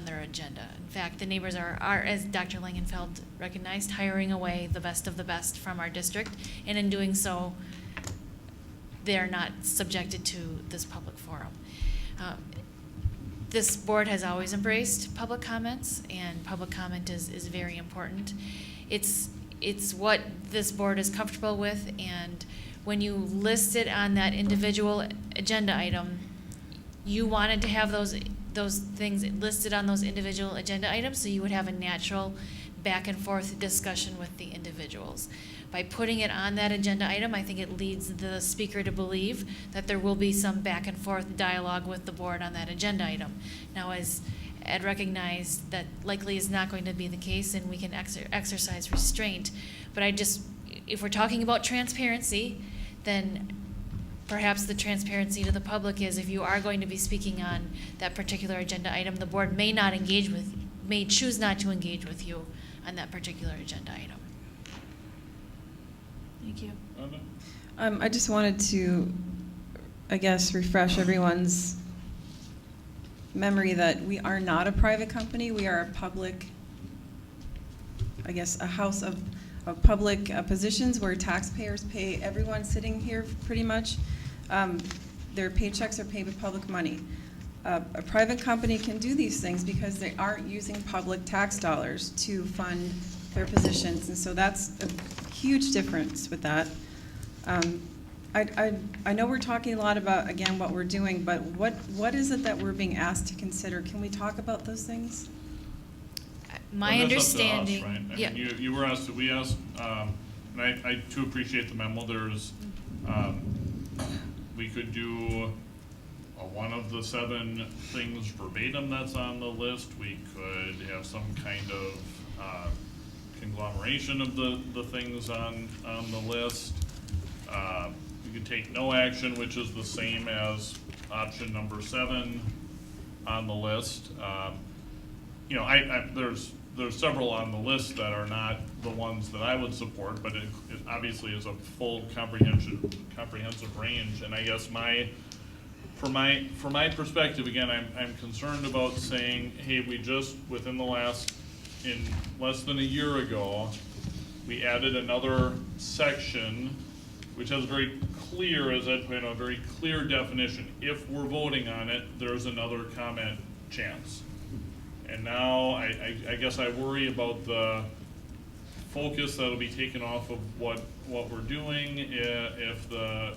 their agenda. In fact, the neighbors are, as Dr. Langenfeld recognized, hiring away the best of the best from our district, and in doing so, they are not subjected to this public forum. This board has always embraced public comments, and public comment is very important. It's what this board is comfortable with, and when you list it on that individual agenda item, you wanted to have those things listed on those individual agenda items, so you would have a natural back and forth discussion with the individuals. By putting it on that agenda item, I think it leads the speaker to believe that there will be some back and forth dialogue with the board on that agenda item. Now, as Ed recognized, that likely is not going to be the case, and we can exercise restraint. But if we're talking about transparency, then perhaps the transparency to the public is, if you are going to be speaking on that particular agenda item, the board may choose not to engage with you on that particular agenda item. Thank you. I just wanted to, I guess, refresh everyone's memory that we are not a private company. We are a public, I guess, a house of public positions where taxpayers pay everyone sitting here pretty much. Their paychecks are paid with public money. A private company can do these things because they aren't using public tax dollars to fund their positions, and so that's a huge difference with that. I know we're talking a lot about, again, what we're doing, but what is it that we're being asked to consider? Can we talk about those things? My understanding, Right? I yeah. mean, you were asked, we asked, and I too appreciate the memo. There's, we could do one of the 7 things verbatim that's on the list. We could have some kind of conglomeration of the things on the list. We could take no action, which is the same as option number 7 on the list. You know, there's several on the list that are not the ones that I would support, but it obviously is a full comprehensive range. And I guess from my perspective, again, I'm concerned about saying, hey, we just in less than a year ago, we added another section which has very clear, as Ed pointed out, a very clear definition. If we're voting on it, there's another comment chance. And now I guess I worry about the focus that'll be taken off of what we're doing if a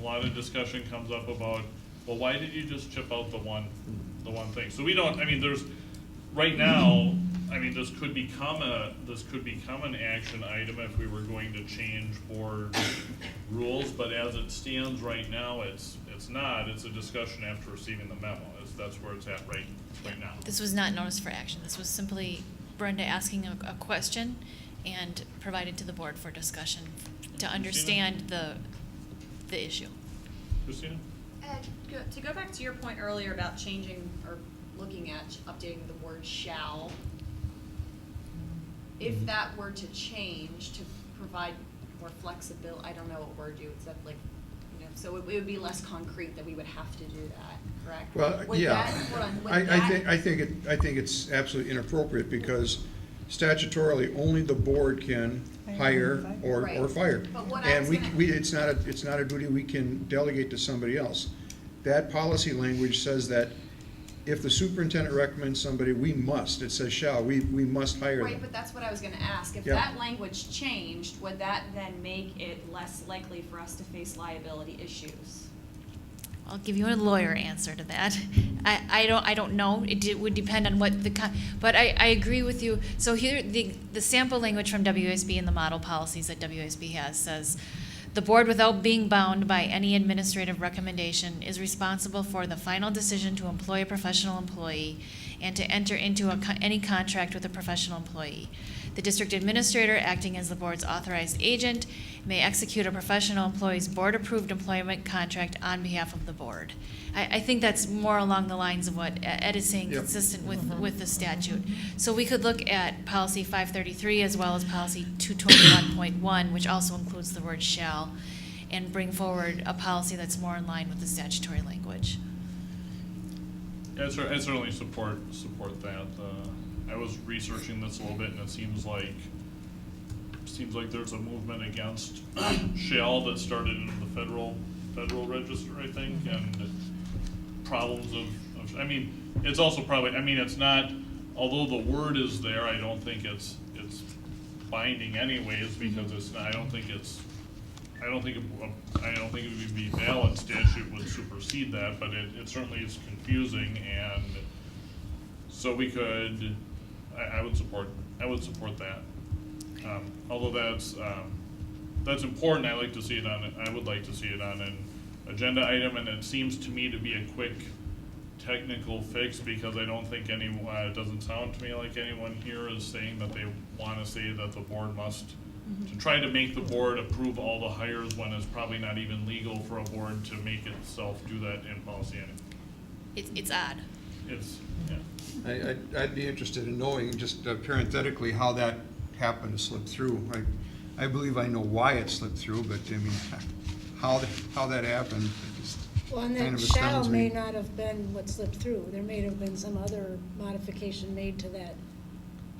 lot of discussion comes up about, well, why did you just chip out the one thing? So we don't, I mean, right now, I mean, this could become an action item if we were going to change board rules, but as it stands right now, it's not. It's a discussion after receiving the memo. That's where it's at right now. This was not notice for action. This was simply Brenda asking a question and provided to the board for discussion to understand the issue. Christina? To go back to your point earlier about changing or looking at updating the word shall, if that were to change to provide more flexibility, I don't know what word you would say, like, you know, so it would be less concrete that we would have to do that, correct? Well, Would yeah. that- hold on, would I that- think it's absolutely inappropriate because statutorily, only the board can hire or Right. fire. But what I And was gonna- it's not a duty we can delegate to somebody else. That policy language says that if the superintendent recommends somebody, we must, it says shall, we must hire them. Right, but that's what I was gonna ask. If Yeah. that language changed, would that then make it less likely for us to face liability issues? I'll give you a lawyer answer to that. I don't know. It would depend on what but I agree with you. So here, the sample language from WSB and the model policies that WSB has says, the board, without being bound by any administrative recommendation, is responsible for the final decision to employ a professional employee and to enter into any contract with a professional employee. The district administrator, acting as the board's authorized agent, may execute a professional employee's board-approved employment contract on behalf of the board. I think that's more along the lines of what Ed is saying, Yep. consistent with the statute. So we could look at policy 533 as well as policy 221.1, which also includes the word shall, and bring forward a policy that's more in line with the statutory language. Yeah, I certainly support that. I was researching this a little bit, and it seems like there's a movement against shall that started in the federal register, I think, and problems of, I mean, it's also probably, I mean, it's not, although the word is there, I don't think it's binding anyways, because it's not, I don't think it would be valid statute would supersede that, but it certainly is confusing, and so we could, I would support that. Although that's important, I would like to see it on an agenda item, and it seems to me to be a quick technical fix, because I don't think anyone, it doesn't sound to me like anyone here is saying that they want to say that the board must, to try to make the board approve all the hires when it's probably not even legal for a board to make itself do that in policy anyway. It's odd. It's, yeah. I'd be interested in knowing, just parenthetically, how that happened to slip through. I believe I know why it slipped through, but I mean, how that happened, it just Well, and kind that of shall astounds may me. not have been what slipped through. There may have been some other modification made to that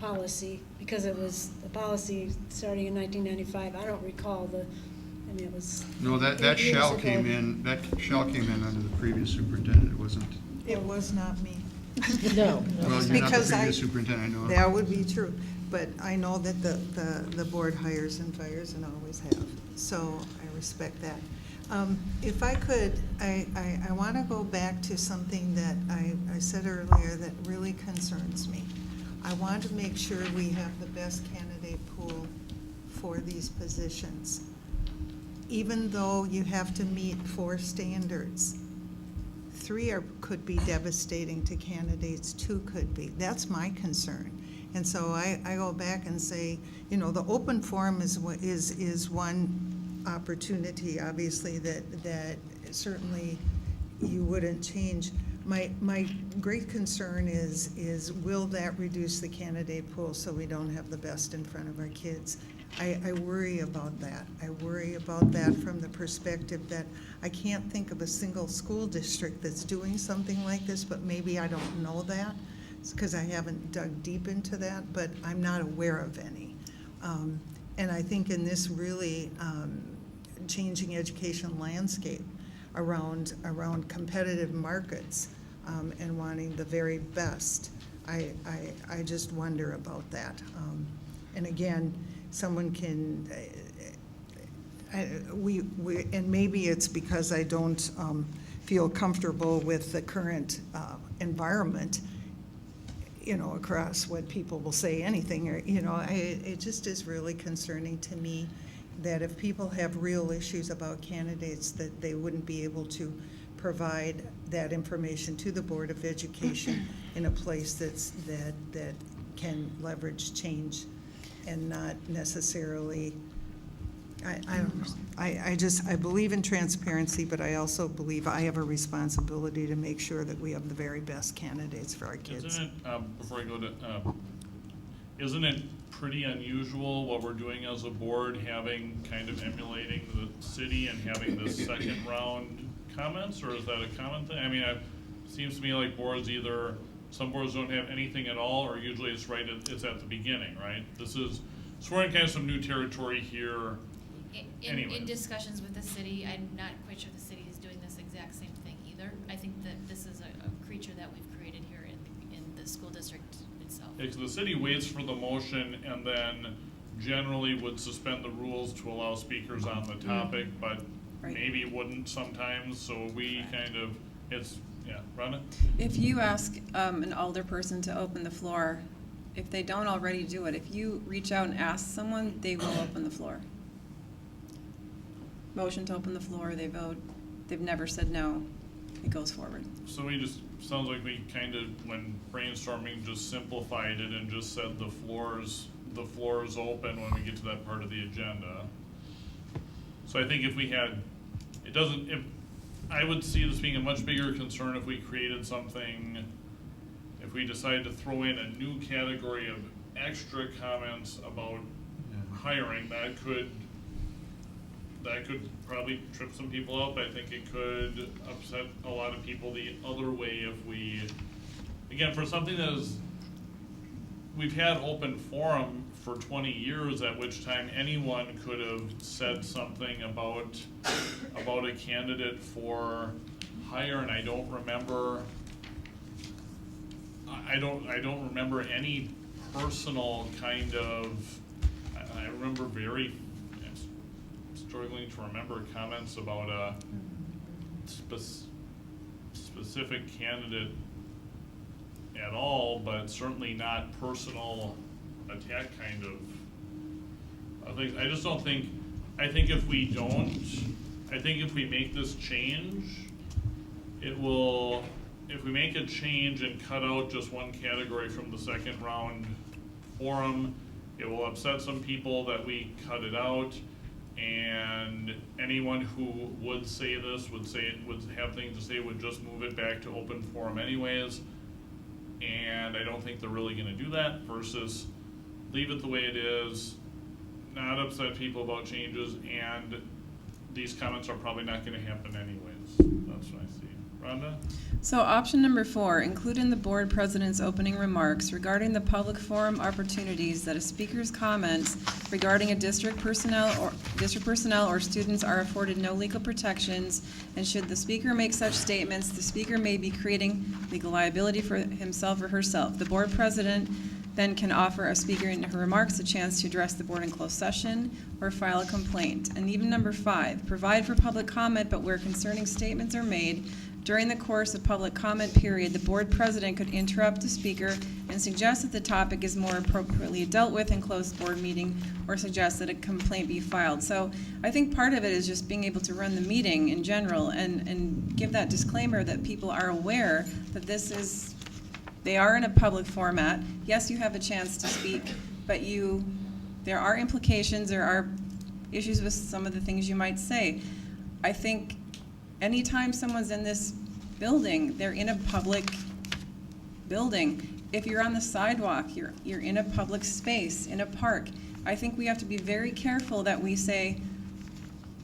policy, because it was a policy starting in 1995. I don't recall it was. No, that 8 years shall ago. came in under the previous superintendent, it wasn't. It was not me. No. Well, you're not the Because previous superintendent, I know. that would be true, but I know that the board hires and fires and always have, so I respect that. If I could, I want to go back to something that I said earlier that really concerns me. I want to make sure we have the best candidate pool for these positions. Even though you have to meet 4 standards, 3 could be devastating to candidates, 2 could be. That's my concern. And so I go back and say, you know, the open forum is one opportunity, obviously, that certainly you wouldn't change. My great concern is will that reduce the candidate pool so we don't have the best in front of our kids? I worry about that. I worry about that from the perspective that I can't think of a single school district that's doing something like this, but maybe I don't know that. It's because I haven't dug deep into that, but I'm not aware of any. And I think in this really changing education landscape around competitive markets and wanting the very best, I just wonder about that. And again, someone can, and maybe it's because I don't feel comfortable with the current environment, you know, across what people will say anything, or, you know, it just is really concerning to me that if people have real issues about candidates, that they wouldn't be able to provide that information to the Board of Education in a place that can leverage change and not necessarily, I don't know. I believe in transparency, but I also believe I have a responsibility to make sure that we have the very best candidates for our kids. Isn't it, before I go to, isn't it pretty unusual what we're doing as a board, having, kind of emulating the city and having the second round comments, or is that a common thing? I mean, it seems to me like boards either, some boards don't have anything at all, or usually it's right, it's at the beginning, right? So we're in kind of some new territory here. In discussions with the city, I'm not quite sure the city is doing this exact same thing either. I think that this is a creature that we've created here in the school district itself. Yeah, 'cause the city waits for the motion and then generally would suspend the rules to allow speakers on the topic, but maybe wouldn't sometimes, so we kind of, run it. If you ask an older person to open the floor, if they don't already do it, if you reach out and ask someone, they will open the floor. Motion to open the floor, they vote. They've never said no. It goes forward. So sounds like we kind of, when brainstorming, just simplified it and just said the floor is open when we get to that part of the agenda. So I think if we had, I would see this being a much bigger concern if we created something, if we decided to throw in a new category of extra comments about hiring, that could that could probably trip some people up. I think it could upset a lot of people the other way if we, again, for something that is, we've had open forum for 20 years, at which time anyone could have said something about a candidate for hire, and I don't remember any personal kind of, I remember struggling to remember comments about a specific candidate at all, but certainly not personal attack kind of things. I just don't think, I think if we make this change, it will, if we make a change and cut out just one category from the second round forum, it will upset some people that we cut it out, and anyone who would say this, would have things to say, would just move it back to open forum anyways, and I don't think they're really gonna do that, versus leave it the way it is, not upset people about changes, and these comments are probably not gonna happen anyways. That's what I see. Rhonda? So option number 4, include in the board president's opening remarks regarding the public forum opportunities that a speaker's comments regarding a district personnel or students are afforded no legal protections, and should the speaker make such statements, the speaker may be creating legal liability for himself or herself. The board president then can offer a speaker in her remarks a chance to address the board in closed session or file a complaint. And even number 5, provide for public comment, but where concerning statements are made during the course of public comment period, the board president could interrupt the speaker and suggest that the topic is more appropriately dealt with in closed board meeting, or suggest that a complaint be filed. So I think part of it is just being able to run the meeting in general and give that disclaimer that people are aware that they are in a public format. Yes, you have a chance to speak, but there are implications, there are issues with some of the things you might say. I think anytime someone's in this building, they're in a public building. If you're on the sidewalk, you're in a public space, in a park. I think we have to be very careful that we say,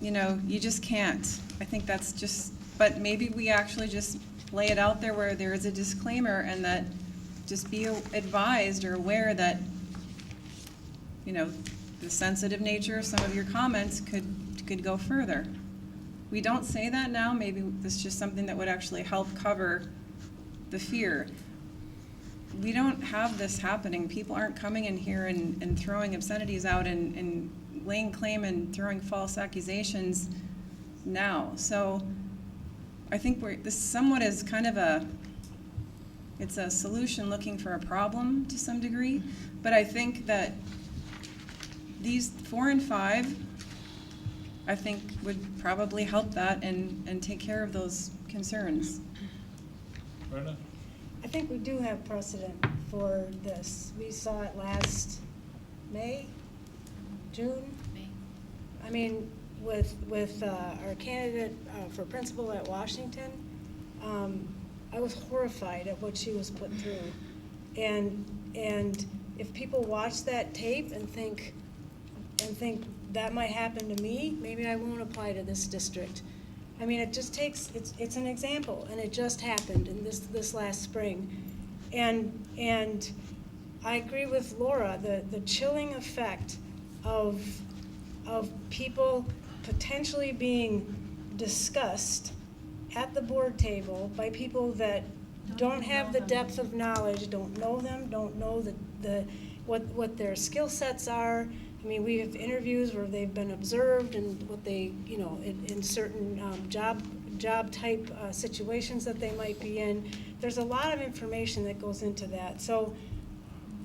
you just can't. I think that's just, but maybe we actually just lay it out there where there is a disclaimer, and that just be advised or aware that, the sensitive nature of some of your comments could go further. We don't say that now. Maybe this is just something that would actually help cover the fear. We don't have this happening. People aren't coming in here and throwing obscenities out and laying claim and throwing false accusations now. So I think this somewhat is kind of it's a solution looking for a problem to some degree, but I think that these 4 and 5, I think, would probably help that and take care of those concerns. Brenda? I think we do have precedent for this. We saw it last June? May. I mean, with our candidate for principal at Washington, I was horrified at what she was put through. And if people watch that tape and think that might happen to me, maybe I won't apply to this district. I mean, it just takes, it's an example, and it just happened in this last spring. And I agree with Laura, the chilling effect of people potentially being discussed at the board table by people that don't have the depth of knowledge, don't know them, don't know what their skill sets are. I mean, we have interviews where they've been observed and what they, in certain job type situations that they might be in. There's a lot of information that goes into that. So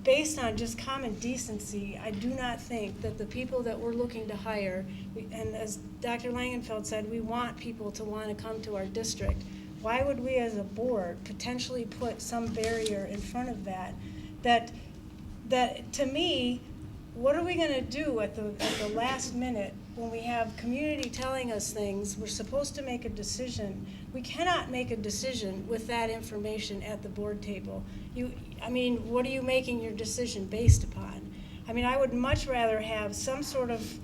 based on just common decency, I do not think that the people that we're looking to hire, and as Dr. Langenfeld said, we want people to want to come to our district. Why would we as a board potentially put some barrier in front of that? That to me, what are we going to do at the last minute when we have community telling us things? We're supposed to make a decision. We cannot make a decision with that information at the board table. What are you making your decision based upon? I mean, I would much rather have some sort of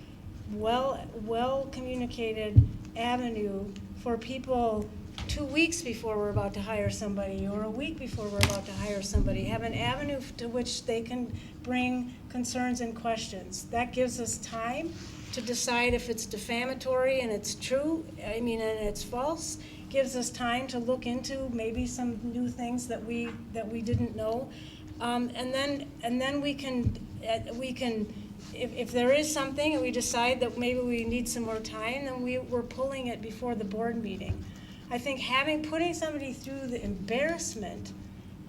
well communicated avenue for people 2 weeks before we're about to hire somebody, or a week before we're about to hire somebody. Have an avenue to which they can bring concerns and questions. That gives us time to decide if it's defamatory and it's true, and it's false. Gives us time to look into maybe some new things that we didn't know, and then we can if there is something and we decide that maybe we need some more time, then we're pulling it before the board meeting. I think putting somebody through the embarrassment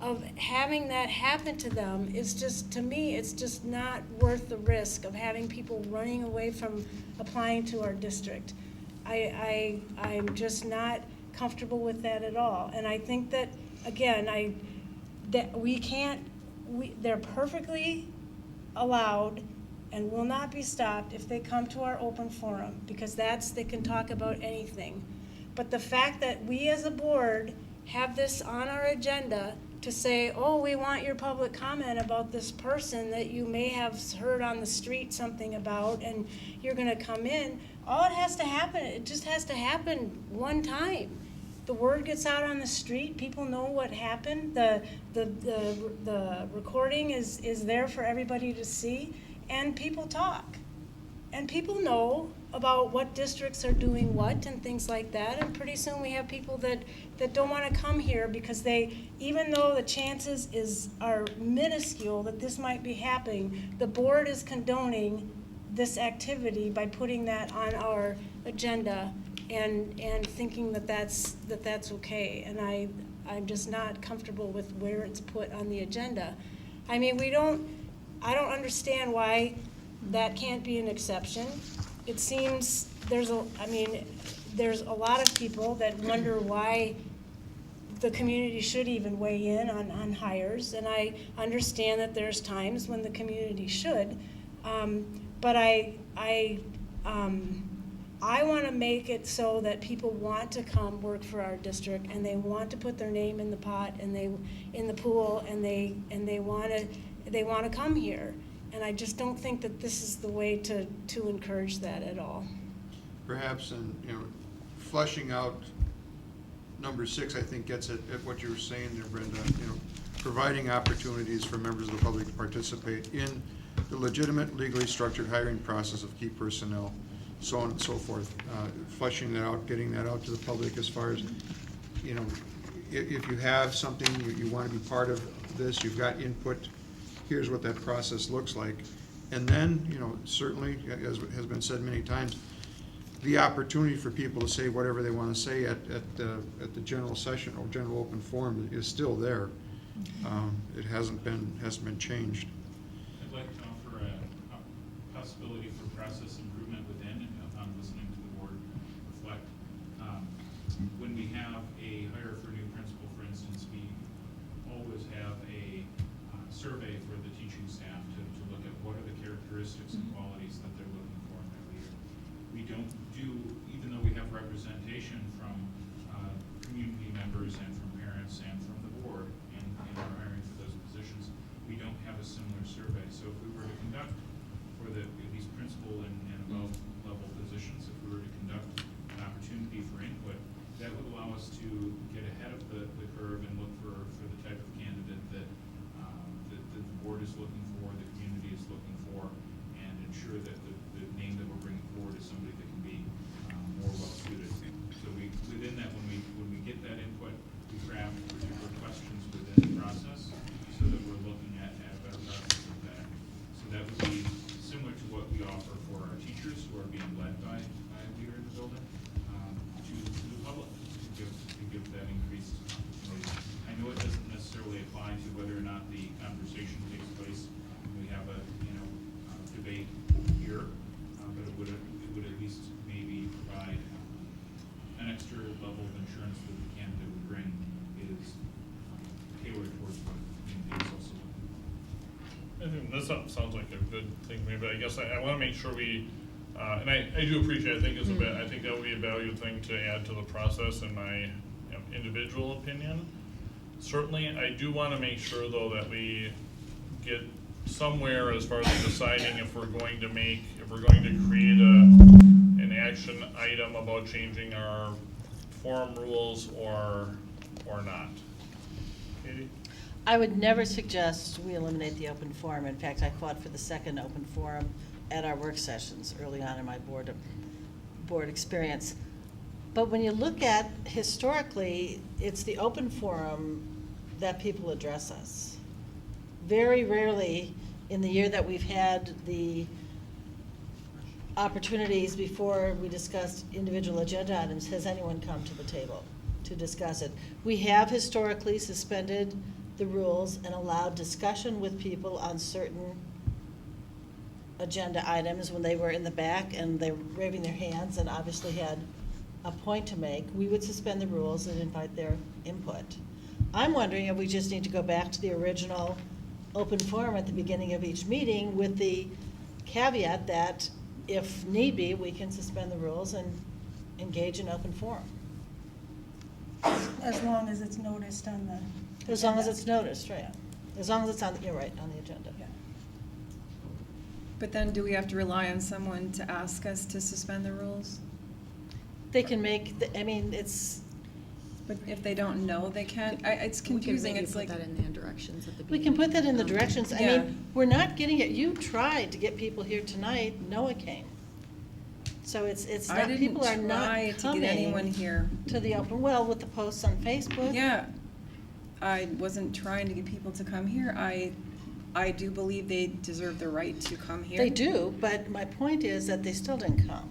of having that happen to them is just, to me, it's just not worth the risk of having people running away from applying to our district. I'm just not comfortable with that at all. And I think that, again, they're perfectly allowed and will not be stopped if they come to our open forum, because they can talk about anything. But the fact that we as a board have this on our agenda to say, oh, we want your public comment about this person that you may have heard on the street something about, and you're gonna come in, all it has to happen, it just has to happen one time. The word gets out on the street, people know what happened, the recording is there for everybody to see, and people talk. And people know about what districts are doing what and things like that, and pretty soon we have people that don't want to come here because even though the chances are minuscule that this might be happening, the board is condoning this activity by putting that on our agenda and thinking that that's okay. And I'm just not comfortable with where it's put on the agenda. I mean, I don't understand why that can't be an exception. It seems there's a lot of people that wonder why the community should even weigh in on hires, and I understand that there's times when the community should, but I want to make it so that people want to come work for our district, and they want to put their name in the pot and in the pool, and they want to come here. And I just don't think that this is the way to encourage that at all. Perhaps, fleshing out number 6, I think gets at what you were saying there, Brenda. Providing opportunities for members of the public to participate in the legitimate, legally structured hiring process of key personnel, so on and so forth. Fleshing that out, getting that out to the public as far as, if you have something, you want to be part of this, you've got input, here's what that process looks like. And then, certainly, as has been said many times, the opportunity for people to say whatever they want to say at the general session or general open forum is still there. It hasn't been changed. I'd like to offer a possibility for process improvement within, upon listening to the board reflect. When we have a hire for a new principal, for instance, we always have a survey for the teaching staff to look at what are the characteristics and qualities that they're looking for in their leader. We don't do, even though we have representation from community members and from parents and from the board in our hiring for those positions, we don't have a similar survey. So if we were to conduct for these principal and above level positions, if we were to conduct an opportunity for input, that would allow us to get ahead of the curve and look for the type of candidate that the board is looking for, the community is looking for, and ensure that the name that we're bringing forward is somebody that can be more well suited. So within that, when we get that input, we craft particular questions within the process so that we're looking at a better process of that. So that would be similar to what we offer for our teachers who are being led by a leader in the building, to the public, to give that increased opportunity. I know it doesn't necessarily apply to whether or not the conversation takes place. We have a debate here, but it would at least maybe provide an extra level of insurance that the candidate would bring is tailored towards what the community is also looking for. I think this sounds like a good thing. Maybe I guess I want to make sure we, and I do appreciate. I think I think that would be a valuable thing to add to the process. In my individual opinion, certainly I do want to make sure though that we get somewhere as far as deciding if we're going to create action item about changing our forum rules or not? Katie? I would never suggest we eliminate the open forum. In fact, I fought for the second open forum at our work sessions early on in my board experience. But when you look at historically, it's the open forum that people address us. Very rarely in the year that we've had the opportunities before we discussed individual agenda items, has anyone come to the table to discuss it. We have historically suspended the rules and allowed discussion with people on certain agenda items when they were in the back and they were waving their hands and obviously had a point to make. We would suspend the rules and invite their input. I'm wondering if we just need to go back to the original open forum at the beginning of each meeting with the caveat that if need be, we can suspend the rules and engage in open forum. As long as it's noticed on the. As long as it's noticed, right. As long as it's on, you're right, on the agenda. Yeah. But then do we have to rely on someone to ask us to suspend the rules? They can make, I mean, it's. But if they don't know, they can't, it's confusing, it's like. We can maybe put that in the directions at the We beginning. can put that in the directions. I Yeah. mean, we're not getting it. You tried to get people here tonight. Noah came. So it's I not, people are didn't not try to coming get anyone here. to the open, well, with the posts on Facebook. Yeah, I wasn't trying to get people to come here. I do believe they deserve the right to come here. They do, but my point is that they still didn't come.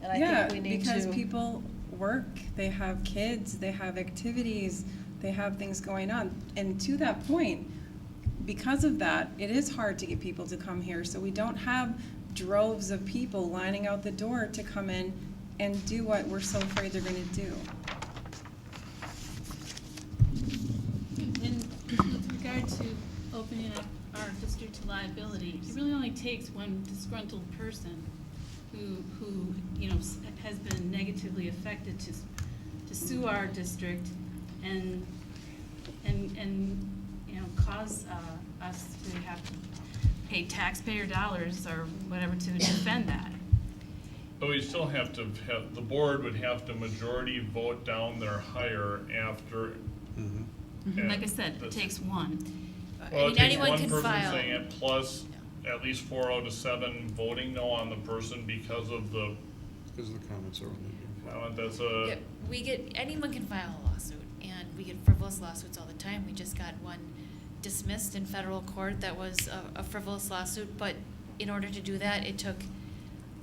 And I Yeah, think we need because to. people work, they have kids, they have activities, they have things going on. And to that point, because of that, it is hard to get people to come here. So we don't have droves of people lining out the door to come in and do what we're so afraid they're gonna do. And with regard to opening up our district to liability, it really only takes one disgruntled person who you know, has been negatively affected to sue our district and you know, cause us to have to pay taxpayer dollars or whatever to defend that. But we still have to have, the board would have to majority vote down their hire after. Like I said, it takes one. Well, I it mean, takes anyone one can person file. saying it plus at least 4 out of 7 voting no on the person because of the comments are on comment. That's a. Yeah, anyone can file a lawsuit, and we get frivolous lawsuits all the time. We just got one dismissed in federal court that was a frivolous lawsuit, but in order to do that, it took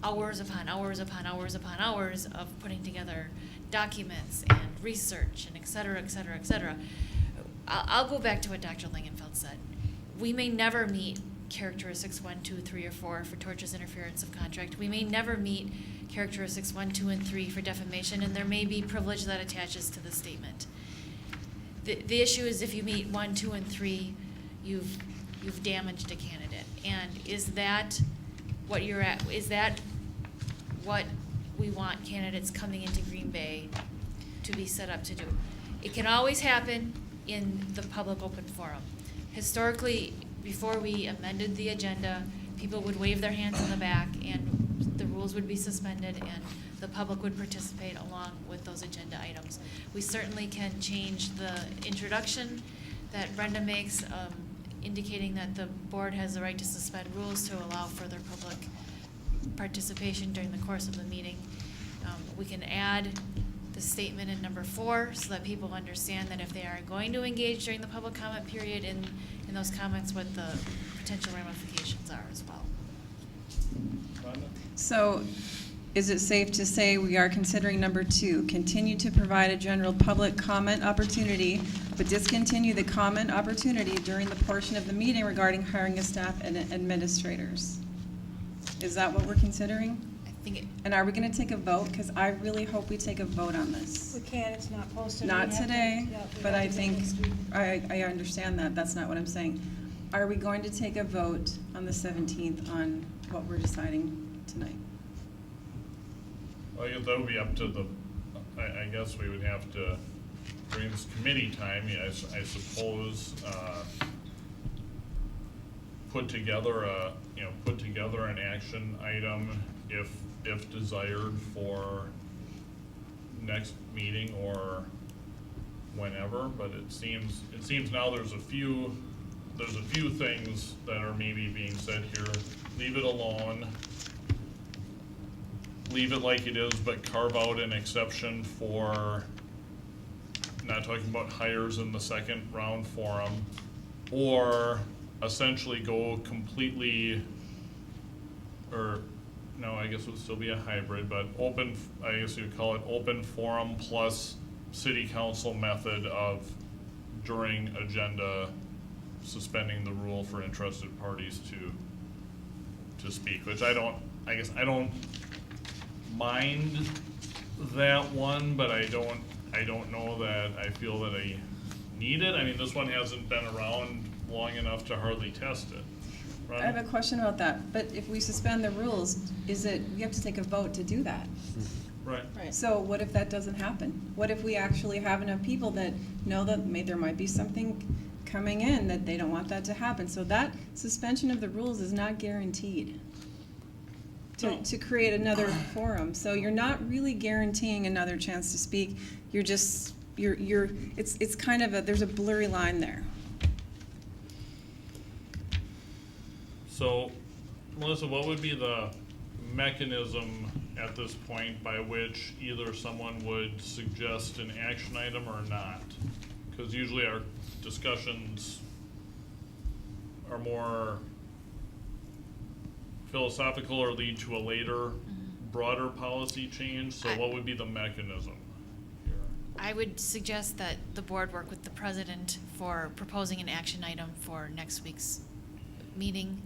hours upon hours upon hours upon hours of putting together documents and research and et cetera, et cetera, et cetera. I'll go back to what Dr. Langenfeld said. We may never meet characteristics 1, 2, 3, or 4 for tortious interference of contract. We may never meet characteristics 1, 2, and 3 for defamation, and there may be privilege that attaches to the statement. The issue is if you meet 1, 2, and 3, you've damaged a candidate. And is that what you're at? Is that what we want candidates coming into Green Bay to be set up to do? It can always happen in the public open forum. Historically, before we amended the agenda, people would wave their hands in the back and the rules would be suspended and the public would participate along with those agenda items. We certainly can change the introduction that Brenda makes, indicating that the board has the right to suspend rules to allow further public participation during the course of the meeting. We can add the statement in number 4 so that people understand that if they are going to engage during the public comment period in those comments, what the potential ramifications are as well. So, is it safe to say we are considering number 2, continue to provide a general public comment opportunity, but discontinue the comment opportunity during the portion of the meeting regarding hiring of staff and administrators? Is that what we're considering? I think And are we gonna take a vote? Because I really hope we take a vote on this. We can't, it's not posted. Not We have to- today, yeah, we but have I to think, next week. I understand that, that's not what I'm saying. Are we going to take a vote on the 17th on what we're deciding tonight? Well, I guess that would be up to the, I guess we would have to, during this committee time, yes, I suppose, put together an action item if if desired, for next meeting or whenever, but it seems now there's a few things that are maybe being said here. Leave it alone. Leave it like it is, but carve out an exception for not talking about hires in the second round forum, or essentially go completely, or no, I guess it would still be a hybrid, but open, I guess you would call it open forum plus city council method of during agenda suspending the rule for interested parties to speak, which I don't mind that one, but I don't know that I feel that I need it. I mean, this one hasn't been around long enough to hardly test it. I have a question about that, but if we suspend the rules, we have to take a vote to do that? Right. So what if that doesn't happen? What if we actually have enough people that know that there might be something coming in that they don't want that to happen? So that suspension of the rules is not guaranteed to create another forum. So you're not really guaranteeing another chance to speak. It's kind of there's a blurry line there. So, Melissa, what would be the mechanism at this point by which either someone would suggest an action item or not? Because usually our discussions are more philosophical or lead to a later, broader policy change. So what would be the mechanism here? I would suggest that the board work with the president for proposing an action item for next week's meeting.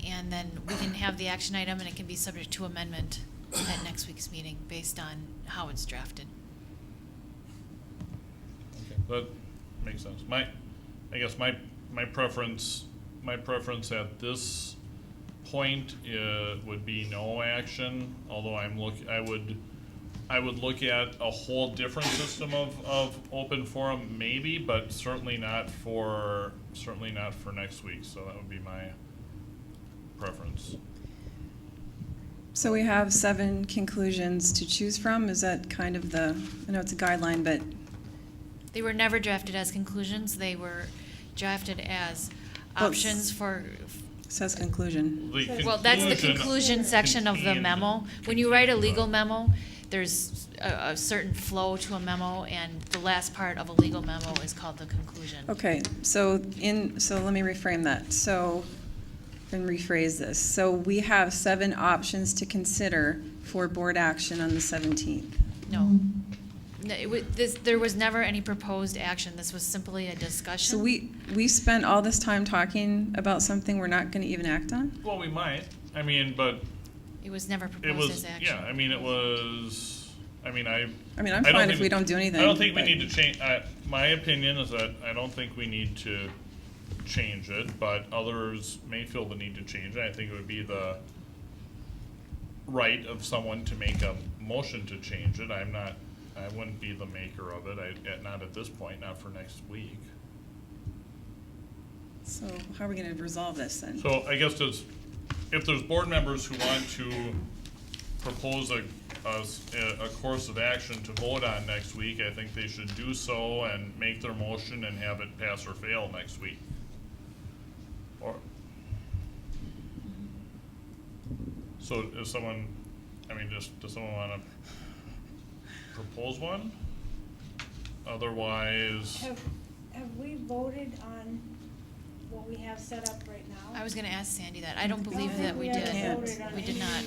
And then we can have the action item and it can be subject to amendment at next week's meeting based on how it's drafted. Okay, that makes sense. I guess my preference at this point would be no action, although I would look at a whole different system of open forum maybe, but certainly not for next week. So that would be my preference. So we have 7 conclusions to choose from. Is that kind of I know it's a guideline, but They were never drafted as conclusions. They were drafted as options for. It says conclusion. Well, that's the conclusion section of the memo. When you write a legal memo, there's a certain flow to a memo, and the last part of a legal memo is called the conclusion. Okay, so let me reframe that. And rephrase this. So we have 7 options to consider for board action on the 17th. No. There was never any proposed action. This was simply a discussion. So we spent all this time talking about something we're not going to even act on? Well, we might. I mean, but it was never proposed as action. Yeah, I mean, it was. I mean, I'm fine if we don't do anything. I don't think we need to change. My opinion is that I don't think we need to change it, but others may feel the need to change it. I think it would be the right of someone to make a motion to change it. I wouldn't be the maker of it. Not at this point, not for next week. So how are we going to resolve this then? So I guess if there's board members who want to propose a course of action to vote on next week, I think they should do so and make their motion and have it pass or fail next week. So does someone want to propose one? Otherwise. Have we voted on what we have set up right now? I was going to ask Sandy that. I don't believe that we did. We did not.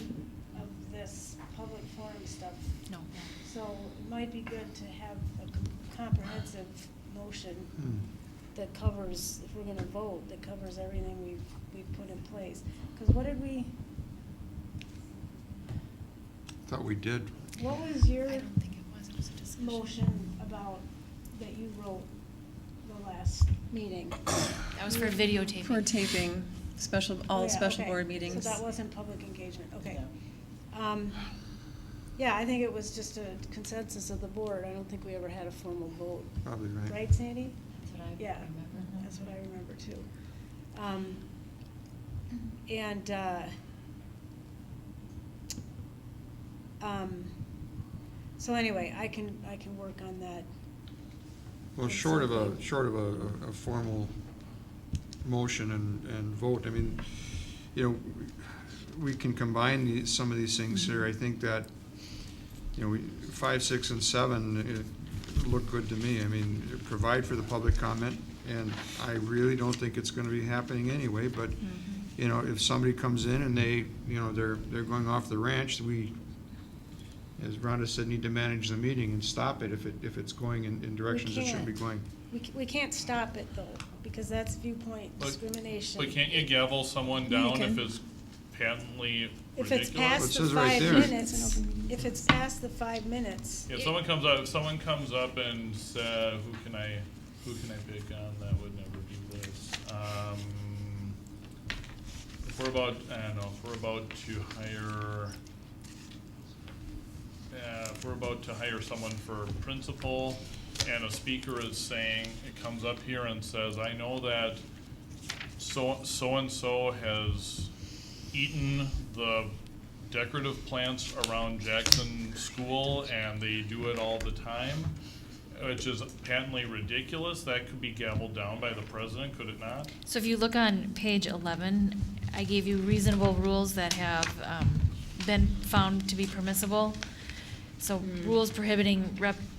Of this public forum stuff. No. So it might be good to have a comprehensive motion that covers, if we're going to vote, that covers everything we've put in place. Because what did we? Thought we did. What was your I don't think it was. It was a discussion. motion about that you wrote the last meeting? That was for videotaping. For taping special Okay. board meetings. So that wasn't public engagement, okay. Yeah, I think it was just a consensus of the board. I don't think we ever had a formal vote. Probably right. Right, Sandy? That's what I Yeah, remember. that's what I remember too. So anyway, I can work on that. Well, short of a formal motion and vote, I mean, you know, we can combine some of these things here. I think that, you know, 5, 6, and 7 look good to me. I mean, provide for the public comment, and I really don't think it's gonna be happening anyway, but, you know, if somebody comes in and they, you know, they're going off the ranch, we, as Rhonda said, need to manage the meeting and stop it if it's going in directions it shouldn't be going. We can't stop it though, because that's viewpoint discrimination. But can't you gavel someone down if it's patently If ridiculous? it's past the 5 minutes, if it's past the 5 minutes. If someone comes up and says, who can I pick on that would never do this? If we're about to hire someone for principal, and a speaker is saying, it comes up here and says, I know that so-and-so has eaten the decorative plants around Jackson School, and they do it all the time, which is patently ridiculous. That could be gavelled down by the president, could it not? So if you look on page 11, I gave you reasonable rules that have been found to be permissible. So rules prohibiting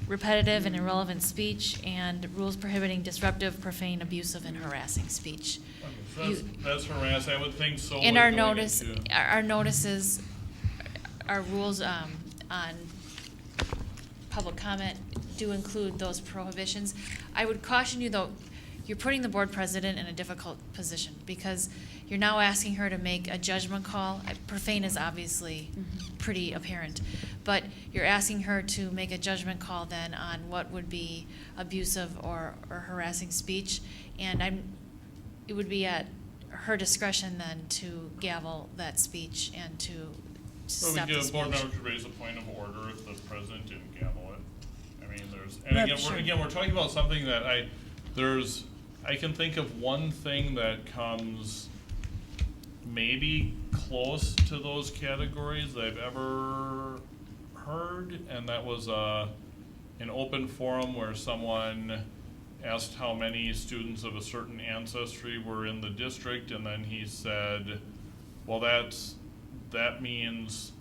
repetitive and irrelevant speech, and rules prohibiting disruptive, profane, abusive, and harassing speech. That's harassing. I would think so. And our notices, our rules on public comment do include those prohibitions. I would caution you, though, you're putting the board president in a difficult position, because you're now asking her to make a judgment call. Profane is obviously pretty apparent, but you're asking her to make a judgment call then on what would be abusive or harassing speech, and it would be at her discretion then to gavel that speech and to stop the speech. Well, we give a board member to raise a point of order if the president didn't gavel it. I mean, we're talking about something that I can think of one thing that comes maybe close to those categories that I've ever heard, and that was an open forum where someone asked how many students of a certain ancestry were in the district, and then he said, well, that means,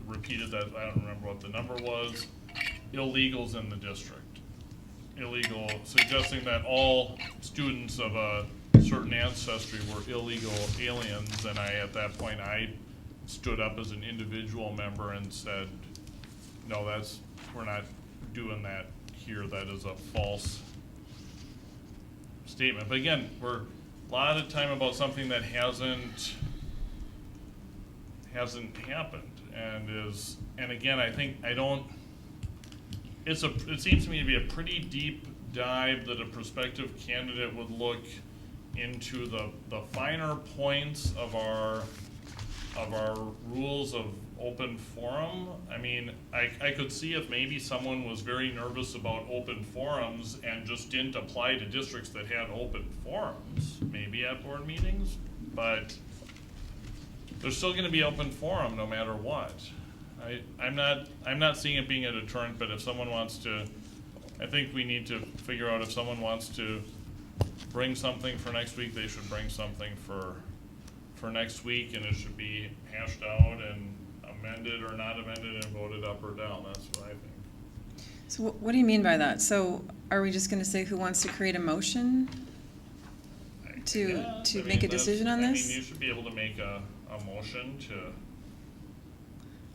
repeated that, I don't remember what the number was, illegals in the district. Illegal, suggesting that all students of a certain ancestry were illegal aliens, and at that point I stood up as an individual member and said, no, we're not doing that here. That is a false statement. But again, we're a lot of time about something that hasn't happened, and again, it seems to me to be a pretty deep dive that a prospective candidate would look into the finer points of our rules of open forum. I mean, I could see if maybe someone was very nervous about open forums and just didn't apply to districts that had open forums, maybe at board meetings, but there's still gonna be open forum no matter what. I'm not seeing it being a deterrent, but if someone wants to, I think we need to figure out if someone wants to bring something for next week, they should bring something for next week, and it should be hashed out and amended or not amended and voted up or down. That's what I think. So what do you mean by that? So are we just gonna say who wants to create a motion to make a decision on this? I mean, you should be able to make a motion to.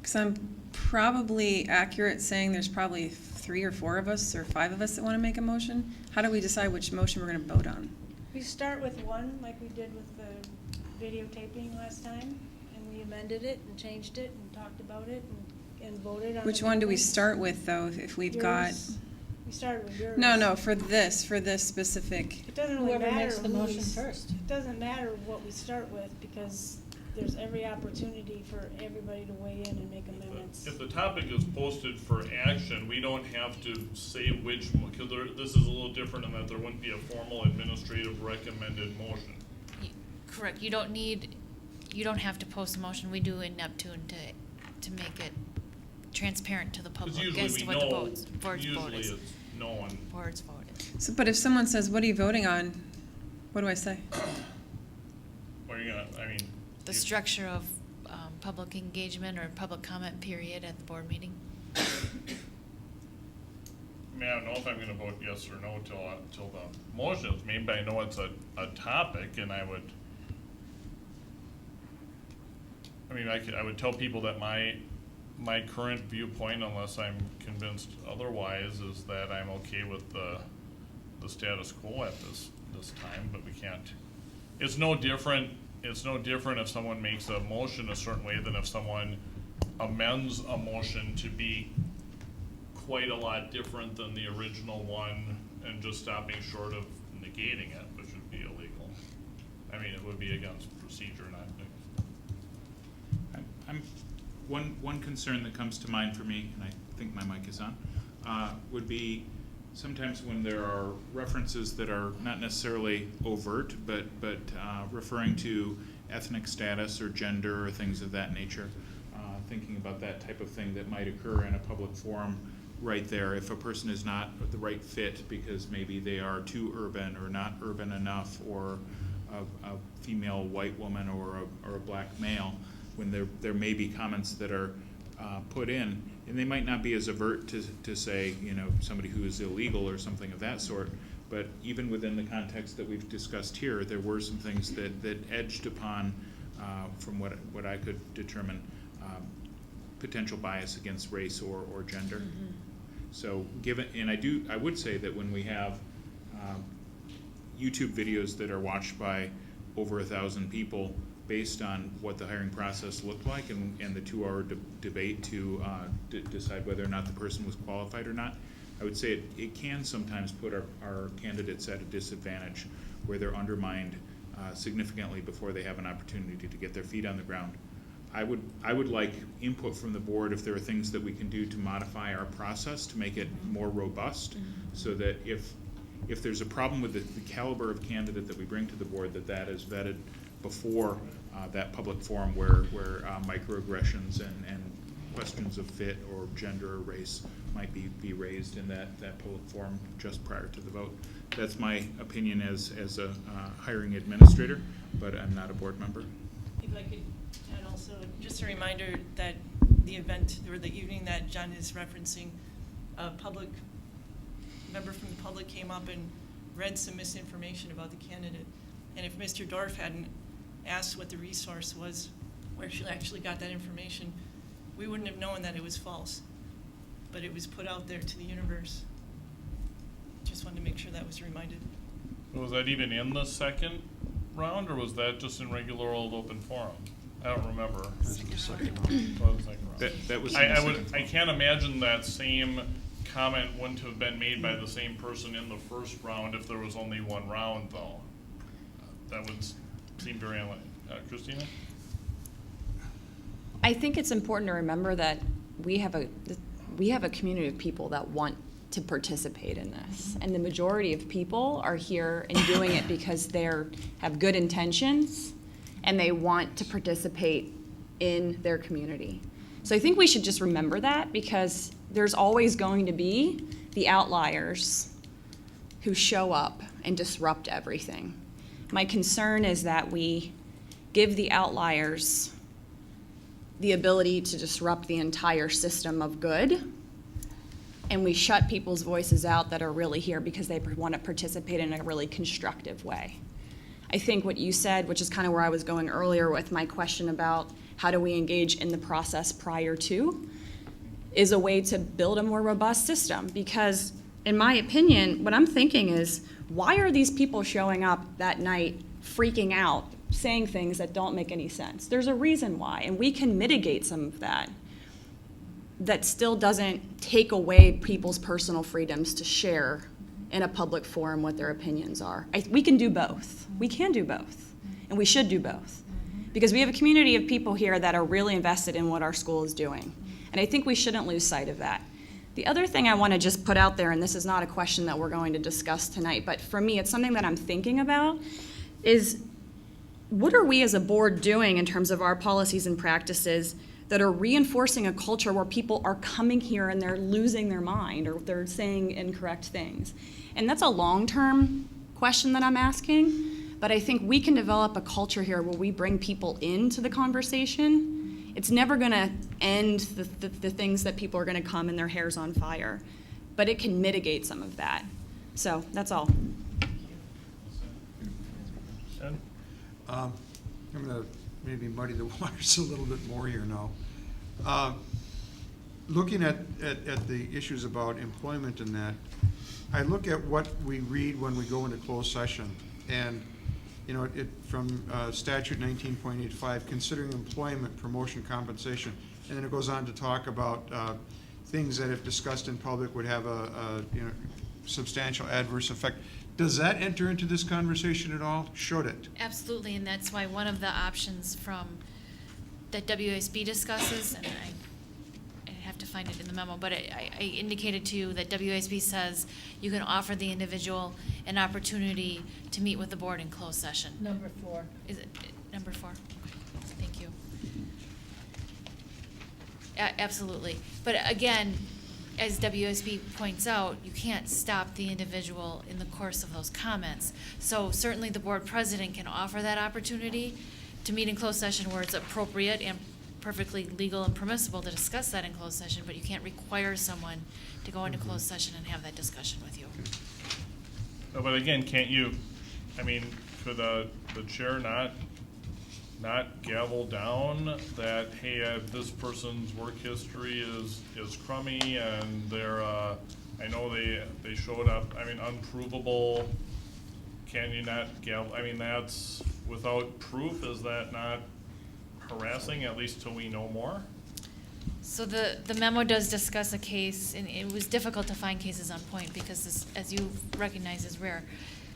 Because I'm probably accurate saying there's probably 3 or 4 of us or 5 of us that want to make a motion. How do we decide which motion we're going to vote on? We start with one, like we did with the videotaping last time, and we amended it and changed it and talked about it and voted on it. Which one do we start with, though, if we've got? We started with yours. No, for this specific. It doesn't really Whoever matter makes the motion first. It doesn't matter what we start with, because there's every opportunity for everybody to weigh in and make amendments. If the topic is posted for action, we don't have to say which, because this is a little different in that there wouldn't be a formal administrative recommended motion. Correct. You don't have to post a motion. We do in Neptune to make it transparent to the Because public usually as to we what the know, board's usually vote is. it's known. Board's vote is. So, but if someone says, what are you voting on? What do I say? What are you gonna, I mean, The structure of public engagement or public comment period at the board meeting. I mean, I don't know if I'm gonna vote yes or no till the motion is made, but I know it's a topic, and I would tell people that my current viewpoint, unless I'm convinced otherwise, is that I'm okay with the status quo at this time, but we can't. It's no different if someone makes a motion a certain way than if someone amends a motion to be quite a lot different than the original one and just stopping short of negating it, which would be illegal. I mean, it would be against procedure, not. One concern that comes to mind for me, and I think my mic is on, would be sometimes when there are references that are not necessarily overt, but referring to ethnic status or gender or things of that nature, thinking about that type of thing that might occur in a public forum right there. If a person is not the right fit because maybe they are too urban or not urban enough, or a female white woman or a black male, when there may be comments that are put in, and they might not be as overt to say, somebody who is illegal or something of that sort, but even within the context that we've discussed here, there were some things that edged upon, from what I could determine, potential bias against race or gender. Mm-hmm. So I would say that when we have YouTube videos that are watched by over 1,000 people, based on what the hiring process looked like and the 2-hour debate to decide whether or not the person was qualified or not, I would say it can sometimes put our candidates at a disadvantage where they're undermined significantly before they have an opportunity to get their feet on the ground. I would like input from the board if there are things that we can do to modify our process to make it more robust, so that if there's a problem with the caliber of candidate that we bring to the board, that is vetted before that public forum where microaggressions and questions of fit or gender or race might be raised in that public forum just prior to the vote. That's my opinion as a hiring administrator, but I'm not a board member. If I could add also, just a reminder that the event or the evening that John is referencing, a member from the public came up and read some misinformation about the candidate. And if Mr. Dorff hadn't asked what the resource was, where she actually got that information, we wouldn't have known that it was false. But it was put out there to the universe. Just wanted to make sure that was reminded. Was that even in the second round, or was that just in regular old open forum? I don't remember. That was. I can't imagine that same comment wouldn't have been made by the same person in the first round if there was only one round, though. That would seem very unlikely. Christina? I think it's important to remember that we have a community of people that want to participate in this, and the majority of people are here and doing it because they have good intentions and they want to participate in their community. So I think we should just remember that, because there's always going to be the outliers who show up and disrupt everything. My concern is that we give the outliers the ability to disrupt the entire system of good, and we shut people's voices out that are really here because they want to participate in a really constructive way. I think what you said, which is kind of where I was going earlier with my question about how do we engage in the process prior to, is a way to build a more robust system. Because in my opinion, what I'm thinking is, why are these people showing up that night freaking out, saying things that don't make any sense? There's a reason why, and we can mitigate some of that. That still doesn't take away people's personal freedoms to share in a public forum what their opinions are. We can do both. We can do both, and we should do both. Because we have a community of people here that are really invested in what our school is doing. And I think we shouldn't lose sight of that. The other thing I want to just put out there, and this is not a question that we're going to discuss tonight, but for me it's something that I'm thinking about, is what are we as a board doing in terms of our policies and practices that are reinforcing a culture where people are coming here and they're losing their mind or they're saying incorrect things. And that's a long-term question that I'm asking, but I think we can develop a culture here where we bring people into the conversation. It's never gonna end the things that people are gonna come and their hair's on fire, but it can mitigate some of that. So that's all. I'm gonna maybe muddy the waters a little bit more here now. Looking at the issues about employment and that, I look at what we read when we go into closed session, and you know, from statute 19.85, considering employment, promotion, compensation, and then it goes on to talk about things that if discussed in public would have a you know, substantial adverse effect. Does that enter into this conversation at all? Should it? Absolutely, and that's why one of the options from that WASB discusses, and I have to find it in the memo, but I indicated to you that WASB says you can offer the individual an opportunity to meet with the board in closed session. Number 4. Is it number 4? Thank you. Absolutely, but again, as WSB points out, you can't stop the individual in the course of those comments. So certainly the board president can offer that opportunity to meet in closed session where it's appropriate and perfectly legal and permissible to discuss that in closed session, but you can't require someone to go into closed session and have that discussion with you. No, but again, can't you, I mean, could the chair not gavel down that, hey, this person's work history is crummy and they're, I know they showed up, I mean, unprovable. Can you not gavel, I mean, that's without proof, is that not harassing, at least till we know more? So the memo does discuss a case, and it was difficult to find cases on point because this, as you recognize, is rare.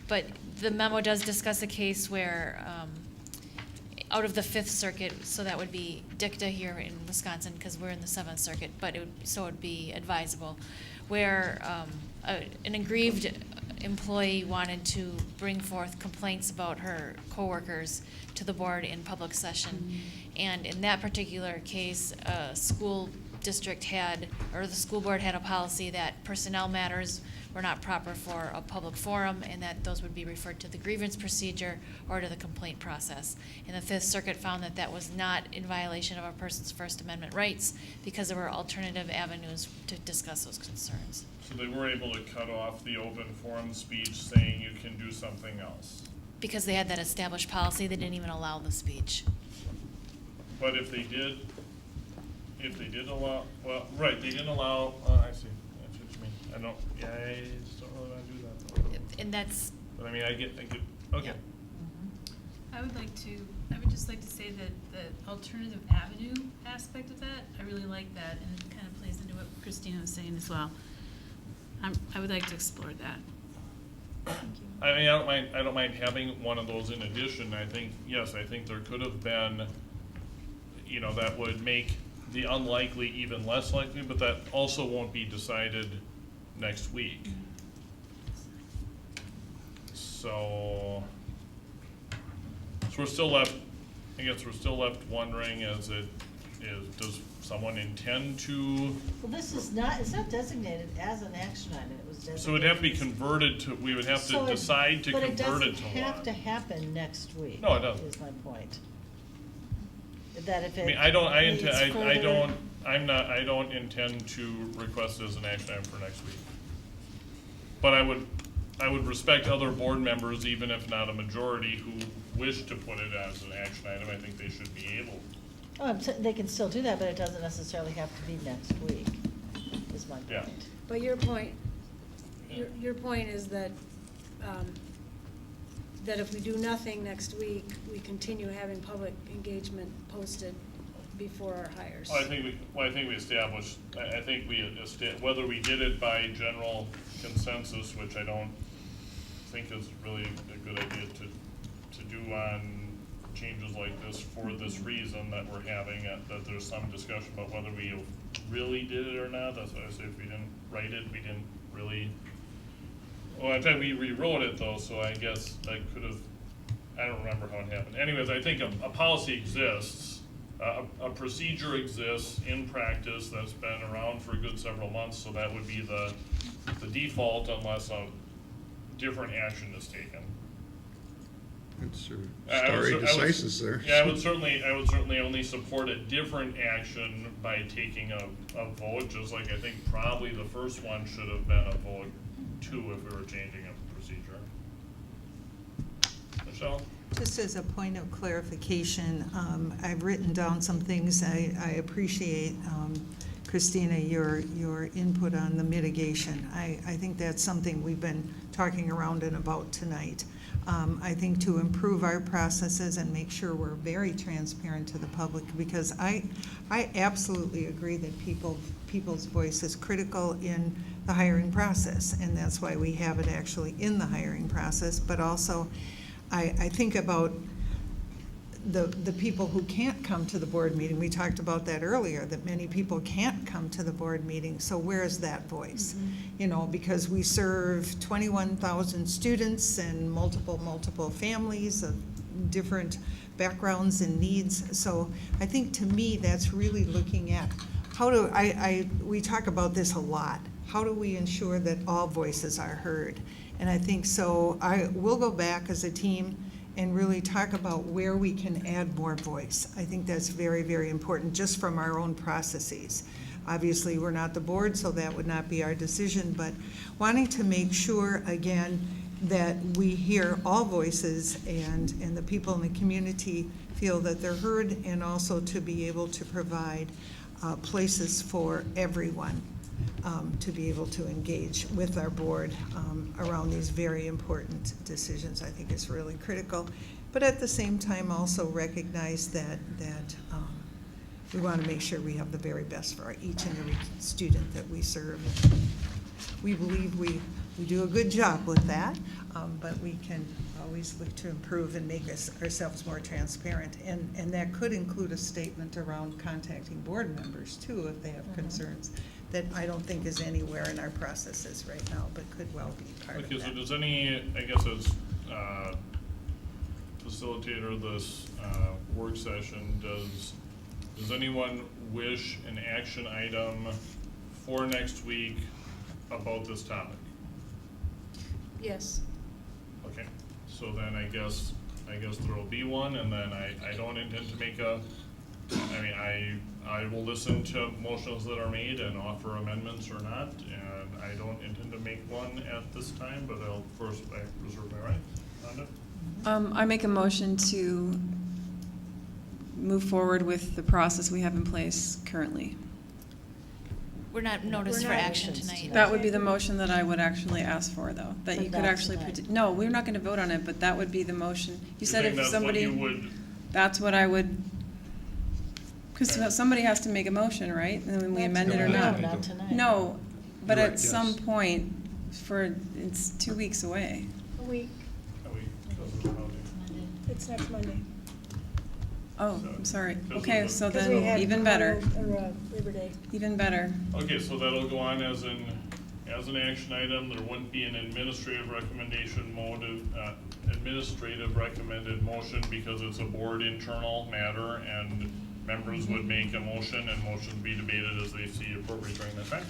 But the memo does discuss a case where, out of the Fifth Circuit, so that would be dicta here in Wisconsin because we're in the Seventh Circuit, but it would be advisable, where an aggrieved employee wanted to bring forth complaints about her coworkers to the board in public session. And in that particular case, a school district had, or the school board had a policy that personnel matters were not proper for a public forum and that those would be referred to the grievance procedure or to the complaint process. And the Fifth Circuit found that that was not in violation of a person's First Amendment rights because there were alternative avenues to discuss those concerns. So they were able to cut off the open forum speech saying you can do something else? Because they had that established policy, they didn't even allow the speech. But if they did allow, well, right, they didn't allow, I see, that's what you mean. I just don't really want to do that though. And that's. But I mean, I get, okay. Yeah. I would just like to say that the alternative avenue aspect of that, I really like that, and it kind of plays into what Christina was saying as well. I would like to explore that. Thank you. I mean, I don't mind having one of those in addition. I think, yes, I think there could have been, you know, that would make the unlikely even less likely, but that also won't be decided next week. So we're still left, I guess we're still left wondering, does someone intend to? Well, this is not, it's not designated as an action item, it was designated. So it would have to be converted to, we would have to decide to convert it to one. But it doesn't have to happen next week. No, it doesn't. Is my point. That if it. I mean, I don't intend to request it as an action item for next week. But I would respect other board members, even if not a majority, who wish to put it as an action item. I think they should be able. Oh, they can still do that, but it doesn't necessarily have to be next week, is my point. Yeah. But your point is that, that if we do nothing next week, we continue having public engagement posted before our hires. Well, I think we established, whether we did it by general consensus, which I don't think is really a good idea to do on changes like this for this reason that we're having, that there's some discussion about whether we really did it or not. That's why I say if we didn't write it, we didn't really, well, in fact, we rewrote it though, so I guess that could have, I don't remember how it happened. Anyways, I think a policy exists, a procedure exists in practice that's been around for a good several months, so that would be the default unless a different action is taken. It's I would stare decisis there. Yeah, I would certainly only support a different action by taking a vote, just like I think probably the first one should have been a vote too if we were changing a procedure. Michelle? Just as a point of clarification, I've written down some things. I appreciate, Christina, your input on the mitigation. I think that's something we've been talking around and about tonight. I think to improve our processes and make sure we're very transparent to the public, because I absolutely agree that people's voice is critical in the hiring process, and that's why we have it actually in the hiring process. But also, I think about the people who can't come to the board meeting. We talked about that earlier, that many people can't come to the board meeting. So where is that voice? You know, because we serve 21,000 students and multiple families of different backgrounds and needs. So I think to me, that's really looking at how do we talk about this a lot. How do we ensure that all voices are heard? And I think so we'll go back as a team and really talk about where we can add more voice. I think that's very, very important, just from our own processes. Obviously, we're not the board, so that would not be our decision, but wanting to make sure, again, that we hear all voices and the people in the community feel that they're heard, and also to be able to provide places for everyone to be able to engage with our board around these very important decisions. I think is really critical, but at the same time also recognize that we want to make sure we have the very best for each and every student that we serve. We believe we do a good job with that, but we can always look to improve and make ourselves more transparent. And that could include a statement around contacting board members too if they have concerns. That I don't think is anywhere in our processes right now, but could well be part of that. Okay, so does any, I guess as facilitator of this work session, does anyone wish an action item for next week about this topic? Yes. Okay, so then I guess there will be one, and then I don't intend to make I will listen to motions that are made and offer amendments or not, and I don't intend to make one at this time, but I'll first reserve my right. Rhonda? I make a motion to move forward with the process we have in place currently. We're not noticed for action tonight. That would be the motion that I would actually ask for, though, that you could actually, no, we're not gonna vote on it, but that would be the motion. You said if somebody, that's what I would, because somebody has to make a motion, right? And then we amend it or not. Not tonight. No, but You're at right, some yes. point, it's 2 weeks away. A week. It's next Monday. Oh, I'm sorry. Because Okay, of the- so Because we then, had even better, Labor Day. even better. Okay, so that'll go on as an action item. There wouldn't be an administrative recommended motion because it's a board internal matter, and members would make a motion and motions be debated as they see appropriate during that time.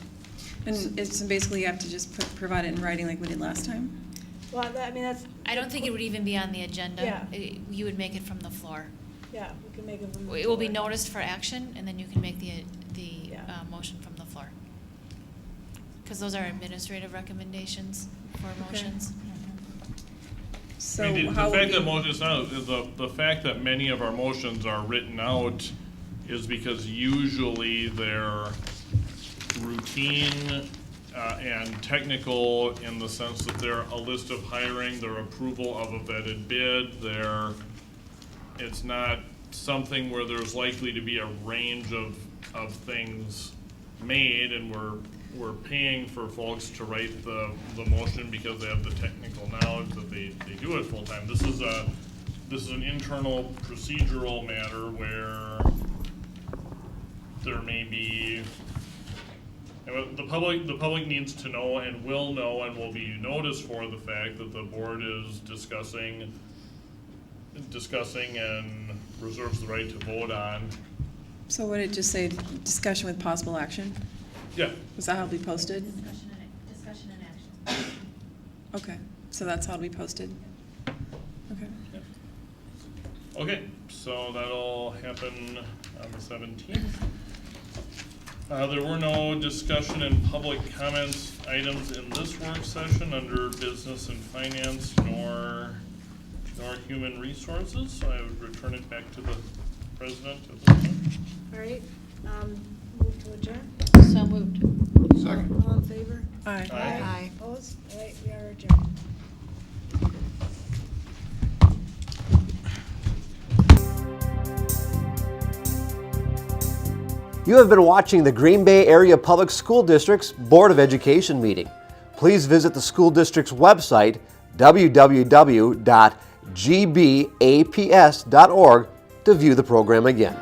And it's basically you have to just provide it in writing like we did last time? Well, I mean, that's. I don't think it would even be on the agenda. Yeah. You would make it from the floor. Yeah, we can make it. It will be noticed for action, and then you can make the Yeah. motion from the floor. Because those are administrative recommendations for motions. So I mean, the how would fact that we, motions, the fact that many of our motions are written out is because usually they're routine and technical in the sense that they're a list of hiring, their approval of a vetted bid, it's not something where there's likely to be a range of things made, and we're paying for folks to write the motion because they have the technical knowledge that they do it full time. This is an internal procedural matter where there may be, the public needs to know and will know and will be noticed for the fact that the board is discussing and reserves the right to vote on So would it just say discussion with possible action? Yeah. Was that how it'll be posted? Discussion and action. Okay, so that's how it'll be posted? Okay. Okay, so that'll happen on the 17th. There were no discussion and public comments items in this work session under business and finance nor human resources, so I would return it back to the president at this time. All right, move to adjourn. So moved. Second. All in favor? Aye. Aye. Opposed? All right, we are adjourned. You have been watching the Green Bay Area Public School District's Board of Education meeting. Please visit the school district's website, www.gbaps.org, to view the program again.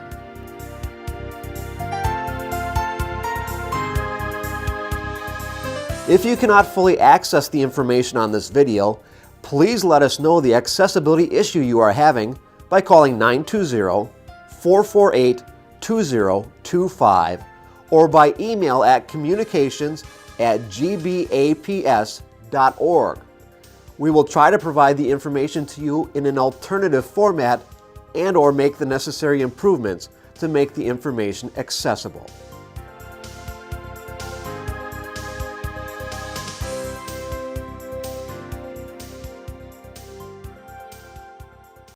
If you cannot fully access the information on this video, please let us know the accessibility issue you are having by calling 920-448-2025 or by email at communications@gbaps.org. We will try to provide the information to you in an alternative format and/or make the necessary improvements to make the information accessible.